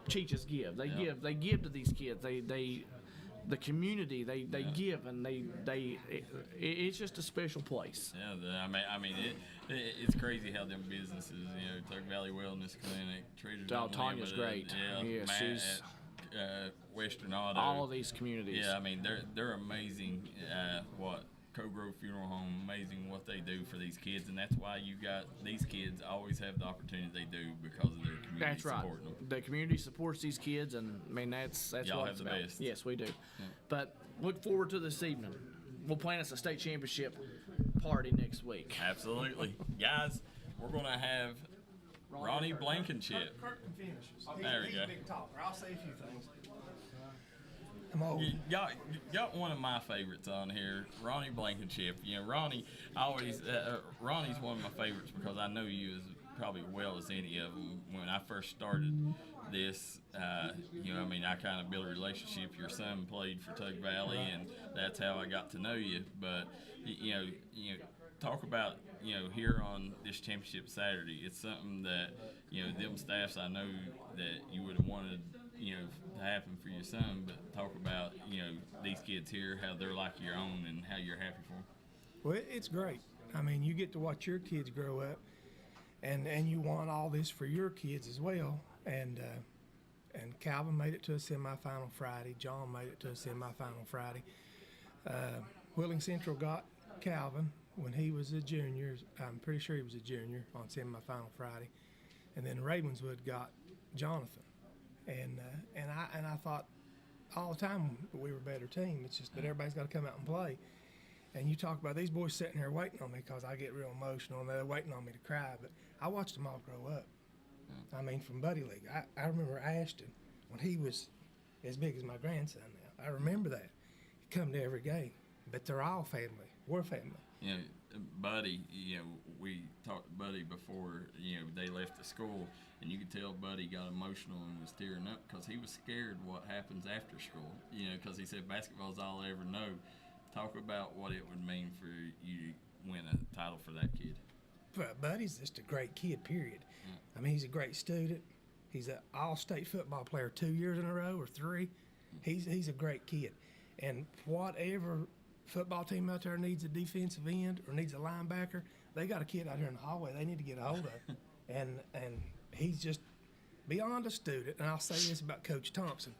Cheech's give. They give to these kids. The community. They give, and it's just a special place. Yeah, I mean, it's crazy how them businesses, Tug Valley Wellness Clinic, Treasures Tanya's Unlimited, great. Yeah, Matt she's at Western Auto. all of these communities. Yeah, I mean, they're amazing. What Co-Grove Funeral Home, amazing what they do for these kids, and that's why you got these kids always have the opportunity they do because of their community That's right. supporting them. The community supports these kids, and I mean that's Y'all what have it's the about. best. Yes, we do. But look forward to this evening. We'll plan us a state championship party next week. Absolutely, guys. We're gonna have Ronnie Blankenship. There we go. Big talker. I'll say a few things. You got one of my favorites on here, Ronnie Blankenship. Ronnie Ronnie's one of my favorites because I know you as probably well as any of them. When I first started this, I kind of built a relationship. Your son played for Tug Valley, and that's how I got to know you. But talk about here on this championship Saturday. It's something that them staffs I know that you would have wanted to happen for your son, but talk about these kids here, how they're like your own, and how you're happy for them. Well, it's great. I mean, you get to watch your kids grow up, and you want all this for your kids as well. And Calvin made it to a semifinal Friday. John made it to a semifinal Friday. Wheeling Central got Calvin when he was a junior. I'm pretty sure he was a junior on semifinal Friday, and then Ravenswood got Jonathan. And I thought all the time we were a better team. It's just that everybody's got to come out and play. And you talk about these boys sitting here waiting on me because I get real emotional and they're waiting on me to cry. But I watched them all grow up. I mean, from Buddy League. I remember Ashton when he was as big as my grandson now. I remember that. He come to every game. But they're all family. We're family. Buddy, we talked to Buddy before, they left the school, and you could tell Buddy got emotional and was tearing up because he was scared what happens after school, because he said basketball's all I ever know. Talk about what it would mean for you to win a title for that kid. But Buddy's just a great kid, period. I mean, he's a great student. He's an all-state football player 2 years in a row or 3. He's a great kid. And whatever football team out there needs a defensive end or needs a linebacker, they got a kid out here in the hallway they need to get a hold of. and he's just beyond a student. And I'll say this about Coach Thompson.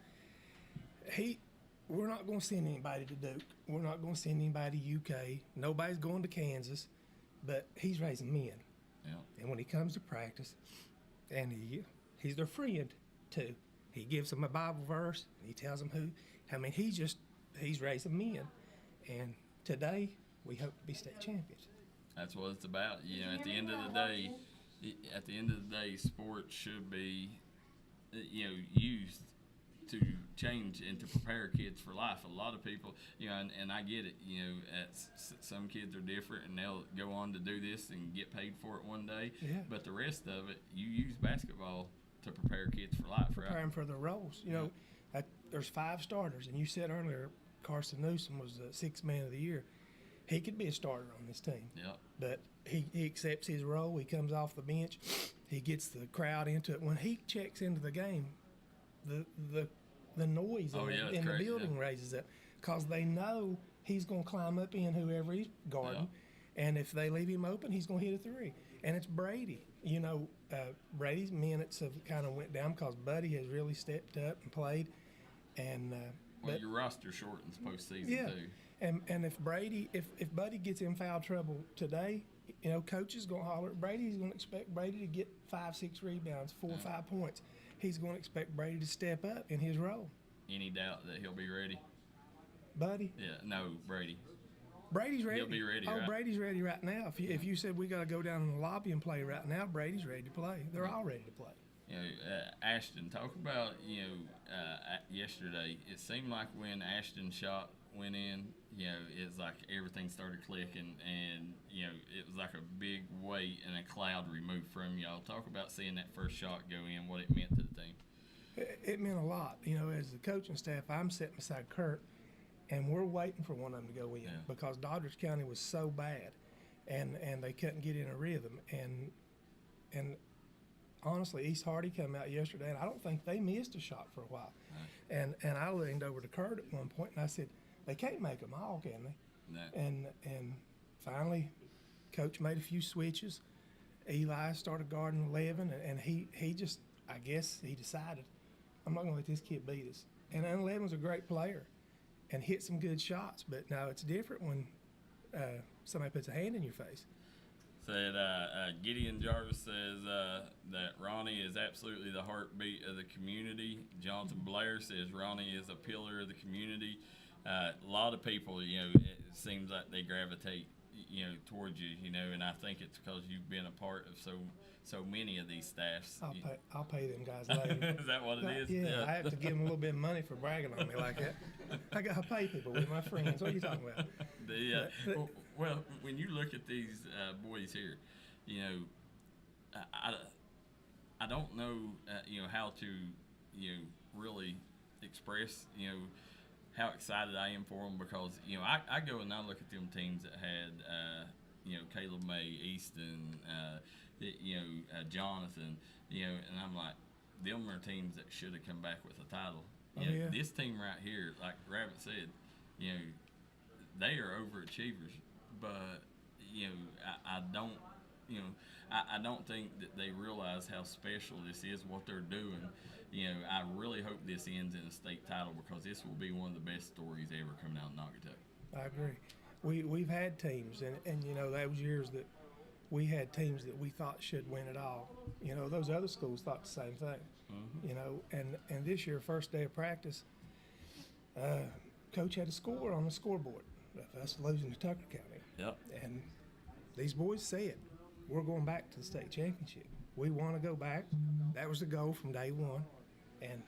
We're not going to send anybody to Duke. We're not going to send anybody to UK. Nobody's going to Kansas. But he's raising men. Yeah. And when he comes to practice, and he's their friend too. He gives them a Bible verse. And he tells them he's raising men. And today, we hope to be state champions. That's what it's about. At the end of the day, sports should be, used to change and to prepare kids for life. A lot of people, and I get it. Some kids are different, and they'll go on to do this and get paid for it one day. Yeah. But the rest of it, you use basketball to prepare kids for life. Prepare them for the roles. There's 5 starters, and you said earlier Carson Newsom was the 6th man of the year. He could be a starter on this team. Yeah. But he accepts his role. He comes off the bench. He gets the crowd into it. When he checks into the game, the noise in the building raises up because they know he's going to climb up in whoever he's guarding. Yeah. And if they leave him open, he's going to hit a 3. And it's Brady. Brady's minutes have kind of went down because Buddy has really stepped up and played. And your roster shortens postseason too. And if Buddy gets in foul trouble today, coach is going to holler at Brady. He's going to expect Brady to get 5-6 rebounds, 4 or 5 points. He's going to expect Brady to step up in his role. Any doubt that he'll be ready? Buddy? Yeah, no, Brady. Brady's ready. He'll be ready, right? Brady's ready right now. If you said we got to go down in the lobby and play right now, Brady's ready to play. They're all ready to play. Ashton, talk about, yesterday. It seemed like when Ashton shot went in, you know, it's like everything started clicking, and you know, it was like a big weight and a cloud removed from y'all. Talk about seeing that first shot go in, what it meant to the team. It meant a lot. You know, as the coaching staff, I'm sitting beside Kurt, and we're waiting for one of them to go in because Doddridge County was so bad, and they couldn't get in a rhythm. And honestly, East Hardy came out yesterday, and I don't think they missed a shot for a while. And I leaned over to Kurt at one point, and I said, they can't make them all, can they? No. And finally, Coach made a few switches. Eli started guarding 11, and he just, I guess, he decided, I'm not going to let this kid beat us. And 11's a great player and hit some good shots, but now it's different when somebody puts a hand in your face. Said Gideon Jarvis says that Ronnie is absolutely the heartbeat of the community. Jonathan Blair says Ronnie is a pillar of the community. A lot of people, you know, it seems like they gravitate, you know, towards you, you know, and I think it's because you've been a part of so many of these staffs. I'll pay them guys later. Is that what it is? Yeah, I have to give them a little bit of money for bragging on me like that. I got to pay people with my friends. What are you talking about? Well, when you look at these boys here, you know, I don't know, you know, how to, you know, really express, you know, how excited I am for them because, you know, I go and I look at them teams that had, you know, Caleb May, Easton, you know, Jonathan, you know, and I'm like, them are teams that should have come back with a title. You know, this team right here, like Rabbit said, you know, they are overachievers, but, you know, I don't, you know, I don't think that they realize how special this is, what they're doing. You know, I really hope this ends in a state title because this will be one of the best stories ever coming out of Naugatuck. I agree. We've had teams, and you know, those years that we had teams that we thought should win it all. You know, those other schools thought the same thing. Mm-hmm. You know, and this year, first day of practice, Coach had a score on the scoreboard of us losing to Tucker County. Yep. And these boys said, we're going back to the state championship. We want to go back. That was the goal from day one. And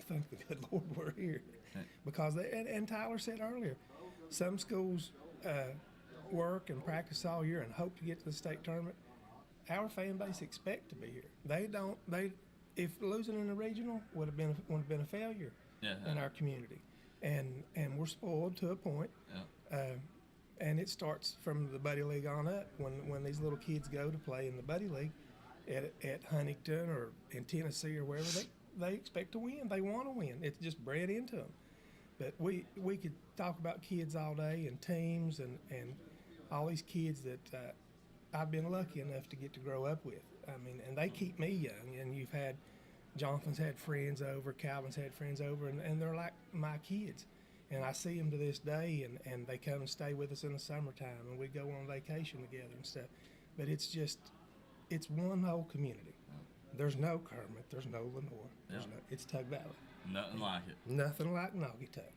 thank the good Lord we're here. Because, and Tyler said earlier, some schools work and practice all year and hope to get to the state tournament. Our fan base expect to be here. If losing in the regional would have been a failure in our community. And we're spoiled to a point. And it starts from the Buddy League on up when these little kids go to play in the Buddy League at Huntington or in Tennessee or wherever, they expect to win. They want to win. It's just bred into them. But we could talk about kids all day and teams and all these kids that I've been lucky enough to get to grow up with. I mean, and they keep me young. And you've had, Jonathan's had friends over, Calvin's had friends over, and they're like my kids. And I see them to this day, and they come and stay with us in the summertime, and we go on vacation together and stuff. But it's one whole community. There's no Kermit, there's no Lenore, it's Tug Valley. Nothing like it. Nothing like Naugatuck.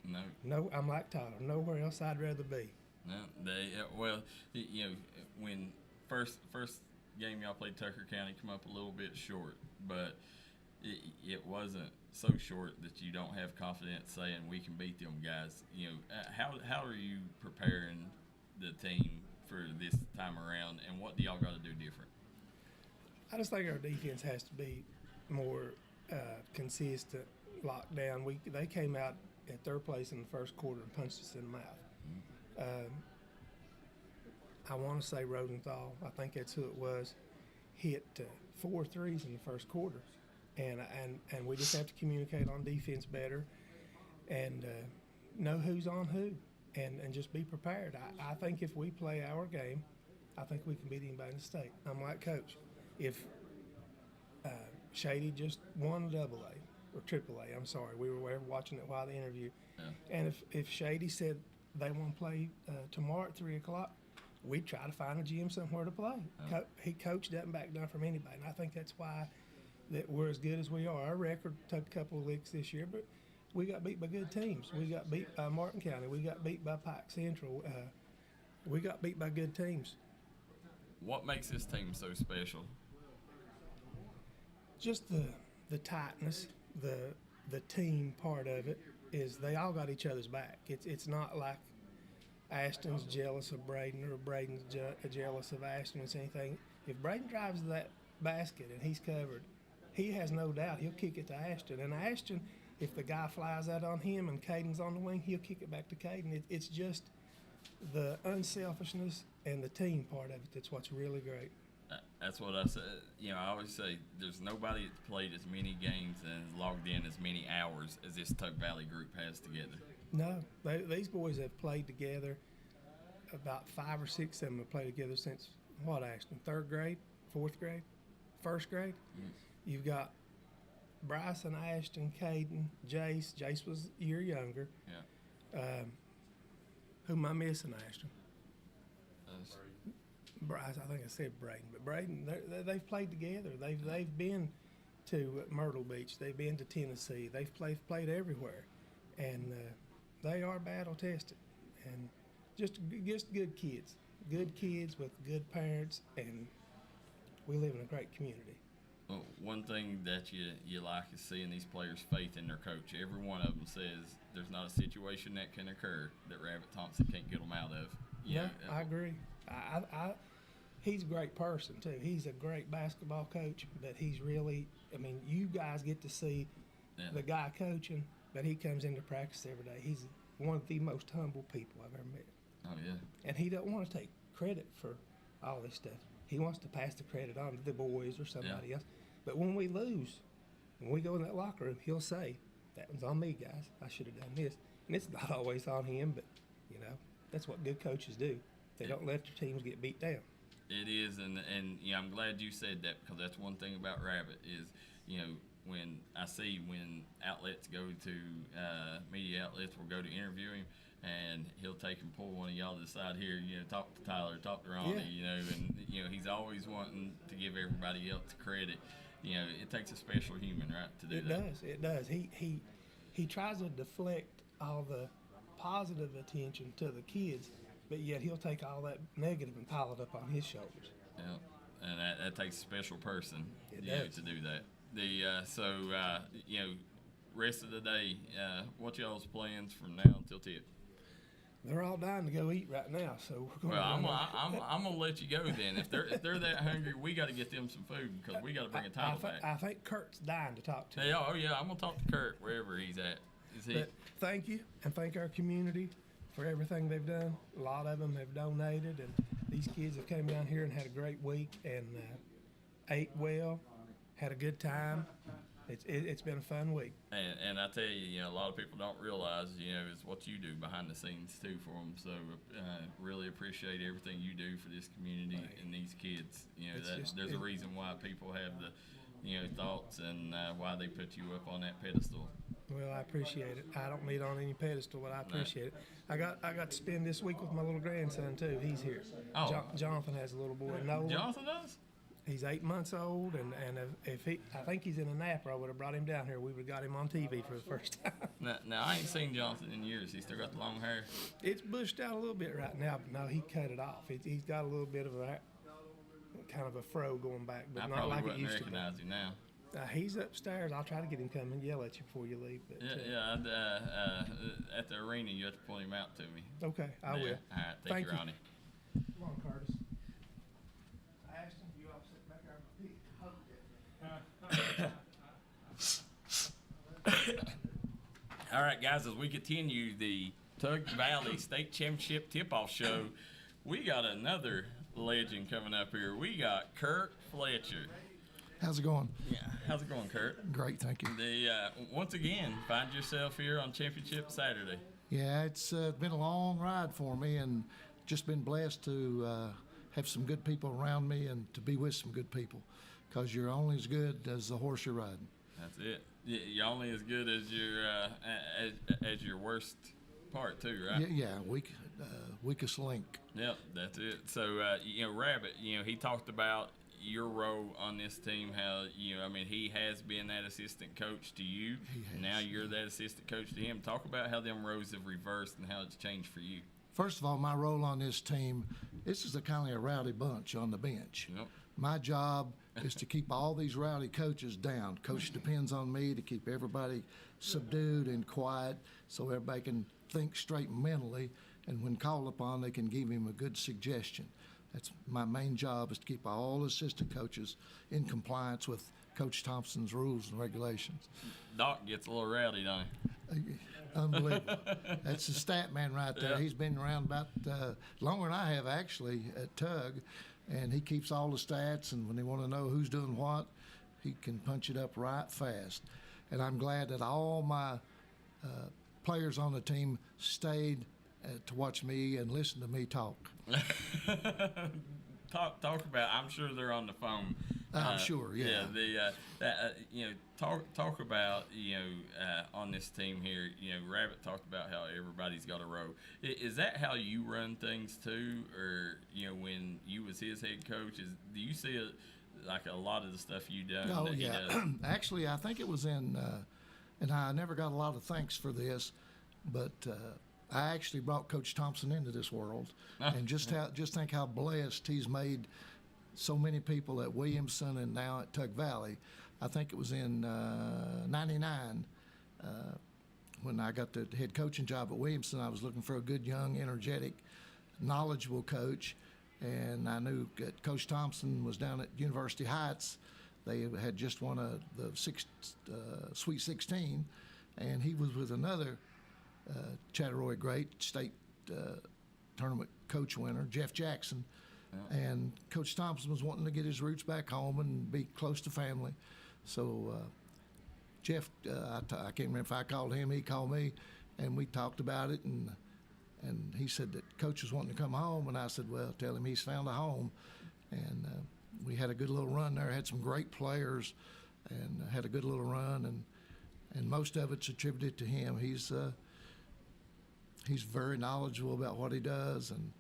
No, I'm like Tyler. Nowhere else I'd rather be. No, well, you know, when first game y'all played Tucker County, come up a little bit short, but it wasn't so short that you don't have confidence saying we can beat them guys. You know, how are you preparing the team for this time around, and what do y'all got to do different? I just think our defense has to be more consistent, locked down. They came out at third place in the first quarter and punched us in the mouth. I want to say Rosenthal, I think that's who it was, hit 4 threes in the first quarter. And we just have to communicate on defense better and know who's on who and just be prepared. I think if we play our game, I think we can beat anybody in the state. I'm like Coach. If Shady just won AA or AAA, I'm sorry, we were watching it while the interview. Yeah. And if Shady said they want to play tomorrow at 3 o'clock, we'd try to find a gym somewhere to play. Coach doesn't back down from anybody, and I think that's why that we're as good as we are. Our record took a couple of licks this year, but we got beat by good teams. We got beat by Martin County. We got beat by Pike Central. We got beat by good teams. What makes this team so special? Just the tightness, the team part of it. is they all got each other's back. It's not like Ashton's jealous of Braden or Braden's jealous of Ashton or anything. If Braden drives that basket and he's covered, he has no doubt he'll kick it to Ashton. And Ashton, if the guy flies out on him and Caden's on the wing, he'll kick it back to Caden. It's just the unselfishness and the team part of it that's what's really great. That's what I said. I always say there's nobody that's played as many games and has logged in as many hours as this Tug Valley group has together. No, these boys have played together. About 5 or 6 of them have played together since, what, Ashton, 3rd grade, 4th grade, 1st grade? Mm. You've got Bryson, Ashton, Caden, Jace. Jace was a year younger. Yeah. Who am I missing, Ashton? Bryce, I think I said Braden, but Braden, they've played together. They've been to Myrtle Beach. They've been to Tennessee. They've played everywhere, and they are battle tested, and just good kids with good parents, and we live in a great community. Well, one thing that you like is seeing these players' faith in their coach. Every one of them says there's not a situation that can occur that Rabbit Thompson can't get them out of. Yeah, I agree. He's a great person, too. He's a great basketball coach, but he's really, you guys get to see the guy coaching, but he comes into practice every day. He's one of the most humble people I've ever met. Oh, yeah. And he don't want to take credit for all this stuff. He wants to pass the credit on to the boys or somebody else. But when we lose, when we go in that locker room, he'll say, that one's on me, guys. I should have done this. And it's not always on him, but, that's what good coaches do. They don't let their teams get beat down. It is, and I'm glad you said that, because that's one thing about Rabbit is, when I see when outlets go to, media outlets will go to interview him, and he'll take and pull one of y'all to the side here, talk to Tyler, talk to Ronnie, and, he's always wanting to give everybody else credit. It takes a special human, right, to do that. It does. He tries to deflect all the positive attention to the kids, but yet he'll take all that negative and pile it up on his shoulders. Yeah, and that takes a special person to do that. Rest of the day, what y'all's plans from now until tip? They're all dying to go eat right now, so we're going. Well, I'm gonna let you go then. If they're that hungry, we got to get them some food because we got to bring a title back. I think Kurt's dying to talk to. Yeah, I'm gonna talk to Kurt wherever he's at. But thank you, and thank our community for everything they've done. A lot of them have donated, and these kids have come down here and had a great week and ate well, had a good time. It's been a fun week. And I tell you, a lot of people don't realize, is what you do behind the scenes too for them. So really appreciate everything you do for this community and these kids. There's a reason why people have the thoughts and why they put you up on that pedestal. Well, I appreciate it. I don't meet on any pedestal, but I appreciate it. I got to spend this week with my little grandson too. He's here. Oh. Jonathan has a little boy. Nolan. Jonathan does? He's 8 months old, and I think he's in a nap, or I would have brought him down here. We would have got him on TV for the first time. Now I ain't seen Jonathan in years. He's still got the long hair. It's bushed out a little bit right now, but no, he cut it off. He's got a little bit of a kind of a fro going back, but not like it used to be. I probably wouldn't recognize him now. He's upstairs. I'll try to get him come and yell at you before you leave. But, at the arena, you have to point him out to me. Okay, I will. All right, thank you, Ronnie. Come on, Curtis. Ashton, you all sit back there. All right, guys, as we continue the Tug Valley State Championship tip-off show, we got another legend coming up here. We got Kurt Fletcher. How's it going? Yeah, how's it going, Kurt? Great, thank you. Once again, find yourself here on Championship Saturday. Yeah, it's been a long ride for me, and just been blessed to have some good people around me and to be with some good people, because you're only as good as the horse you're riding. That's it. You're only as good as your worst part too, right? Yeah, weakest link. Yep, that's it. So, Rabbit, he talked about your role on this team, how he has been that assistant coach to you. Now you're that assistant coach to him. Talk about how them roles have reversed and how it's changed for you. First of all, my role on this team, this is a kind of a rowdy bunch on the bench. Yep. My job is to keep all these rowdy coaches down. Coach depends on me to keep everybody subdued and quiet so everybody can think straight mentally, and when called upon, they can give him a good suggestion. That's my main job, is to keep all assistant coaches in compliance with Coach Thompson's rules and regulations. Doc gets a little rowdy, don't he? Unbelievable. That's the stat man right there. Yeah. He's been around about longer than I have, actually, at Tug, and he keeps all the stats, and when they want to know who's doing what, he can punch it up right fast. And I'm glad that all my players on the team stayed to watch me and listen to me talk. Talk about. I'm sure they're on the phone. I'm sure, yeah. Talk about on this team here. Rabbit talked about how everybody's got a row. Is that how you run things too, or when you was his head coach? Do you see like a lot of the stuff you done? Oh that yeah. He does? Actually, I think it was in, and I never got a lot of thanks for this, but. I actually brought Coach Thompson into this world, and just think how blessed he's made so many people at Williamson and now at Tug Valley. I think it was in '99 when I got the head coaching job at Williamson. I was looking for a good, young, energetic, knowledgeable coach, and I knew that Coach Thompson was down at University Heights. They had just won the Sweet 16, and he was with another Chatteroy great state tournament coach winner, Jeff Jackson. Yeah. And Coach Thompson was wanting to get his roots back home and be close to family. So Jeff, I can't remember if I called him, he called me, and we talked about it, and he said that Coach was wanting to come home, and I said, well, tell him he's found a home. And we had a good little run there, had some great players, and had a good little run, and most of it's attributed to him. He's very knowledgeable about what he does, and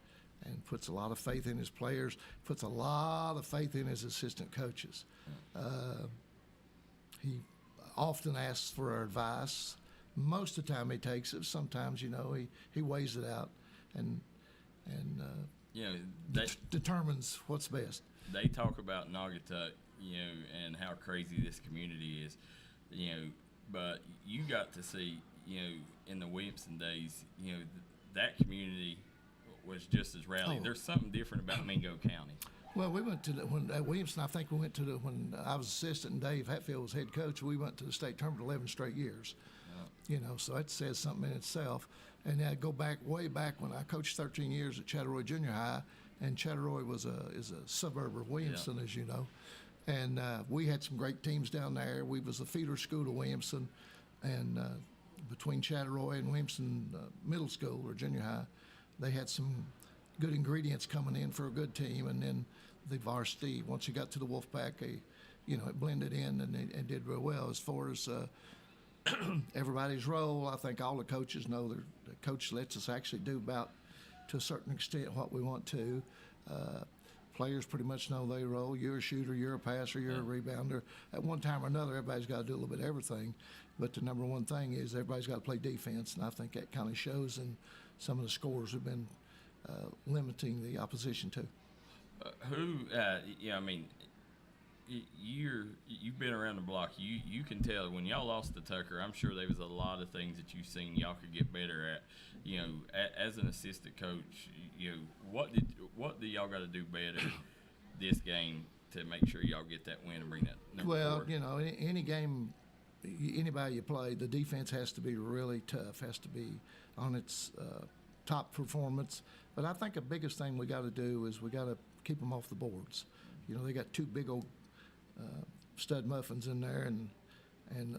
puts a lot of faith in his players, puts a lot of faith in his assistant coaches. He often asks for our advice. Most of the time he takes it. Sometimes, he weighs it out and determines what's best. They talk about Naugatuck, and how crazy this community is, but you got to see, in the Williamson days, that community was just as rowdy. Oh. There's something different about Mingo County. Well, we went to when at Williamson. I think we went to when I was assistant and Dave Hatfield was head coach. We went to the state tournament 11 straight years. Yeah. So that says something in itself. And I go back way back when I coached 13 years at Chatteroy Junior High, and Chatteroy is a suburb of Williamson, as you know. And we had some great teams down there. We was a feeder school to Williamson, and between Chatteroy and Williamson Middle School or Junior High, they had some good ingredients coming in for a good team. And then the varsity, once you got to the Wolfpack, it blended in and did real well. As far as everybody's role, I think all the coaches know the coach lets us actually do about, to a certain extent, what we want to. Players pretty much know their role. You're a shooter, you're a passer, you're a rebounder. At one time or another, everybody's got to do a little bit of everything. But the number one thing is everybody's got to play defense, and I think that kind of shows in some of the scores we've been limiting the opposition to. You've been around the block. You can tell when y'all lost to Tucker, I'm sure there was a lot of things that you've seen y'all could get better at. As an assistant coach, what do y'all got to do better this game to make sure y'all get that win and bring that number forward? Any game, anybody you play, the defense has to be really tough, has to be on its top performance. But I think the biggest thing we got to do is we got to keep them off the boards. They got two big old stud muffins in there, and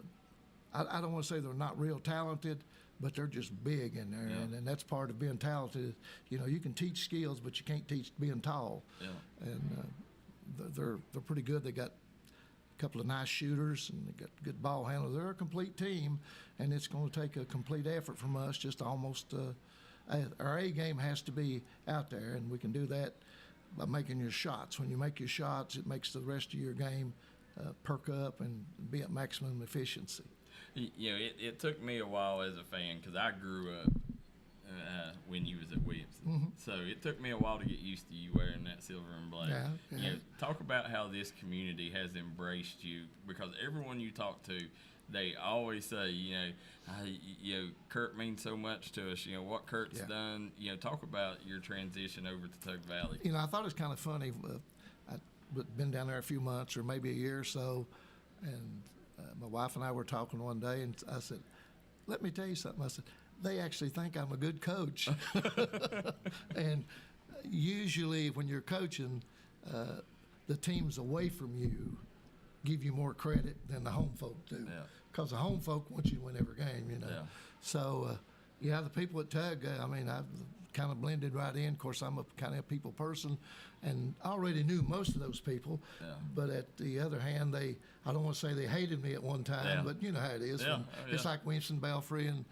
I don't want to say they're not real talented, but they're just big in there, and that's part of being talented. You can teach skills, but you can't teach being tall. Yeah. And they're pretty good. They got a couple of nice shooters, and they got good ball handlers. They're a complete team, and it's going to take a complete effort from us. Just almost our A game has to be out there, and we can do that by making your shots. When you make your shots, it makes the rest of your game perk up and be at maximum efficiency. It took me a while as a fan because I grew up when you was at Williamson. So it took me a while to get used to you wearing that silver and black. Yeah. You know, talk about how this community has embraced you, because everyone you talk to, they always say, Kurt means so much to us. What Kurt's done. Talk about your transition over to Tug Valley. I thought it was kind of funny. I'd been down there a few months or maybe a year or so, and my wife and I were talking one day, and I said, "Let me tell you something." I said, "They actually think I'm a good coach." And usually when you're coaching, the teams away from you give you more credit than the home folk do. Because the home folk want you to win every game, So, the people at Tug, I've kind of blended right in. Of course, I'm a kind of a people person, and I already knew most of those people. But at the other hand, I don't want to say they hated me at one time, but you know how it is. It's like Williamson Belfry and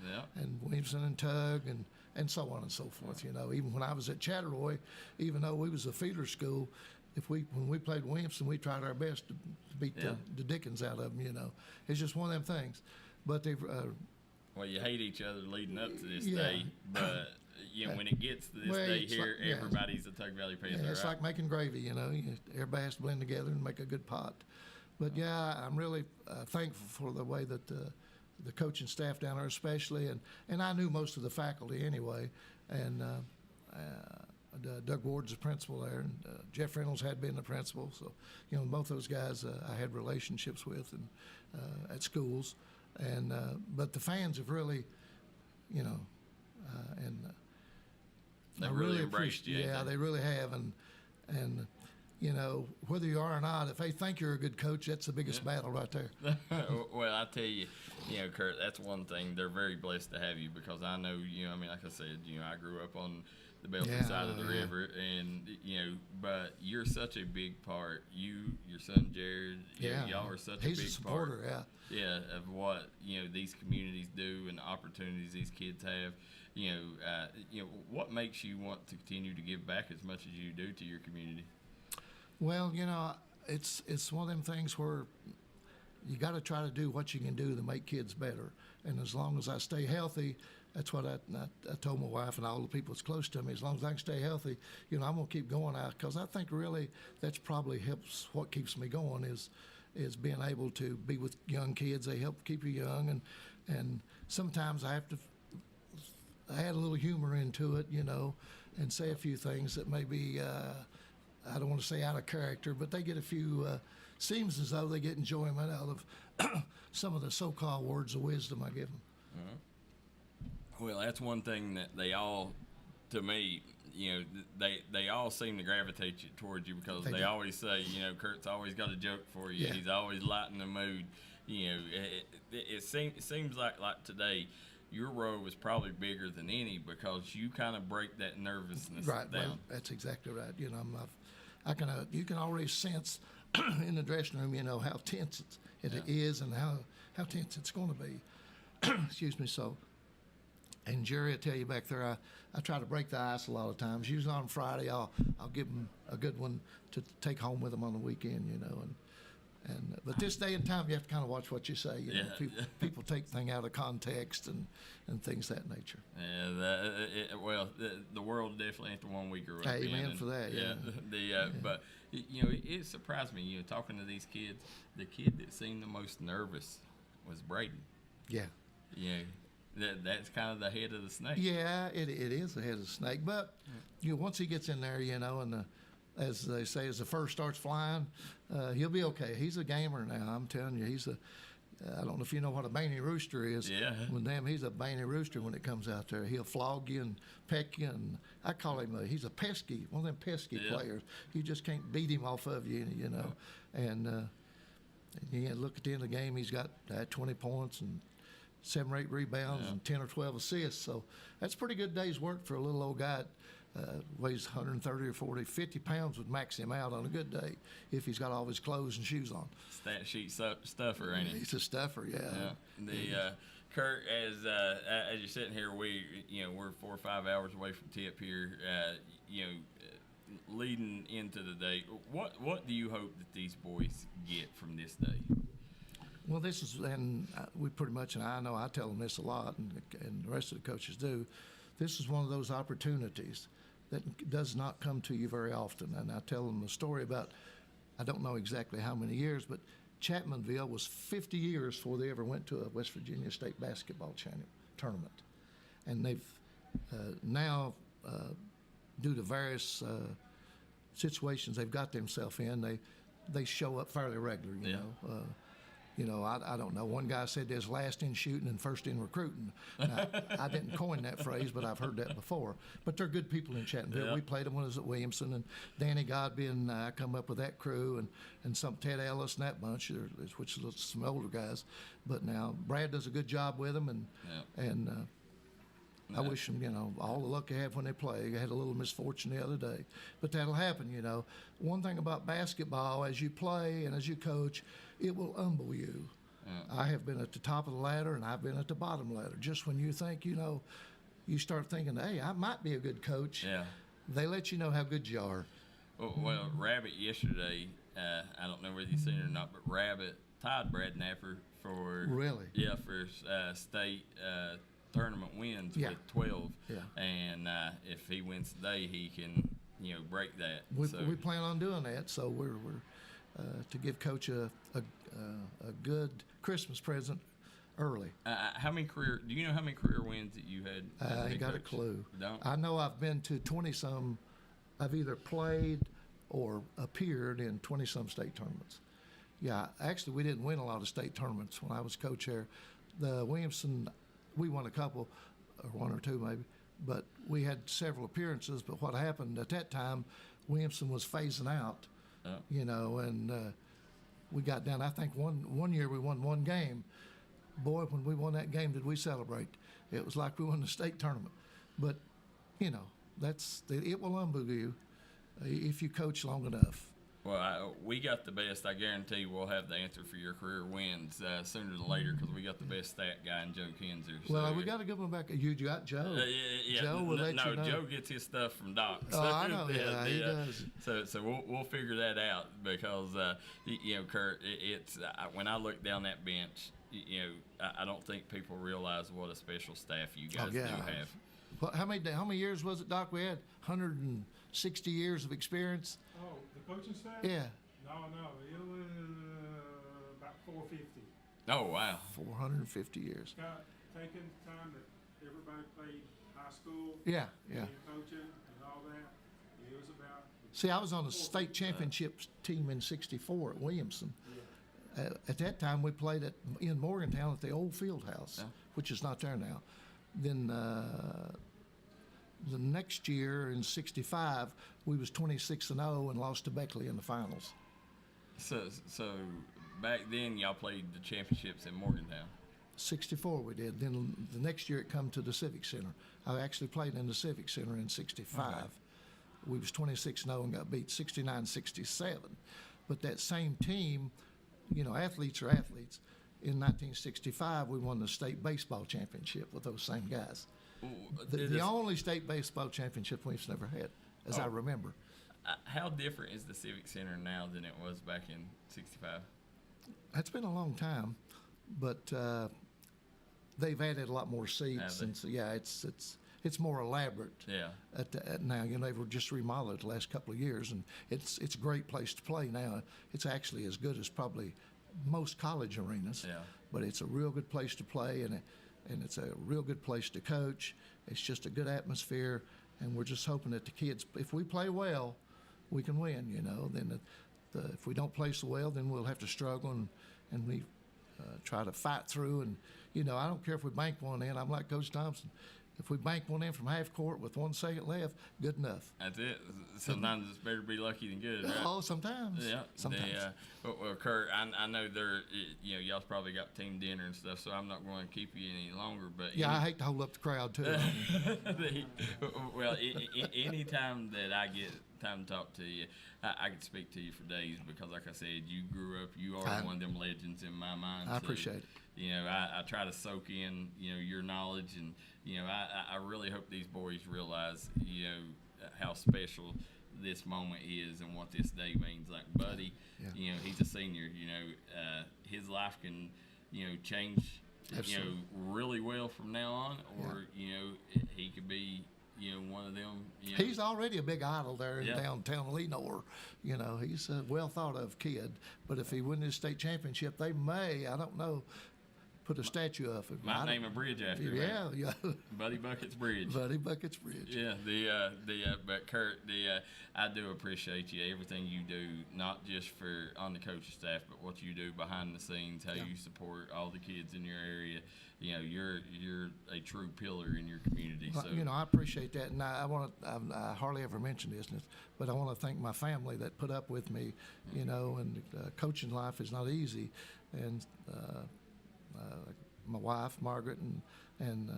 Williamson and Tug and so on and so forth. Even when I was at Chatteroy, even though we was a feeder school, when we played Williamson, we tried our best to beat the dickens out of them. It's just one of them things. But they've well, you hate each other leading up to this day, but when it gets to this day here, everybody's a Tug Valley Panther. It's like making gravy. Everybody has to blend together and make a good pot. But I'm really thankful for the way that the coaching staff down there, especially, and I knew most of the faculty anyway, and. Doug Ward's the principal there, and Jeff Reynolds had been the principal. So, both those guys I had relationships with and at schools. And but the fans have really, they really embraced you. Yeah, they really have. And whether you are or not, if they think you're a good coach, that's the biggest battle right there. Well, I tell you, Kurt, that's one thing. They're very blessed to have you, because I know, like I said, I grew up on the Belfry side of the river, and but you're such a big part. Your son Jared, y'all are such a big supporter, part. Of what these communities do and the opportunities these kids have. What makes you want to continue to give back as much as you do to your community? Well, it's one of them things where you got to try to do what you can do to make kids better. And as long as I stay healthy, that's what I told my wife and all the people that's close to me. As long as I can stay healthy, I'm going to keep going out, because I think really that's probably helps. What keeps me going is being able to be with young kids. They help keep you young, and sometimes I have to add a little humor into it, and say a few things that maybe I don't want to say out of character, but they get a few. Seems as though they get enjoyment out of some of the so-called words of wisdom I give them. Well, that's one thing that they all, to me, they all seem to gravitate towards you, because they always say, Kurt's always got a joke for you. He's always lighting the mood. It seems like today, your role is probably bigger than any, because you kind of break that nervousness down. Well, that's exactly right. You can already sense in the dressing room, how tense it is and how tense it's going to be. Excuse me. So. And Jerry will tell you back there, I try to break the ice a lot of times. Usually on Friday, I'll give them a good one to take home with them on the weekend, but this day and time, you have to kind of watch what you say. People take things out of context and things of that nature. Yeah, the world definitely ain't the one we grew up in. Amen for that. But it surprised me. Talking to these kids, the kid that seemed the most nervous was Braden. Yeah. That's kind of the head of the snake. Yeah, it is the head of the snake. But once he gets in there, and as they say, as the fur starts flying, he'll be okay. He's a gamer now. I'm telling you, I don't know if you know what a baney rooster is. Yeah. He's a baney rooster when it comes out there. He'll flog you and peck you, and I call him he's a pesky, one of them pesky players. You just can't beat him off of you, And you look at the end of the game, he's got 20 points and 7 or 8 rebounds and 10 or 12 assists. So that's a pretty good day's work for a little old guy. Weighs 130 or 40, 50 pounds would max him out on a good day if he's got all his clothes and shoes on. Stat sheet stuffer, ain't he? He's a stuffer, yeah. Kurt, as you're sitting here, we're 4 or 5 hours away from tip here. Leading into the day, what do you hope that these boys get from this day? Well, we pretty much, and I know I tell them this a lot, and the rest of the coaches do. this is one of those opportunities that does not come to you very often. And I tell them a story about, I don't know exactly how many years, but Chapmanville was 50 years before they ever went to a West Virginia State basketball tournament. And they've now, due to various situations they've got themselves in, they show up fairly regular, you know. I don't know. One guy said there's last in shooting and first in recruiting. Now, I didn't coin that phrase, but I've heard that before. But they're good people in Chattanooga. Yeah. We played them when I was at Williamson, and Danny Godby and I come up with that crew, and some Ted Ellis and that bunch, which is some older guys. But now Brad does a good job with them, and I wish them, all the luck they have when they play. I had a little misfortune the other day, but that'll happen, One thing about basketball, as you play and as you coach, it will humble you. Yeah. I have been at the top of the ladder, and I've been at the bottom ladder. Just when you think, you start thinking, hey, I might be a good coach. Yeah. They let you know how good you are. Well, Rabbit yesterday, I don't know whether you've seen it or not, but Rabbit tied Brad Napper for state tournament wins with 12. Yeah. And if he wins today, he can, break that. We plan on doing that, so we're to give Coach a good Christmas present early. Do you know how many career wins that you had? I ain't got a clue. Don't? I know I've been to 20-some. I've either played or appeared in 20-some state tournaments. Yeah, actually, we didn't win a lot of state tournaments when I was coach there. The Williamson, we won a couple, or one or two maybe, but we had several appearances. But what happened at that time, Williamson was phasing out, and we got down. I think one year we won one game. Boy, when we won that game, did we celebrate. It was like we won the state tournament. But, it will humble you if you coach long enough. Well, we got the best. I guarantee we'll have the answer for your career wins sooner than later because we got the best stat guy in Joe Kinzer. So. Well, we got to give him back. You got Joe. Yeah. Joe will let you know. Joe gets his stuff from Doc. Oh, I know. Yeah, he does. So we'll figure that out because Kurt, it's when I look down that bench, I don't think people realize what a special staff you guys do have. Well, how many years was it, Doc? We had 160 years of experience. Oh, the coaching staff? Yeah. No, it was about 450. Oh, wow. 450 years. Taking the time that everybody played high school. Yeah. And coaching and all that, it was about. See, I was on the state championship team in '64 at Williamson. Yeah. At that time, we played in Morgantown at the old field house, which is not there now. Then the next year in '65, we was 26-0 and lost to Beckley in the finals. So back then y'all played the championships in Morgantown. '64 we did. Then the next year it come to the Civic Center. I actually played in the Civic Center in '65. Okay. We was 26-0 and got beat 69-67. But that same team, athletes are athletes. In 1965, we won the state baseball championship with those same guys. The only state baseball championship we've never had, as I remember. How different is the Civic Center now than it was back in '65? It's been a long time, but they've added a lot more seats, and so, it's more elaborate. Yeah. Now, they were just remodeled the last couple of years, and it's a great place to play now. It's actually as good as probably most college arenas. Yeah. But it's a real good place to play, and it's a real good place to coach. It's just a good atmosphere, and we're just hoping that the kids, if we play well, we can win. Then if we don't play so well, then we'll have to struggle, and we try to fight through. And I don't care if we bank one in. I'm like Coach Thompson. If we bank one in from half court with 1 second left, good enough. That's it. Sometimes it's better to be lucky than good, right? Oh, sometimes. Yeah. Sometimes. Well, Kurt, I know y'all's probably got team dinner and stuff, so I'm not going to keep you any longer. But I hate to hold up the crowd too. Well, any time that I get time to talk to you, I could speak to you for days because, like I said, you grew up. You are one of them legends in my mind. I appreciate it. I try to soak in, your knowledge, and I really hope these boys realize, how special this moment is and what this day means. Like Buddy, he's a senior. His life can, change really well from now on, or he could be one of them. He's already a big idol there in Yeah. downtown Lenore. He's a well thought of kid. But if he wins his state championship, they may, I don't know, put a statue of him. Might name a bridge after him. Yeah. Buddy Buckets Bridge. Buddy Buckets Bridge. Yeah, but Kurt, I do appreciate you, everything you do, not just for on the coaching staff, but what you do behind the scenes, how you support all the kids in your area. You're a true pillar in your community. So I appreciate that, and I hardly ever mention this, but I want to thank my family that put up with me. And coaching life is not easy, and my wife Margaret and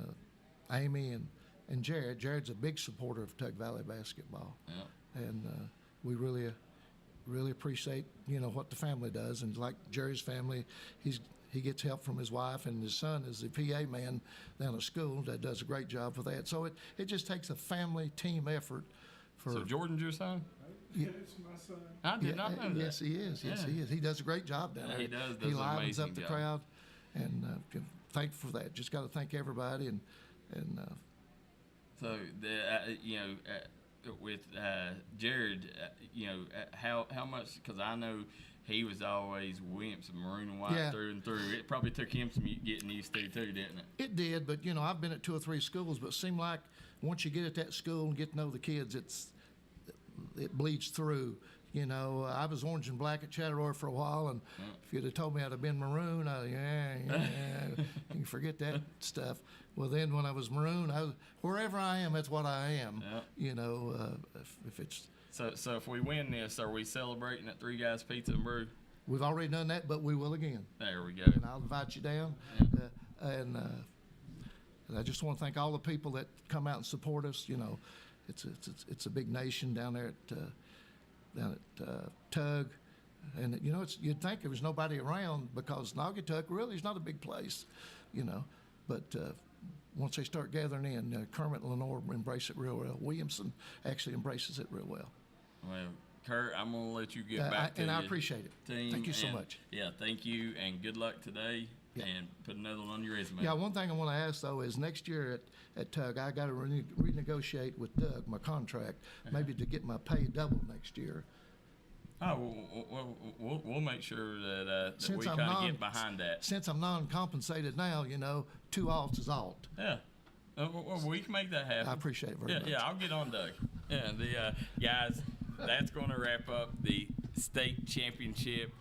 Amy and Jared. Jared's a big supporter of Tug Valley basketball, and we really appreciate what the family does. And like Jerry's family, he gets help from his wife, and his son is the PA man down at school that does a great job for that. So it just takes a family team effort. So Jordan's your son? Yeah. It's my son. I did not know that. Yes, he is. Yes, he is. He does a great job down there. He does He an livens amazing up the job. crowd, and thankful for that. Just got to thank everybody, and So with Jared, how much? Because I know he was always Williamson maroon and white through and through. It probably took him some getting used to too, didn't it? it did. But I've been at 2 or 3 schools, but it seemed like once you get at that school and get to know the kids, it bleeds through. I was orange and black at Chatteroy for a while, and if you'd have told me I'd have been maroon, you can forget that stuff. Well, then when I was maroon, wherever I am, that's what I am. If it's so if we win this, are we celebrating at Three Guys Pizza and Brew? We've already done that, but we will again. There we go. And I'll invite you down. And I just want to thank all the people that come out and support us. It's a big nation down there at Tug, and you'd think there was nobody around because Naugatuck really is not a big place, but once they start gathering in, Kermit and Lenore embrace it real well. Williamson actually embraces it real well. Well, Kurt, I'm going to let you get back to and I your appreciate it. team, Thank you so much. Yeah, thank you, and good luck today, and put another one on your resume. Yeah, one thing I want to ask, though, is next year at Tug, I got to renegotiate with Doug my contract, maybe to get my pay double next year. Oh, we'll make sure that we kind of get behind that. Since I'm non-compensated now, 2 alts is alt. Yeah. Well, we can make that happen. I appreciate it very much. Yeah, I'll get on Doug. Yeah, guys, that's going to wrap up the state championship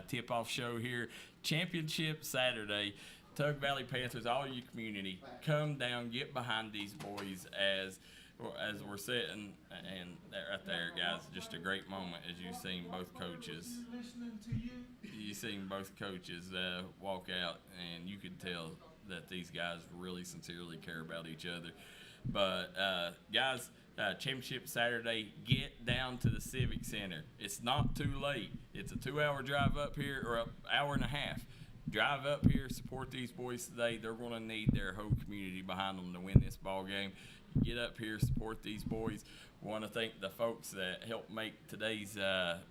tip-off show here. Championship Saturday. Tug Valley Panthers, all your community, come down, get behind these boys as we're sitting, and right there, guys, just a great moment as you've seen both coaches. You've seen both coaches walk out, and you could tell that these guys really sincerely care about each other. But guys, championship Saturday, get down to the Civic Center. It's not too late. It's a 2-hour drive up here, or an hour and a half. Drive up here, support these boys today. They're going to need their whole community behind them to win this ball game. Get up here, support these boys. We want to thank the folks that helped make today's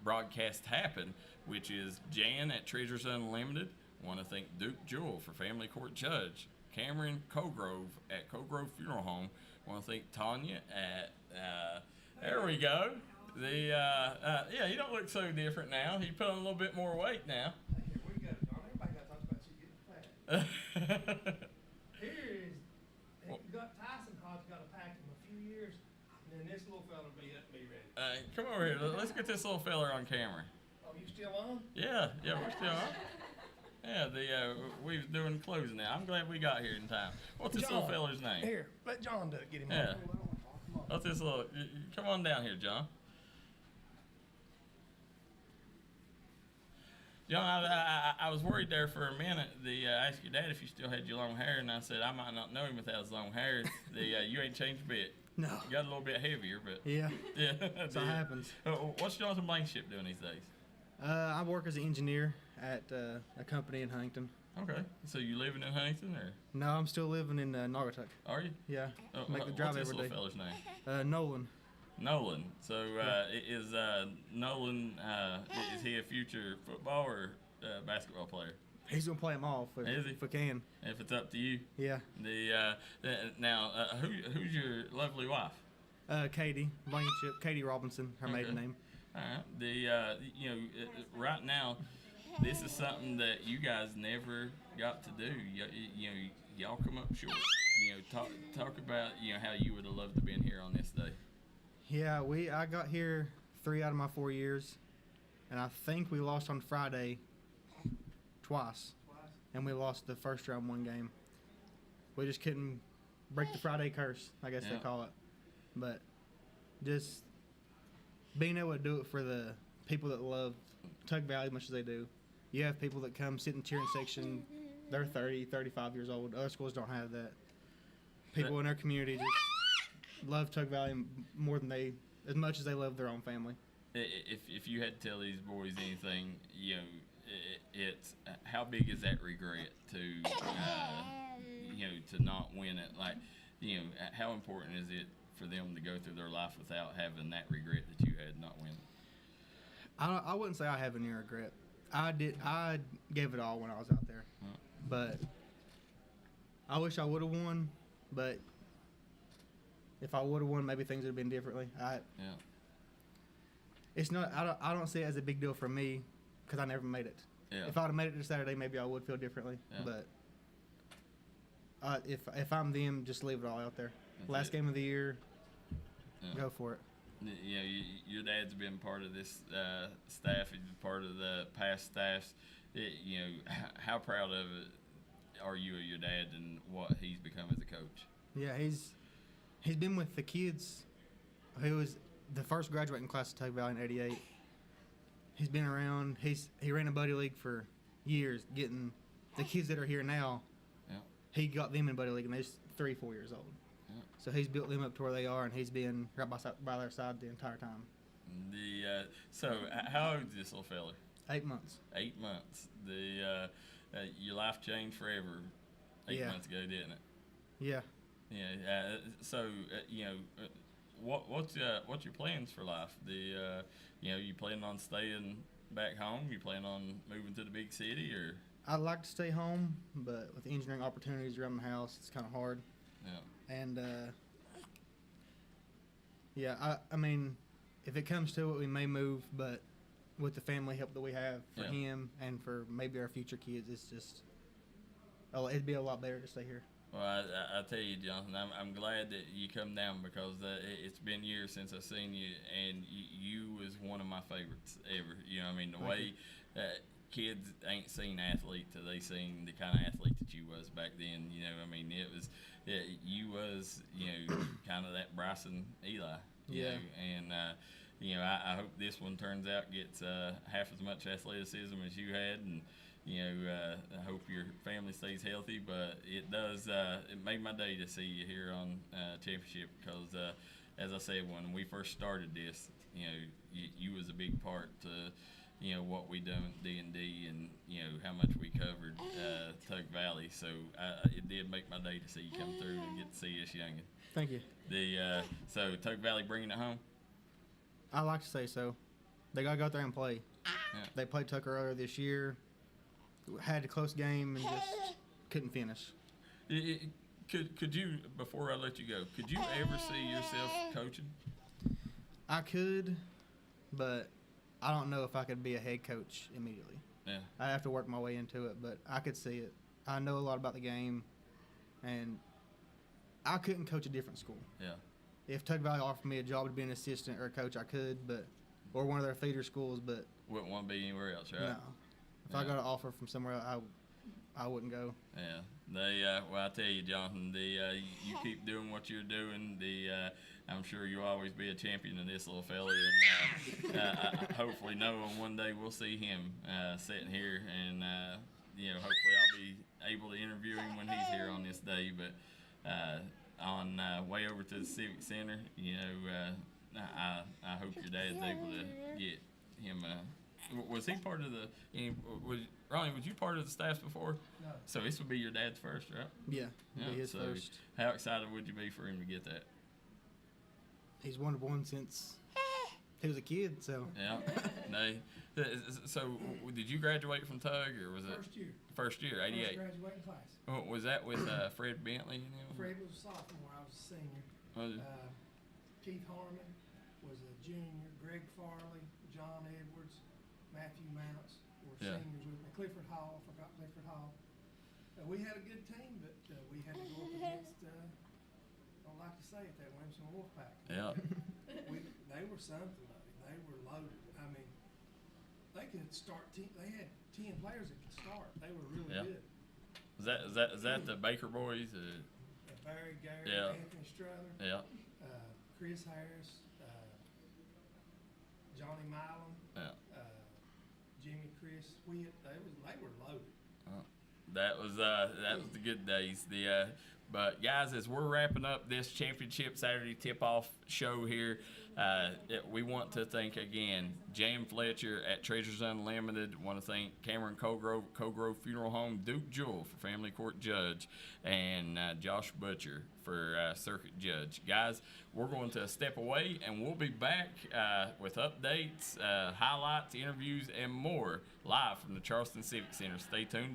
broadcast happen, which is Jan at Treasures Unlimited. I want to thank Duke Jewell for Family Court Judge. Cameron Cogrove at Cogrove Funeral Home. I want to thank Tanya at, there we go. Yeah, you don't look so different now. You put on a little bit more weight now. Everybody got to talk about you getting fat. Tyson Hodge got to pack him a few years, and then this little fella will be ready. Come over here. Let's get this little fella on camera. Oh, you still on? Yeah, we're still on. Yeah, we're doing closing now. I'm glad we got here in time. What's this little fella's name? Here, let John do it. Get him Yeah. on. What's this little? Come on down here, John. John, I was worried there for a minute. I asked your dad if you still had your long hair, and I said I might not know him without his long hair. You ain't changed a bit. No. You got a little bit heavier, but yeah. That's what happens. What's Jonathan Blankenship doing these days? I work as an engineer at a company in Huntington. Okay. So you living in Huntington, or? No, I'm still living in Naugatuck. Are you? Yeah. Make the drive what's every this day. little fella's name? Nolan. Nolan. So is Nolan? Is he a future football or basketball player? He's gonna play them off if we can. If it's up to you. Yeah. Now, who's your lovely wife? Katie Blankenship, Katie Robinson, her maiden name. All right. Right now, this is something that you guys never got to do. Y'all come up short. Talk about how you would have loved to been here on this day. Yeah, I got here 3 out of my 4 years, and I think we lost on Friday twice, and we lost the first round 1 game. We just couldn't break the Friday curse, I guess they call it. But just being able to do it for the people that love Tug Valley as much as they do. You have people that come sit in the cheering section, they're 30, 35 years old. Other schools don't have that. People in our community just love Tug Valley as much as they love their own family. If you had to tell these boys anything, it's how big is that regret to not win it? Like, how important is it for them to go through their life without having that regret that you had not winning? I wouldn't say I have any regret. I gave it all when I was out there, but I wish I would have won. But if I would have won, maybe things would have been differently. It's not. I don't see it as a big deal for me because I never made it. Yeah. If I'd have made it to Saturday, maybe I would feel differently. Yeah. But if I'm them, just leave it all out there. Last game of the year, go for it. Your dad's been part of this staff. He's part of the past staffs. How proud of it are you of your dad and what he's become as a coach? Yeah, he's been with the kids. He was the first graduating class of Tug Valley in '88. He's been around. He ran a buddy league for years, getting the kids that are here now. Yeah. He got them in buddy league, and they're 3-4 years old. Yeah. So he's built them up to where they are, and he's been right by their side the entire time. So how old is this little fella? 8 months. 8 months. Your life changed forever 8 months ago, didn't it? Yeah. Yeah. What's your plans for life? You planning on staying back home? You planning on moving to the big city, or? I'd like to stay home, but with engineering opportunities around the house, it's kind of hard. Yeah. And I mean, if it comes to it, we may move, but with the family help that we have for him and for maybe our future kids, it's just it'd be a lot better to stay here. Well, I tell you, Jonathan, I'm glad that you come down because it's been years since I've seen you, and you was one of my favorites ever. The way kids ain't seen athlete till they seen the kind of athlete that you was back then. It was you was kind of that Bryson Eli. I hope this one turns out gets half as much athleticism as you had, and I hope your family stays healthy. But it does. It made my day to see you here on championship because, as I said, when we first started this, you was a big part to what we done at D&D and how much we covered Tug Valley. So it did make my day to see you come through and get to see us youngin. Thank you. So Tug Valley bringing it home. I like to say so. They gotta go out there and play. Yeah. They played Tucker earlier this year. Had a close game and just couldn't finish. Could you, before I let you go, could you ever see yourself coaching? I could, but I don't know if I could be a head coach immediately. Yeah. I'd have to work my way into it, but I could see it. I know a lot about the game, and I couldn't coach a different school. Yeah. If Tug Valley offered me a job to be an assistant or a coach, I could, or one of their feeder schools, but wouldn't want to be anywhere else, right? No. If I got an offer from somewhere else, I wouldn't go. Yeah. Well, I tell you, Jonathan, you keep doing what you're doing. I'm sure you'll always be a champion of this little fella, and hopefully, one day we'll see him sitting here, and hopefully I'll be able to interview him when he's here on this day. But on way over to the Civic Center, I hope your dad's able to get him. Was he part of Ronnie, was you part of the staff before? No. So this would be your dad's first, right? Yeah, be his first. How excited would you be for him to get that? He's wanted one since he was a kid, so. Yeah. So did you graduate from Tug, or was First year. First year, 88. First graduating class. Oh, was that with Fred Bentley? Fred was a sophomore. I was a senior. Keith Harmon was a junior. Greg Farley, John Edwards, Matthew Mounts were seniors with me. Clifford Hall, forgot Clifford Hall. We had a good team, but we had to go up against, I don't like to say it that way, some Wolfpack. Yeah. They were something, buddy. They were loaded. I mean, they could start. They had 10 players that could start. They were really good. Is that the Baker boys? Barry, Gary, Anthony Struther. Yeah. Chris Harris, Johnny Milam, Jimmy Chris Witt. They were loaded. That was the good days. But guys, as we're wrapping up this championship Saturday tip-off show here, we want to thank again Jan Fletcher at Treasures Unlimited. Want to thank Cameron Colgrove Funeral Home, Duke Jewell for Family Court Judge, and Josh Butcher for Circuit Judge. Guys, we're going to step away, and we'll be back with updates, highlights, interviews, and more live from the Charleston Civic Center. Stay tuned.